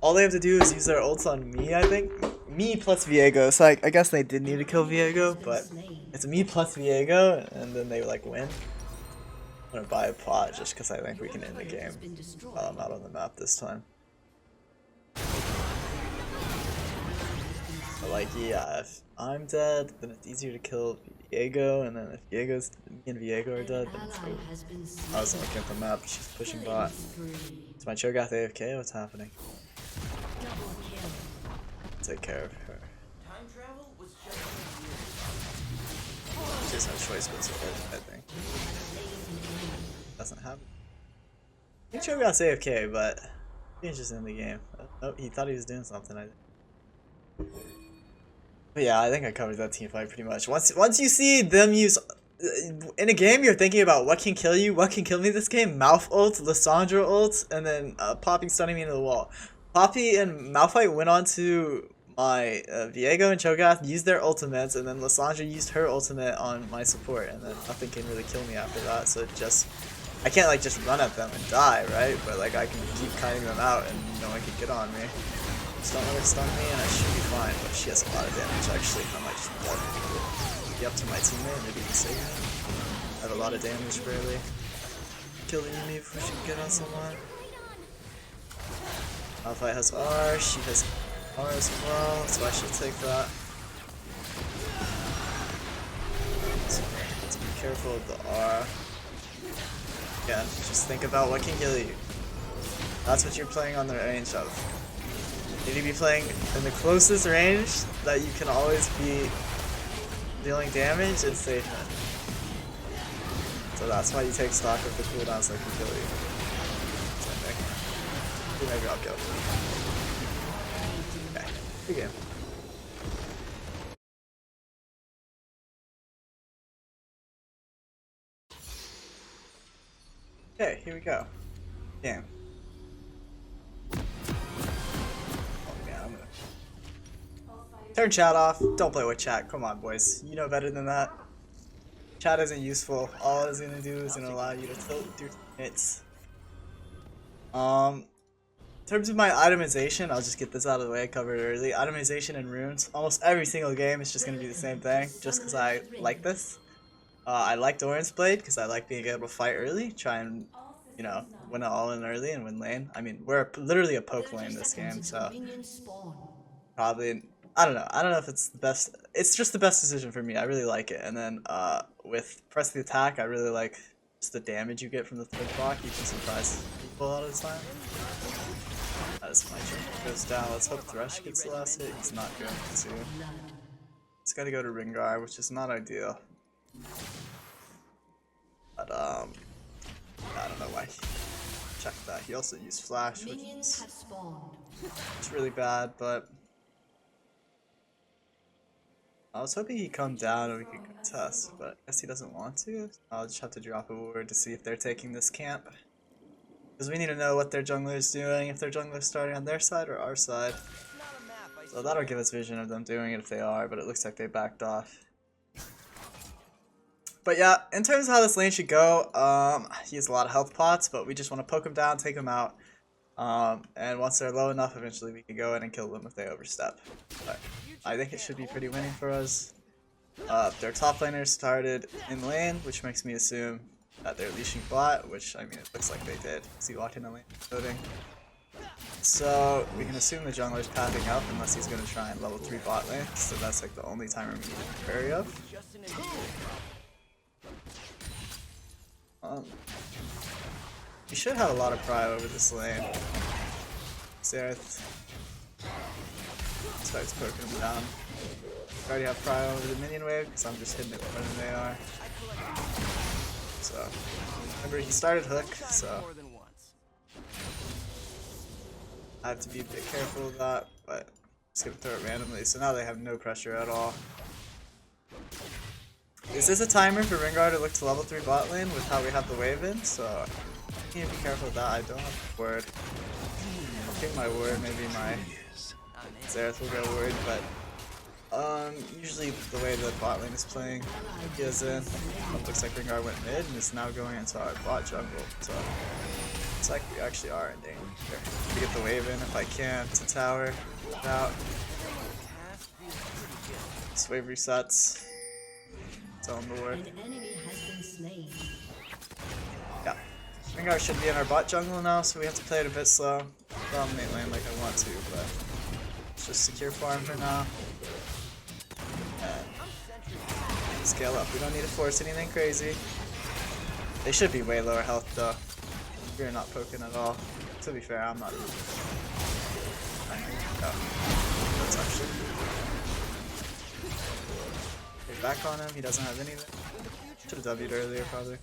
All they have to do is use their ults on me, I think. Me plus Viego. So I guess they did need to kill Viego, but it's me plus Viego, and then they like win. I'm gonna buy a pot just because I think we can end the game while I'm out on the map this time. But like, yeah, if I'm dead, then it's easier to kill Viego, and then if me and Viego are dead, then it's over. I was looking at the map, she's pushing bot. Is my Cho'Gath AFK? What's happening? Take care of her. Time travel was just She has no choice but to hit, I think. Doesn't happen. I think Cho'Gath's AFK, but he's just in the game. Oh, he thought he was doing something, I think. But yeah, I think I covered that team fight pretty much. Once you see them use in a game, you're thinking about what can kill you, what can kill me this game. Mouth ult, Lissandra ult, and then Poppy stunning me into the wall. Poppy and Malphite went on to my Viego and Cho'Gath, used their ultimates, and then Lissandra used her ultimate on my support, and then nothing can really kill me after that. So I can't like just run at them and die, right? But like I can keep kiting them out, and no one can get on me. Just don't let her stun me, and I should be fine. But she has a lot of damage actually. I might just be up to my teammate, maybe even save him. I have a lot of damage barely. Kill Yuumi before she can get on someone. Malphite has R, she has R as well, so I should take that. So I have to be careful of the R. Again, just think about what can kill you. That's what you're playing on the range of. You need to be playing in the closest range that you can always be dealing damage and safeness. So that's why you take stock of the cooldowns that can kill you. Maybe I'll go. Okay, good game. Okay, here we go. Game. Oh man, I'm gonna turn chat off. Don't play with chat. Come on, boys. You know better than that. Chat isn't useful. All it's gonna do is gonna allow you to tilt your hits. In terms of my itemization, I'll just get this out of the way. I covered it early. Itemization and runes. Almost every single game is just gonna be the same thing, just because I like this. I like Doran's Blade because I like being able to fight early, try and, you know, win it all in early and win lane. I mean, we're literally a poke lane this game, so probably, I don't know if it's the best. It's just the best decision for me. I really like it. And then with press the attack, I really like just the damage you get from the third block. You can surprise people a lot of the time. As my jump goes down, let's hope Thresh gets the last hit. He's not going to. He's got to go to Ringar, which is not ideal. But I don't know why he checked that. He also used Flash, which is it's really bad, but I was hoping he'd come down and we could contest, but I guess he doesn't want to. I'll just have to drop a word to see if they're taking this camp. Because we need to know what their jungler is doing, if their jungler is starting on their side or our side. So that'll give us vision of them doing it if they are, but it looks like they backed off. But yeah, in terms of how this lane should go, he has a lot of health pots, but we just want to poke him down, take him out. And once they're low enough, eventually we can go in and kill them if they overstep. But I think it should be pretty winning for us. Their top laner started in lane, which makes me assume that they're leashing bot, which I mean it looks like they did. See, walked in the lane loading. So we can assume the jungler's pathing up unless he's going to try and level 3 bot lane. So that's like the only timer we need to be wary of. We should have a lot of prio over this lane. Xerath starts poking him down. We already have prio over the minion wave because I'm just hitting it more than they are. So remember he started hook, so I have to be a bit careful of that, but I'm just gonna throw it randomly. So now they have no pressure at all. Is this a timer for Ringar to look to level 3 bot lane with how we have the wave in? So I need to be careful of that. I don't have the word. I'll pick my word, maybe my Xerath will go word, but usually the way the bot lane is playing, he is in. It looks like Ringar went mid and is now going into our bot jungle. So it's like we actually are in danger. To get the wave in if I can to tower out. This wave resets. Tell him to work. Yeah. Ringar should be in our bot jungle now, so we have to play it a bit slow. Dominate lane like I want to, but let's just secure farm for now. Scale up. We don't need to force anything crazy. They should be way lower health though. We're not poking at all. To be fair, I'm not even. Oh. That's actually. Okay, back on him. He doesn't have anything. Should have W'd earlier probably.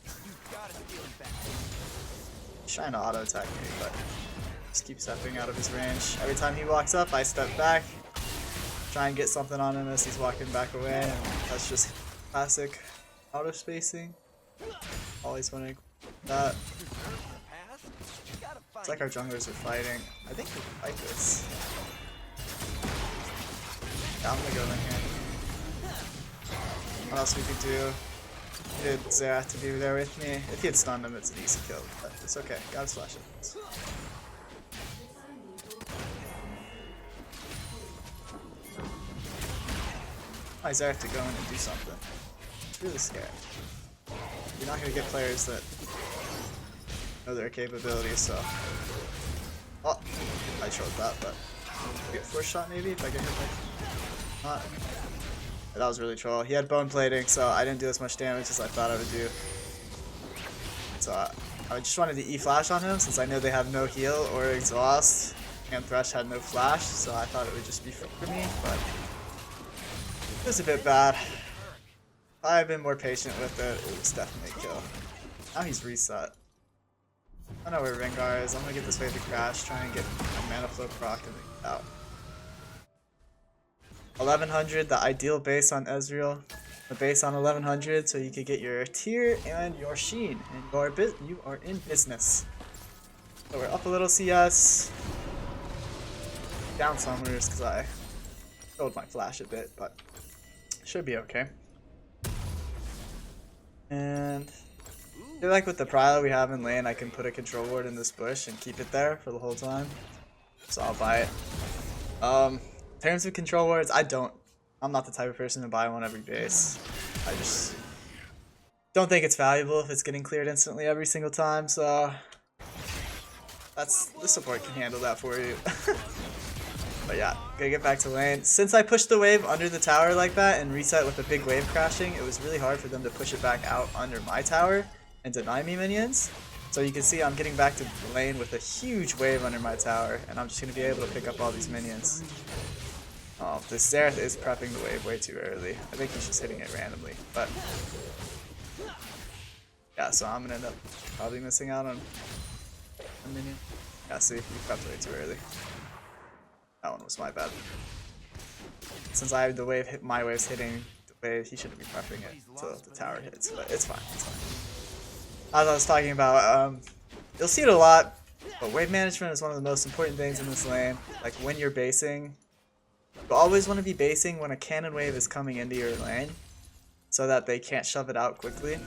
He's trying to auto attack me, but just keep stepping out of his range. Every time he walks up, I step back. Try and get something on him as he's walking back away, and that's just classic auto spacing. Always wanting that. It's like our junglers are fighting. I think we can fight this. Yeah, I'm gonna go in here. What else we could do? Needed Xerath to be there with me. If he had stunned him, it's an easy kill, but it's okay. Gotta slash it. I Xerath to go in and do something. It's really scary. You're not gonna get players that know their capabilities, so. Oh, I trolled that, but get force shot maybe if I get hit by. Not. That was really troll. He had bone plating, so I didn't do as much damage as I thought I would do. So I just wanted to E flash on him since I know they have no heal or exhaust, and Thresh had no flash, so I thought it would just be for me, but it was a bit bad. If I had been more patient with it, it was definitely a kill. Now he's reset. I know where Rengar is. I'm gonna get this wave to crash, try and get a mana flow proc and get out. 1100, the ideal base on Ezreal. The base on 1100, so you could get your tier and your sheen, and you are in business. So we're up a little CS, down summoners because I killed my flash a bit, but should be okay. And I feel like with the prio we have in lane, I can put a control ward in this bush and keep it there for the whole time. So I'll buy it. In terms of control wards, I'm not the type of person to buy one every base. I just don't think it's valuable if it's getting cleared instantly every single time, so the support can handle that for you. But yeah, gotta get back to lane. Since I pushed the wave under the tower like that and reset with a big wave crashing, it was really hard for them to push it back out under my tower and deny me minions. So you can see I'm getting back to lane with a huge wave under my tower, and I'm just gonna be able to pick up all these minions. Oh, this Xerath is prepping the wave way too early. I think he's just hitting it randomly, but yeah, so I'm gonna end up probably missing out on a minion. Yeah, see, he prepped way too early. That one was my bad. Since I had the wave hit, my wave's hitting the wave, he shouldn't be prepping it until the tower hits, but it's fine, it's fine. As I was talking about, you'll see it a lot, but wave management is one of the most important things in this lane. Like when you're basing, you always want to be basing when a cannon wave is coming into your lane, so that they can't shove it out quickly.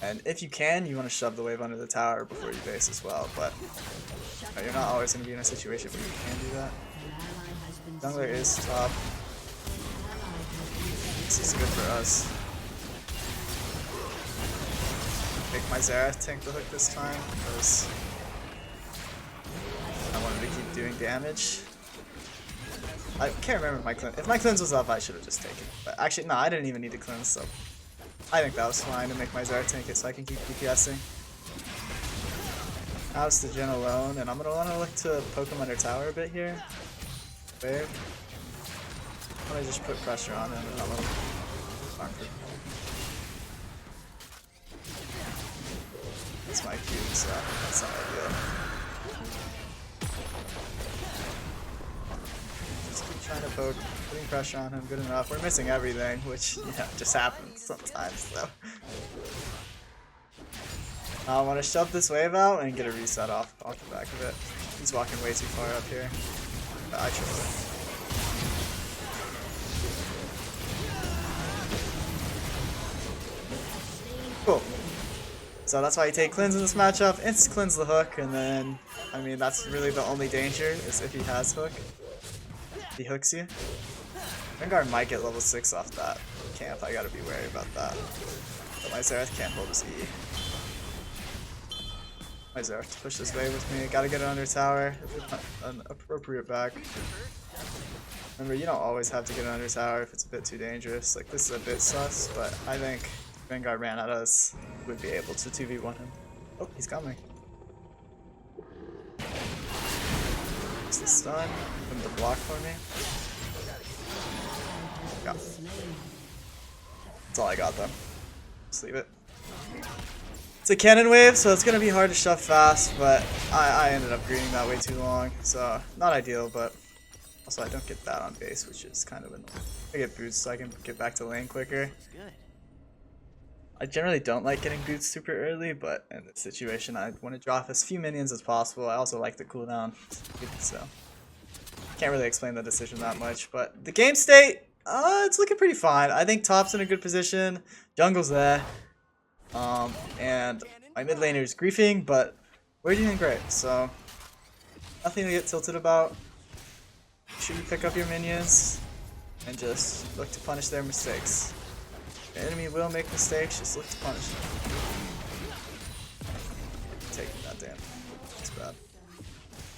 And if you can, you want to shove the wave under the tower before you base as well, but you're not always going to be in a situation where you can do that. Jungler is top. This is good for us. Make my Xerath tank the hook this time, because I wanted to keep doing damage. I can't remember my cleanse. If my cleanse was up, I should have just taken it. But actually, no, I didn't even need to cleanse, so I think that was fine to make my Xerath tank it so I can keep DPSing. Now it's the Jhin alone, and I'm going to want to look to poke him under tower a bit here. Wave. I'm going to just put pressure on him and not let him conquer. That's my cue, so that's not ideal. Just keep trying to poke, putting pressure on him, good enough. We're missing everything, which, yeah, just happens sometimes, so. I want to shove this wave out and get a reset off the back of it. He's walking way too far up here. But I tripped it. Cool. So that's why you take cleanse in this matchup, insta cleanse the hook, and then, I mean, that's really the only danger, is if he has hook. If he hooks you. Rengar might get level 6 off that camp, I gotta be wary about that. But my Xerath can't hold his E. My Xerath to push this wave with me, gotta get it under tower, if it's not an appropriate back. Remember, you don't always have to get under tower if it's a bit too dangerous. Like, this is a bit sus, but I think Vanguard ran at us, would be able to 2v1 him. Oh, he's coming. What's the stun? Him to block for me. Yeah. That's all I got though. Just leave it. It's a cannon wave, so it's gonna be hard to shove fast, but I ended up greeting that way too long, so not ideal, but also I don't get that on base, which is kind of annoying. I get boots so I can get back to lane quicker. I generally don't like getting boots super early, but in this situation I want to drop as few minions as possible. I also like the cooldown, so can't really explain the decision that much. But the game state, it's looking pretty fine. I think top's in a good position, jungle's there, and my mid laner is griefing, but we're doing great, so nothing to get tilted about. Should you pick up your minions and just look to punish their mistakes. The enemy will make mistakes, just look to punish them. Taking that damage. That's bad.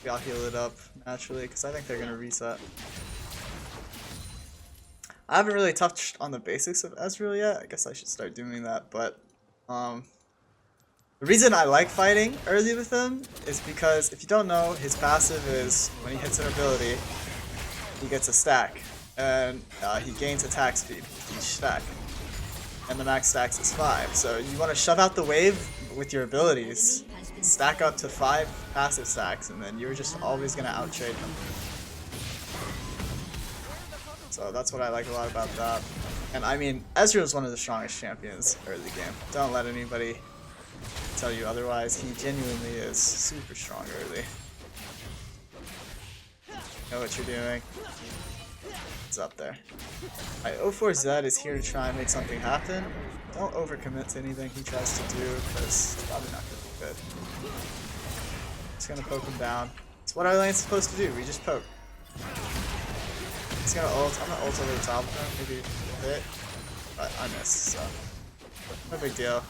Maybe I'll heal it up naturally because I think they're going to reset. I haven't really touched on the basics of Ezreal yet. I guess I should start doing that, but the reason I like fighting early with him is because if you don't know, his passive is when he hits an ability, he gets a stack, and he gains attack speed with each stack. And the max stacks is 5. So you want to shove out the wave with your abilities, stack up to 5 passive stacks, and then you're just always going to outtrade them. So that's what I like a lot about that. And I mean, Ezreal is one of the strongest champions early game. Don't let anybody tell you otherwise. He genuinely is super strong early. Know what you're doing. It's up there. My 04Z is here to try and make something happen. Don't overcommit to anything he tries to do because it's probably not going to be good. Just going to poke him down. It's what our lane's supposed to do. We just poke. He's going to ult. I'm going to ult over the top of him. Maybe a bit. But I missed, so no big deal.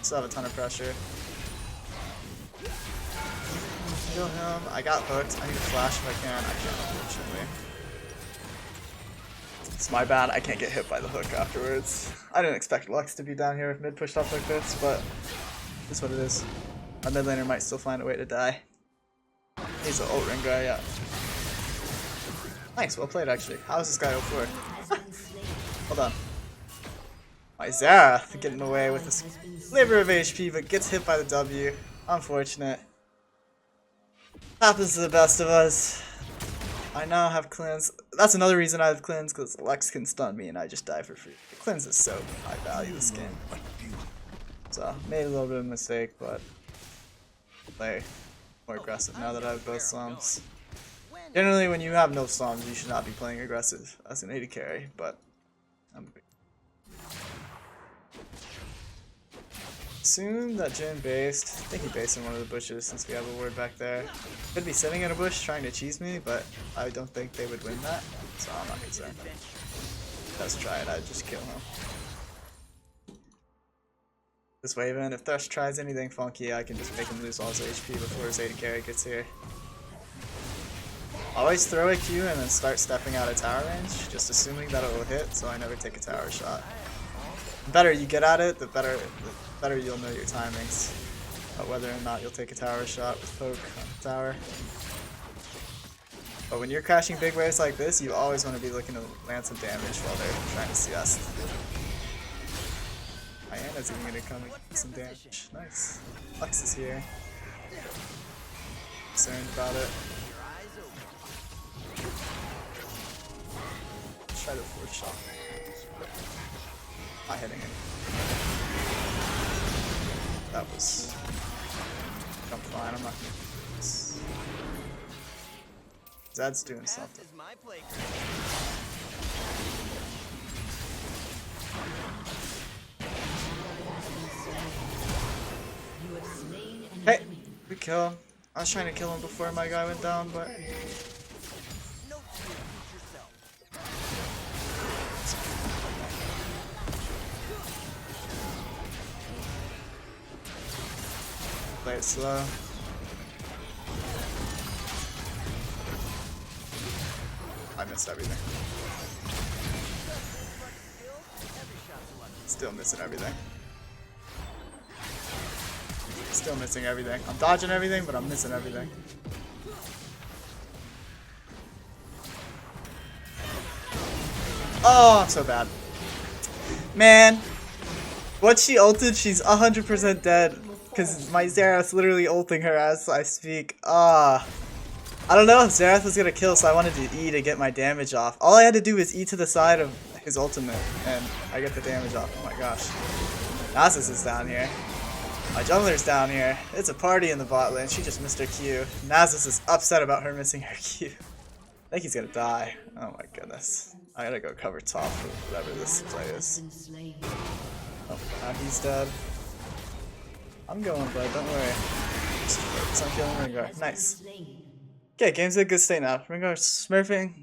Still have a ton of pressure. Kill him. I got hooked. I need to flash if I can. I can't, unfortunately. It's my bad, I can't get hit by the hook afterwards. I didn't expect Lux to be down here with mid pushed up like this, but it's what it is. Our mid laner might still find a way to die. He's an ult ring guy, yeah. Nice, well played actually. How is this guy 04? Hold on. My Xerath getting away with a sliver of HP, but gets hit by the W. Unfortunate. Happens to the best of us. I now have cleanse. That's another reason I have cleanse, because Lex can stun me and I just die for free. Cleanse is so high value this game. So, made a little bit of a mistake, but play more aggressive now that I have both slums. Generally, when you have no slums, you should not be playing aggressive as an AD carry, but I'm assume that Jhin based. I think he based in one of the bushes since we have a ward back there. Could be sitting in a bush trying to cheese me, but I don't think they would win that, so I'm not concerned. Let's try it, I'd just kill him. This wave in, if Thresh tries anything funky, I can just make him lose all his HP before his AD carry gets here. Always throw a Q and then start stepping out of tower range, just assuming that it will hit, so I never take a tower shot. The better you get at it, the better you'll know your timings about whether or not you'll take a tower shot with poke on the tower. But when you're crashing big waves like this, you always want to be looking to land some damage while they're trying to CS. Diana's even going to come and get some damage. Nice. Lux is here. Concerned about it. Let's try the fourth shot. Not hitting it. That was... I'm fine, I'm not gonna do this. Zed's doing something. Hey! Good kill. I was trying to kill him before my guy went down, but... Play it slow. I missed missed everything. Still missing everything. Still missing everything. I'm dodging everything, but I'm missing everything. Oh, I'm so bad. Man, once she ulted, she's 100% dead. Because my Xerath's literally ulting her as I speak. I don't know if Xerath was going to kill, so I wanted to E to get my damage off. All I had to do was E to the side of his ultimate, and I get the damage off. Oh my gosh. Nasus is down here. My jungler's down here. It's a party in the bot lane. She just missed her Q. Nasus is upset about her missing her Q. I think he's going to die. Oh my goodness. I gotta go cover top for whatever this play is. Oh, now he's dead. I'm going, bud, don't worry. Just focus on killing Rengar. Nice. Okay, game's in a good state now. Rengar's smurfing.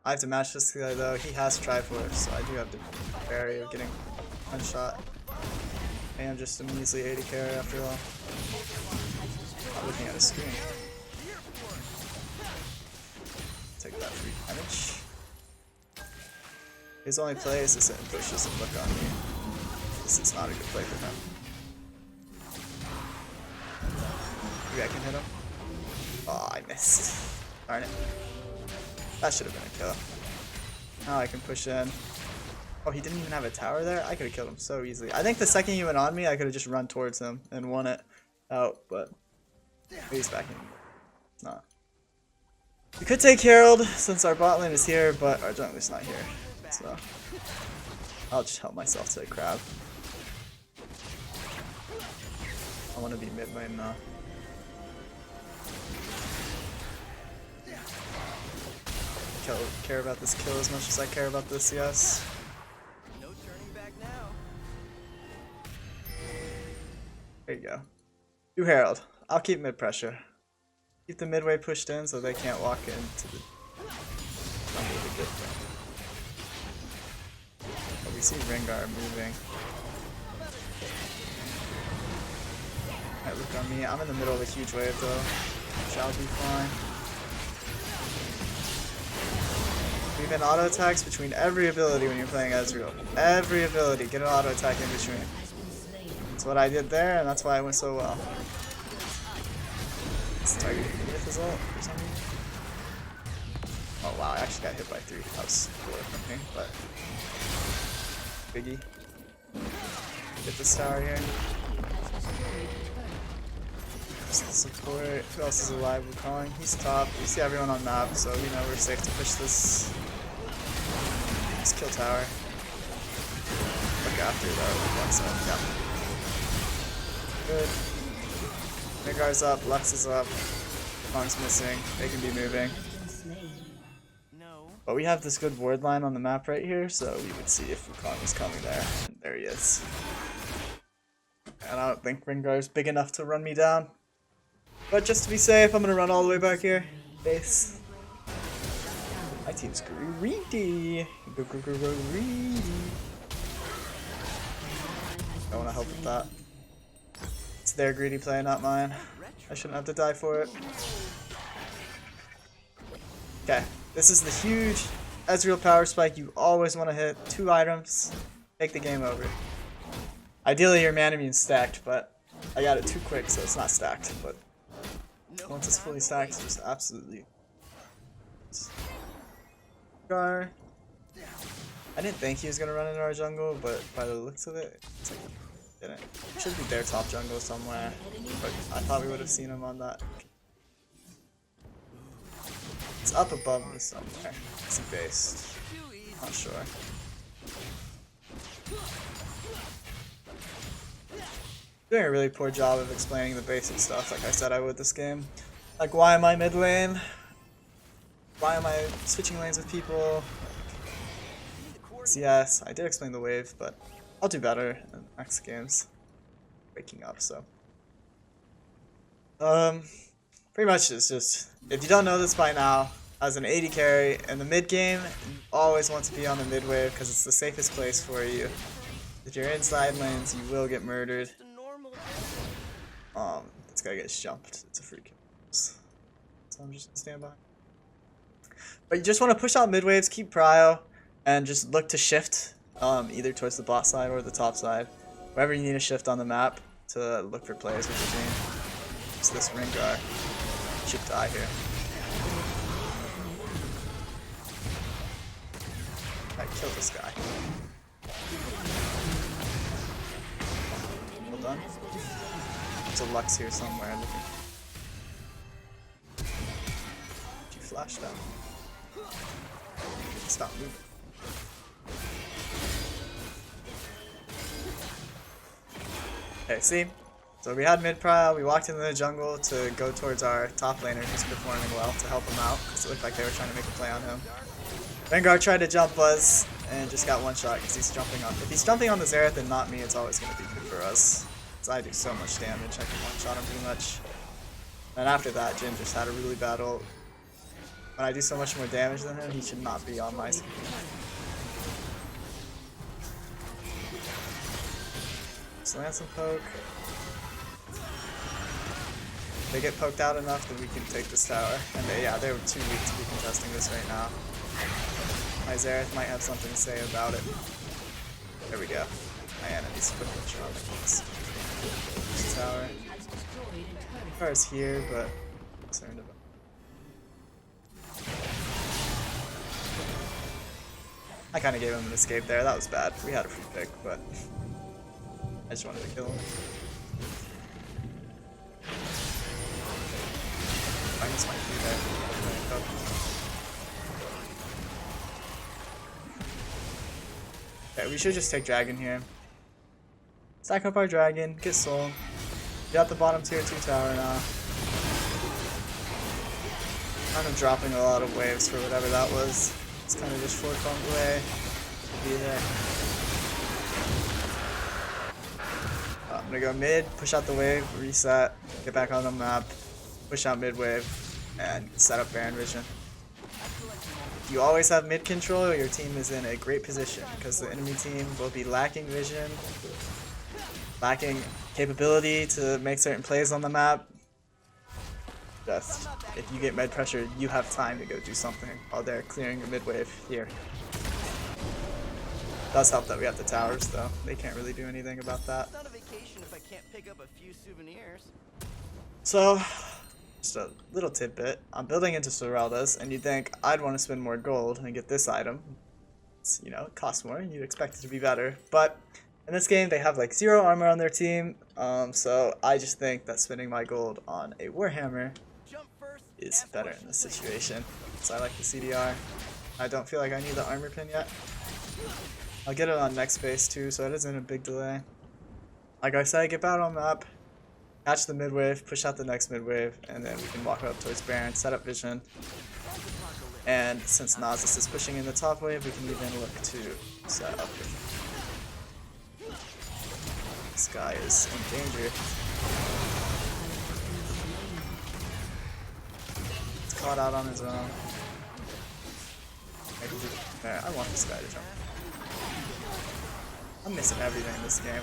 I have to match this guy though. He has Triforce, so I do have the barrier of getting one shot. And I'm just a measly 80 carry after all. Not looking at his screen. Take that free damage. His only play is to sit and push this and look on me. This is not a good play for him. Maybe I can hit him. Oh, I missed. Darn it. That should have been a kill. Now I can push in. Oh, he didn't even have a tower there? I could have killed him so easily. I think the second he went on me, I could have just run towards him and won it out, but he's backing. Nah. We could take Herald since our bot lane is here, but our jungler's not here. So I'll just help myself to a crab. I want to be mid lane now. Care about this kill as much as I care about this, yes. No turning back now. There you go. Do Herald. I'll keep mid pressure. Keep the midway pushed in so they can't walk into the good thing. Oh, we see Rengar moving. Alright, look on me. I'm in the middle of a huge wave though. Shall be fine. We've been auto attacks between every ability when you're playing Ezreal. Every ability, get an auto attack in between. That's what I did there, and that's why it went so well. It's targeting me with his ult for some reason. Oh wow, I actually got hit by 3. That was cool from me, but Biggie. Get this tower here. Support. Who else is alive? We're calling. He's top. We see everyone on map, so we know we're safe to push this. Just kill tower. Look after though. Lux up. Yeah. Good. Rengar's up. Lux is up. Kong's missing. They can be moving. But we have this good ward line on the map right here, so we would see if Wukong is coming there. And there he is. And I don't think Rengar's big enough to run me down. But just to be safe, I'm gonna run all the way back here. Base. My team's greedy. Greedy. I wanna help with that. It's their greedy play, not mine. I shouldn't have to die for it. Okay, this is the huge Ezreal power spike you always want to hit. 2 items, take the game over. Ideally your mana immune stacked, but I got it too quick, so it's not stacked. But once it's fully stacked, it's just absolutely. Gar. I didn't think he was gonna run into our jungle, but by the looks of it, it's like he didn't. It should be their top jungle somewhere, but I thought we would have seen him on that. It's up above me somewhere. It's a base. Not sure. Doing a really poor job of explaining the basic stuff like I said I would this game. Like, why am I mid lane? Why am I switching lanes with people? So yes, I did explain the wave, but I'll do better in next games. Waking up, so. Pretty much it's just, if you don't know this by now, as an 80 carry in the mid game, you always want to be on the mid wave because it's the safest place for you. If you're inside lanes, you will get murdered. This guy gets jumped. It's a free kill. So I'm just gonna stand by. But you just want to push out mid waves, keep prio, and just look to shift either towards the bot side or the top side. Wherever you need to shift on the map to look for plays with your team. So this Rengar should die here. I killed this guy. Well done. There's a Lux here somewhere looking. You flashed out. Stop moving. Okay, see? So we had mid prio, we walked into the jungle to go towards our top laner who's performing well to help him out because it looked like they were trying to make a play on him. Rengar tried to jump us and just got one shot because he's jumping on. If he's jumping on the Xerath and not me, it's always going to be good for us. Because I do so much damage, I can one shot him pretty much. And after that, Jhin just had a really bad ult. When I do so much more damage than him, he should not be on my screen. Slant some poke. If they get poked out enough, then we can take this tower. And they were too weak to be contesting this right now. My Xerath might have something to say about it. There we go. My enemy's quickly trying this tower. Tower's here, but I'm concerned about. I kind of gave him an escape there. That was bad. We had a free pick, but I just wanted to kill him. Minus my key there. Okay, we should just take dragon here. Stack up our dragon, get soul. We got the bottom tier 2 tower now. Kind of dropping a lot of waves for whatever that was. It's kind of just short bump away. Be there. I'm gonna go mid, push out the wave, reset, get back on the map, push out mid wave, and set up Baron vision. If you always have mid control, your team is in a great position because the enemy team will be lacking vision, lacking capability to make certain plays on the map. Just, if you get med pressure, you have time to go do something while they're clearing your mid wave here. Does help that we have the towers though. They can't really do anything about that. It's not a vacation if I can't pick up a few souvenirs. So, just a little tidbit. I'm building into Sorelda's, and you'd think I'd want to spend more gold and get this item. It's, you know, it costs more, and you'd expect it to be better. But in this game, they have like 0 armor on their team, so I just think that spending my gold on a Warhammer is better in this situation. So I like the CDR. I don't feel like I need the armor pin yet. I'll get it on next phase too, so it isn't a big delay. Like I said, get back on map, catch the mid wave, push out the next mid wave, and then we can walk up towards Baron, set up vision. And since Nasus is pushing in the top wave, we can even look to set up vision. This guy is in danger. He's caught out on his own. There, I want this guy to jump. I'm missing everything in this game.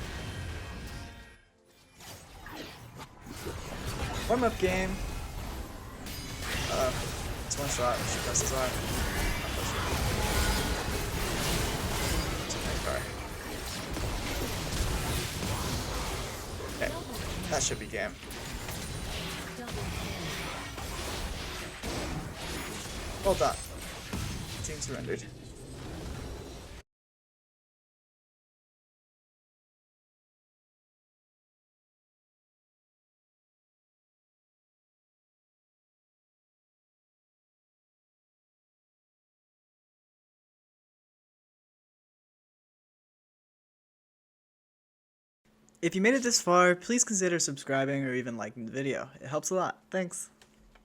Warm up game. It's one shot. She presses R. Okay, that should be game. Well done. Team surrendered. If you made it this far, please consider subscribing or even liking the video. It helps a lot. Thanks.